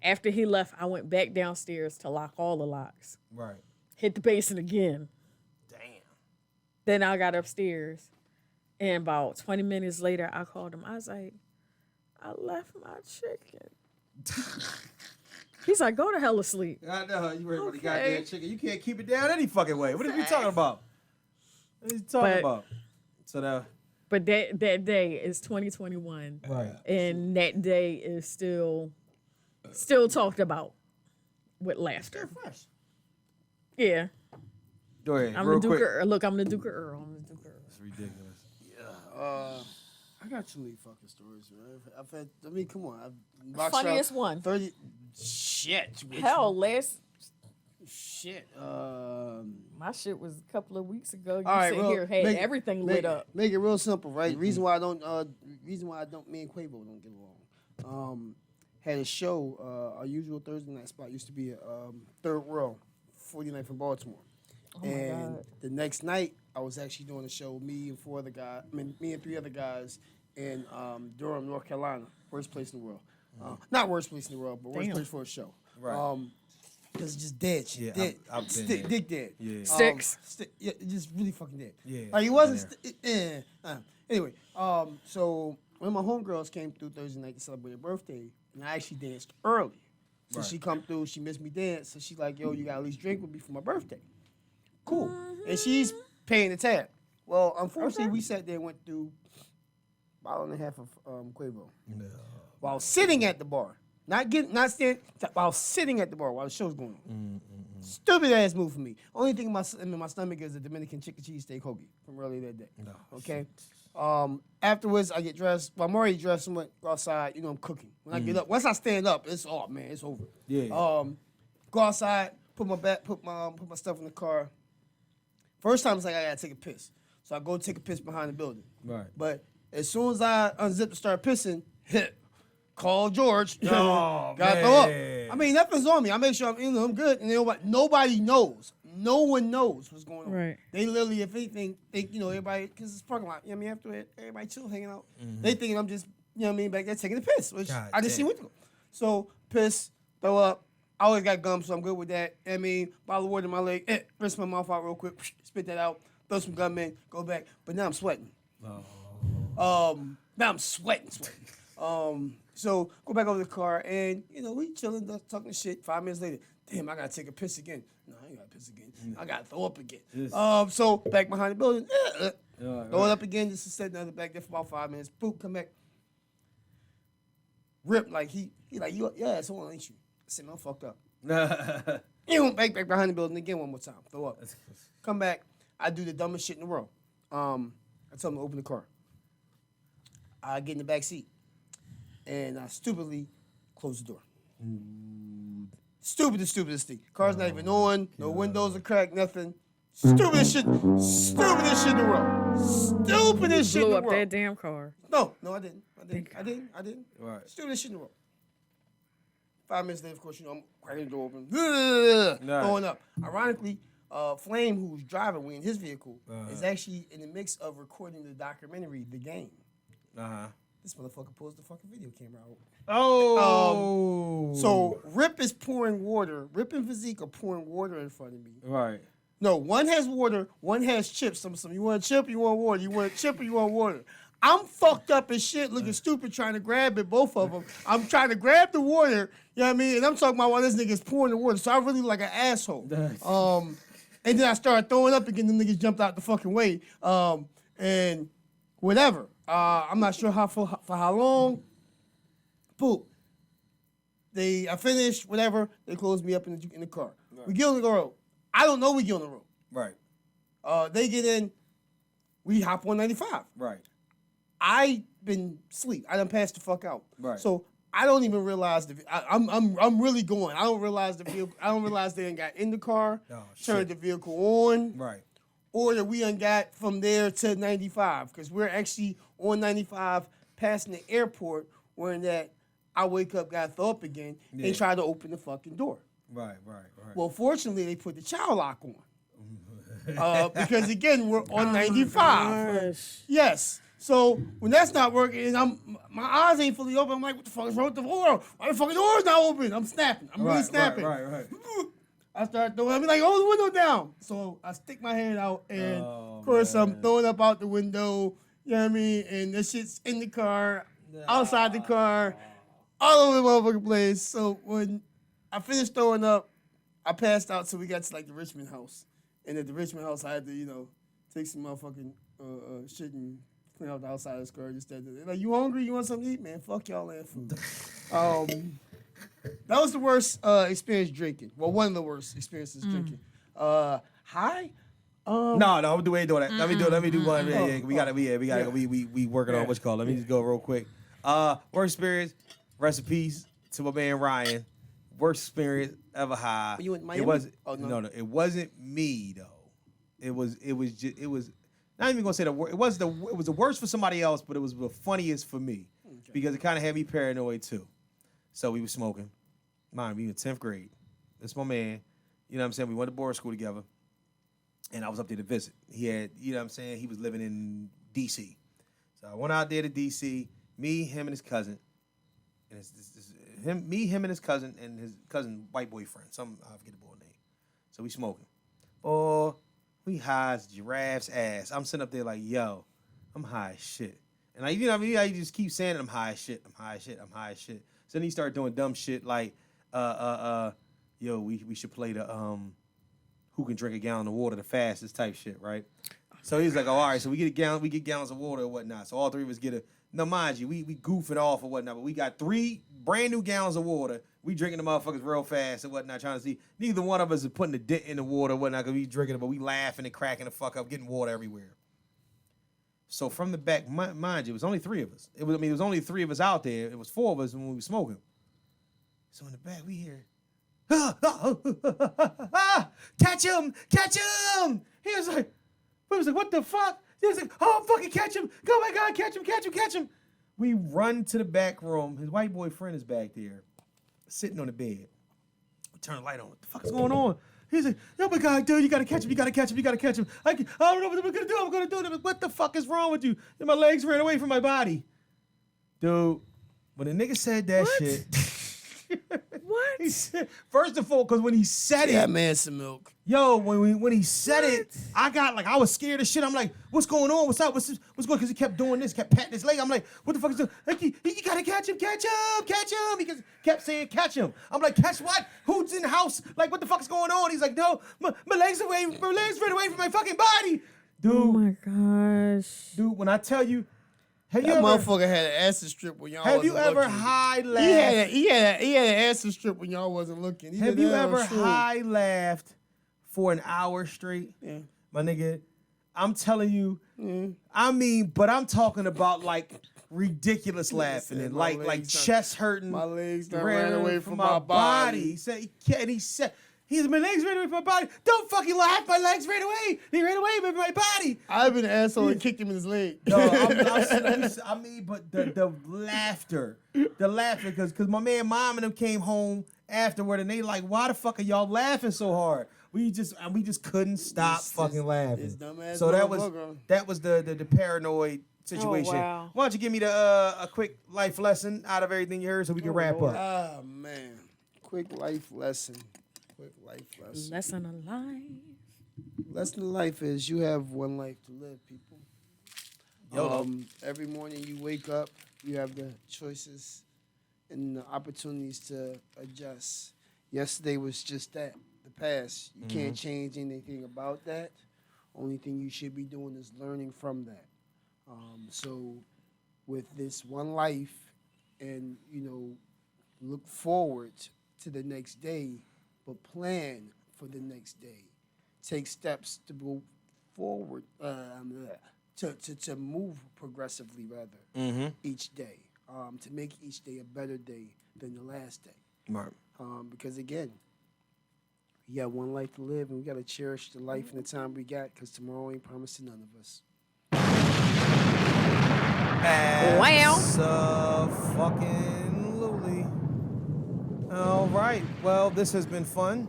After he left, I went back downstairs to lock all the locks. Right. Hit the basin again. Damn. Then I got upstairs, and about 20 minutes later, I called him. I was like, I left my chicken. He's like, go to hell asleep. I know you worried about the Okay. goddamn chicken. You can't keep it down any fucking way. What are we talking about? What are you talking about? So now, But that day is 2021, right? and that day is still talked about with laughter. Fresh. Yeah, Go ahead. I'm real the Duke. quick. Look, I'm the Duke of Earl. I'm the Duke of Earl. It's ridiculous. I got too many fucking stories, man. I've had. I mean, come on. I've boxed Funniest out one. 30. Shit. Hell, Shit. my shit was a couple of weeks ago. You All right, sit well, here had everything lit up. Make it real simple, right? Reason why I don't. Me and Quavo don't get along. Had a show. Our usual Thursday night spot used to be Third Row, 49th in Baltimore. Oh my God. The next night, I was actually doing a show. Me and three other guys in Durham, North Carolina. Worst place in the world. Not worst place in the world, but worst Damn. place for a show. Right. Because it's just dead shit. Yeah, dead. I've been there. Dick dead. Yeah. Sticks. Yeah, just really fucking dead. Yeah, Like, he I've wasn't. been Anyway, so when my homegirls came through Thursday night to celebrate her birthday, and I actually danced early. So Right. she come through, she missed me dance, so she's like, yo, you gotta at least drink with me for my birthday. Cool. And she's paying the tab. Well, unfortunately, we sat there and went through a bottle and a half of Quavo. No. While sitting at the bar. Not standing, while sitting at the bar while the show's going on. Stupid ass move for me. Only thing in my stomach is a Dominican chicken cheesesteak hoagie from earlier that day. No, Okay. Afterwards, I get dressed. Well, I'm already dressed and went outside. You know, I'm cooking. When I get up, once I stand up, it's it's over. Yeah. Go outside, put my stuff in the car. First time it's like I gotta take a piss, so I go take a piss behind the building. Right. But as soon as I unzip and start pissing, call George. Oh, Gotta throw up. man. I mean, nothing's on me. I make sure I'm good, and nobody knows. No one knows what's going on. Right. They literally, if anything, think everybody, because it's parking lot. You know what I mean? After it, everybody chill, hanging out. They thinking I'm just back there taking a piss, which God I just damn. seen with them. So piss, throw up. I always got gum, so I'm good with that. I mean, bottle of water in my leg, rinse my mouth out real quick, spit that out, throw some gum in, go back. But now I'm sweating. Now I'm sweating. So go back over to the car, and we chilling, talking shit. 5 minutes later, damn, I gotta take a piss again. No, I ain't gotta piss again. I gotta throw up again. Yes. So back behind the building, throw right. it up again. Just to sit another back there for about 5 minutes. Boop, come back. Rip like he like you. Yeah, it's on, ain't you? I said, no, I'm fucked up. Back behind the building again one more time. Throw up. Come back. I do the dumbest shit in the world. I tell him to open the car. I get in the back seat, and I stupidly close the door. Stupidest thing. Car's not even on. No windows are cracked. Nothing. Stupidest shit in the world. Stupidest shit in the Blew world. up that damn car. No, I didn't. I didn't. Right. Stupidest shit in the world. 5 minutes later, of course, I'm cracking the door open. Going up. Ironically, Flame, who's driving, we in his vehicle, is actually in the mix of recording the documentary, The Game. This motherfucker pulls the fucking video camera out. Oh. So Rip is pouring water. Rip and Physique are pouring water in front of me. Right. No, one has water, one has chips. Some you want a chip, you want water. You want a chip or you want water. I'm fucked up as shit, looking stupid, trying to grab it, both of them. I'm trying to grab the water, you know what I mean? And I'm talking about while this nigga's pouring the water. So I really look like an asshole. And then I started throwing up again. Them niggas jumped out the fucking way. And whatever. I'm not sure for how long. Poop. I finished, whatever. They closed me up in the car. Right. We get on the road. I don't know we get on the road. Right. They get in. We hop on 95. Right. I been asleep. I done passed the fuck out. Right. So I don't even realize I'm really going. I don't realize the vehicle. I don't realize they done got in the car, turned the vehicle on, right, or that we done got from there to 95 because we're actually on 95 passing the airport. When that I wake up, got to throw up again, and try to open the fucking door. Right. Well, fortunately, they put the child lock on. Because again, we're on 95. Gosh. Yes. So when that's not working, and my eyes ain't fully open, I'm like, what the fuck is wrong with the door? Why the fucking door's not open? I'm snapping. I'm really snapping. Right. I start throwing. I'm like, hold the window down. So I stick my hand out, and of course I'm throwing up out the window. You know what I mean? And the shit's in the car, outside the car, all over the motherfucking place. So when I finished throwing up. I passed out till we got to like the Richmond house. And at the Richmond house, I had to, take some motherfucking shit and clean out the outside of the skirt. They're like, you hungry? You want something to eat? Man, fuck y'all and food. That was the worst experience drinking. Well, one of the worst experiences drinking. High? No, we ain't doing that. Let me do one. We working on what's called. Let me just go real quick. Worst experience, recipes to my man Ryan. Worst experience ever high. You in Miami? It wasn't. Oh, no, it wasn't me though. It was not even gonna say the worst. It was the worst for somebody else, but it was the funniest for me because it kind of had me paranoid too. So we were smoking. Mind me, in 10th grade. That's my man. You know what I'm saying? We went to boarding school together. And I was up there to visit. He had, you know what I'm saying? He was living in D.C. So I went out there to D.C., me, him, and his cousin. And him, and his cousin, and his cousin, white boyfriend. I forget the boy name. So we smoking. Oh, we high as giraffe's ass. I'm sitting up there like, yo, I'm high as shit. And I just keep saying it, I'm high as shit. So then he started doing dumb shit like, yo, we should play the, who can drink a gallon of water the fastest type shit, right? So he's like, oh, all right, so we get gallons of water or whatnot. So all three of us get now mind you, we goofing off or whatnot, but we got 3 brand new gallons of water. We drinking the motherfuckers real fast and whatnot, trying to see. Neither one of us is putting a dent in the water or whatnot, because we drinking it, but we laughing and cracking the fuck up, getting water everywhere. So from the back, mind you, it was only 3 of us. It was only 3 of us out there. It was 4 of us when we were smoking. So in the back, we hear, catch him! He was like, what the fuck? He was like, oh, fucking catch him! Oh my God, catch him! We run to the back room. His white boyfriend is back there, sitting on the bed. We turn the light on. What the fuck is going on? He's like, oh my God, dude, you gotta catch him. I don't know what I'm gonna do. What the fuck is wrong with you? And my legs ran away from my body. Dude, when the nigga said that shit. What? He said, first of all, because when he said it, that man some milk. Yo, when he said it, I was scared as shit. I'm like, what's going on? What's up? What's going? Because he kept doing this, kept patting his leg. I'm like, what the fuck is this? Like, you gotta catch him. He kept saying, catch him. I'm like, catch what? Who's in the house? Like, what the fuck is going on? He's like, no, my legs ran away from my fucking body, dude. Oh my gosh, dude. When I tell you. That motherfucker had an acid strip when y'all wasn't looking. Have you ever high laughed? He had an acid strip when y'all wasn't looking. Have you ever high laughed for an hour straight? Yeah. My nigga, I'm telling you, but I'm talking about like ridiculous laughing and like chest hurting. My legs ran away from my body. He said, my legs ran away from my body. Don't fucking laugh. My legs ran away. They ran away from my body. I've been an asshole and kicked him in his leg. No, but the laughter, because my man, mom and them came home afterward and they like, why the fuck are y'all laughing so hard? We just couldn't stop fucking laughing. So that was the paranoid situation. Oh, wow. Why don't you give me a quick life lesson out of everything you heard so we can wrap up? Oh man, quick life lesson. Lesson of life. Lesson of life is you have one life to live, people. Every morning you wake up, you have the choices and the opportunities to adjust. Yesterday was just that, the past. You can't change anything about that. Only thing you should be doing is learning from that. So with this one life and, look forward to the next day, but plan for the next day. Take steps to go forward, to move progressively, rather, each day, to make each day a better day than the last day. Right. Because, again, we got one life to live, and we got to cherish the life and the time we got, because tomorrow ain't promised to none of us. Fucking-lutely. All right. Well, this has been fun.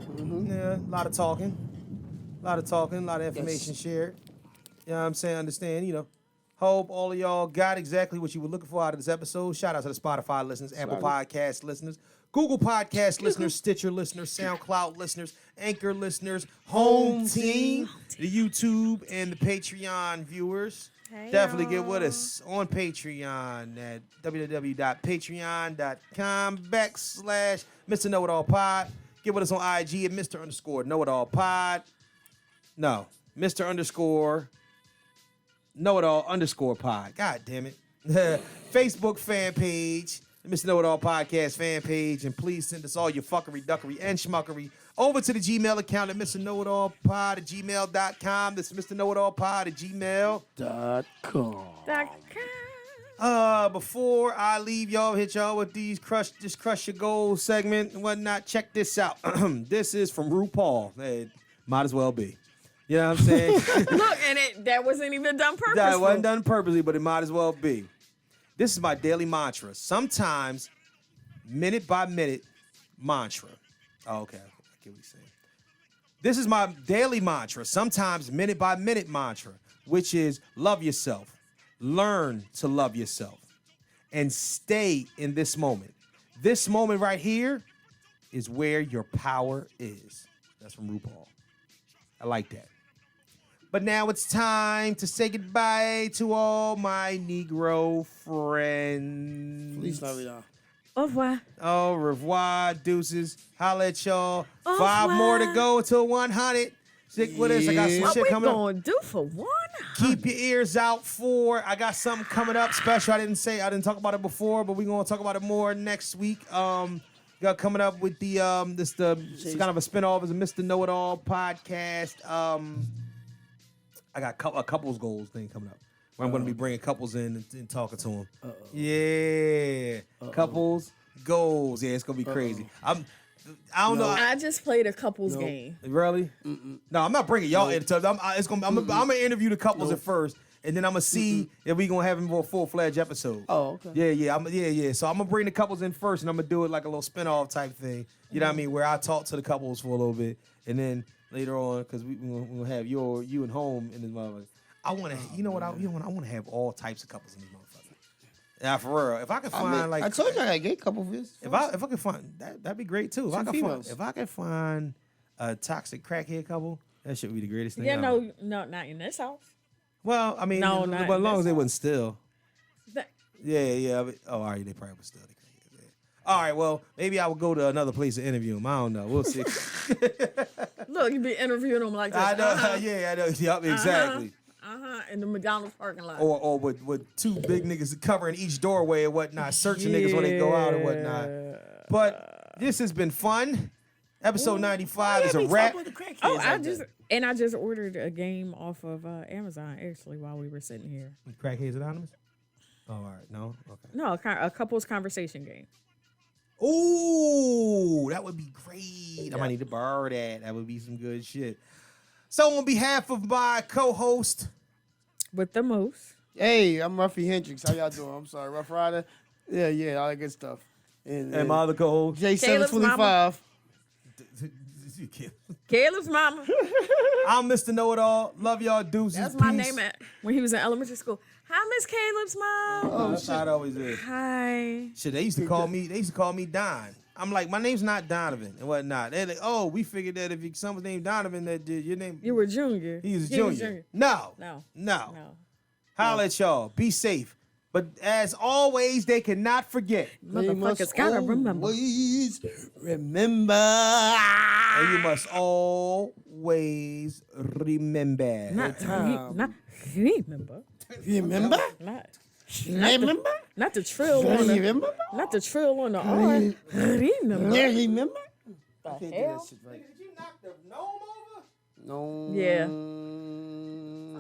Yeah, a lot of talking, a lot of information shared. You know what I'm saying? Understand, Hope all of y'all got exactly what you were looking for out of this episode. Shout out to the Spotify listeners, Apple Podcast listeners, Google Podcast listeners, Stitcher listeners, SoundCloud listeners, Anchor listeners, Home Team, the YouTube and the Patreon viewers. Definitely get with us on Patreon at www.patreon.com/Mr. Know-It-All Pod. Get with us on IG at Mr. Know-It-All Pod. No, Mr. Know-It-All Pod. God damn it. Facebook fan page, the Mr. Know-It-All Podcast fan page. And please send us all your fuckery, duckery, and schmuckery over to the Gmail account at Mr. Know-It-All Pod at gmail.com. This is Mr. Know-It-All Pod at gmail.com. Before I leave y'all, hit y'all with these crush your goals segment and whatnot. Check this out. This is from RuPaul. It might as well be. You know what I'm saying? Look, and that wasn't even done purposely. That wasn't done purposely, but it might as well be. This is my daily mantra. Sometimes, minute by minute mantra. Oh, okay. I get what you're saying. This is my daily mantra. Sometimes, minute by minute mantra, which is love yourself. Learn to love yourself. And stay in this moment. This moment right here is where your power is. That's from RuPaul. I like that. But now it's time to say goodbye to all my Negro friends. Please love y'all. Au revoir. Au revoir, deuces. Holla at y'all. Au 5 revoir. more to go till 100. Stick with us. I got some What shit we coming up. gonna do for one? Keep your ears out for. I got something coming up special. I didn't talk about it before, but we're gonna talk about it more next week. Got coming up with the it's kind of a spinoff as a Mr. Know-It-All podcast. I got a couples goals thing coming up where I'm going to be bringing couples in and talking to them. Yeah, couples goals. Yeah, it's going to be crazy. I don't know. I just played a couples game. Really? No, I'm not bringing y'all into it. I'm gonna interview the couples at first, and then I'm gonna see if we gonna have a more full-fledged episode. Oh, okay. Yeah. So I'm gonna bring the couples in first, and I'm gonna do it like a little spin-off type thing. You know what I mean? Where I talk to the couples for a little bit, and then later on, because we're gonna have you and home in this motherfucker. I want to, I want to have all types of couples in this motherfucker. Yeah, for real. If I could find I told you I got a gay couple of this. if I could find that'd be great too. Females. If I could find a toxic crackhead couple, that should be the greatest thing. Yeah, ever. no, not in this house. Well, I mean, No, but not as in long this as they house. wouldn't steal. Yeah. All right, they probably would steal. Yeah. All right, well, maybe I would go to another place to interview them. I don't know. We'll see. Look, you be interviewing them like this. I know. Yeah, I know. Yep, exactly. In the McDonald's parking lot. Or with 2 big niggas covering each doorway and whatnot, searching niggas when they go out and whatnot. But this has been fun. Episode 95 is a wrap. I just ordered a game off of Amazon actually while we were sitting here. Crackheads Anonymous? Oh, all right. No? Okay. No, a couples conversation game. Ooh, that would be great. I might need to borrow that. That would be some good shit. So on behalf of my co-host, With the most. Hey, I'm Ruffy Hendricks. How y'all doing? I'm sorry, Rough Rider. Yeah, all that good stuff. And my other co-host, J725. Caleb's mama. I'm Mr. Know-It-All. Love y'all, deuces. That's my Peace. name when he was in elementary school. Hi, Miss Caleb's mom. That's how it always is. Hi. Shit, they used to call me Don. I'm like, my name's not Donovan and whatnot. They're like, oh, we figured that if someone's named Donovan, that your name. You were junior. He was junior. No. Holla at y'all. Be safe. But as always, they cannot forget. Motherfuckers gotta remember. Always remember. And you must always remember. Not remember. Remember? Not the trill on the Remember? not the trill on the R. Remember. Remember? The Can't do that hell? shit right. Did you knock the gnome over? No. Yeah.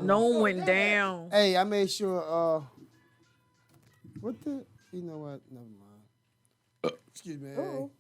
No one went down. Hey, I made sure. You know what? Never mind. Excuse me. Oh.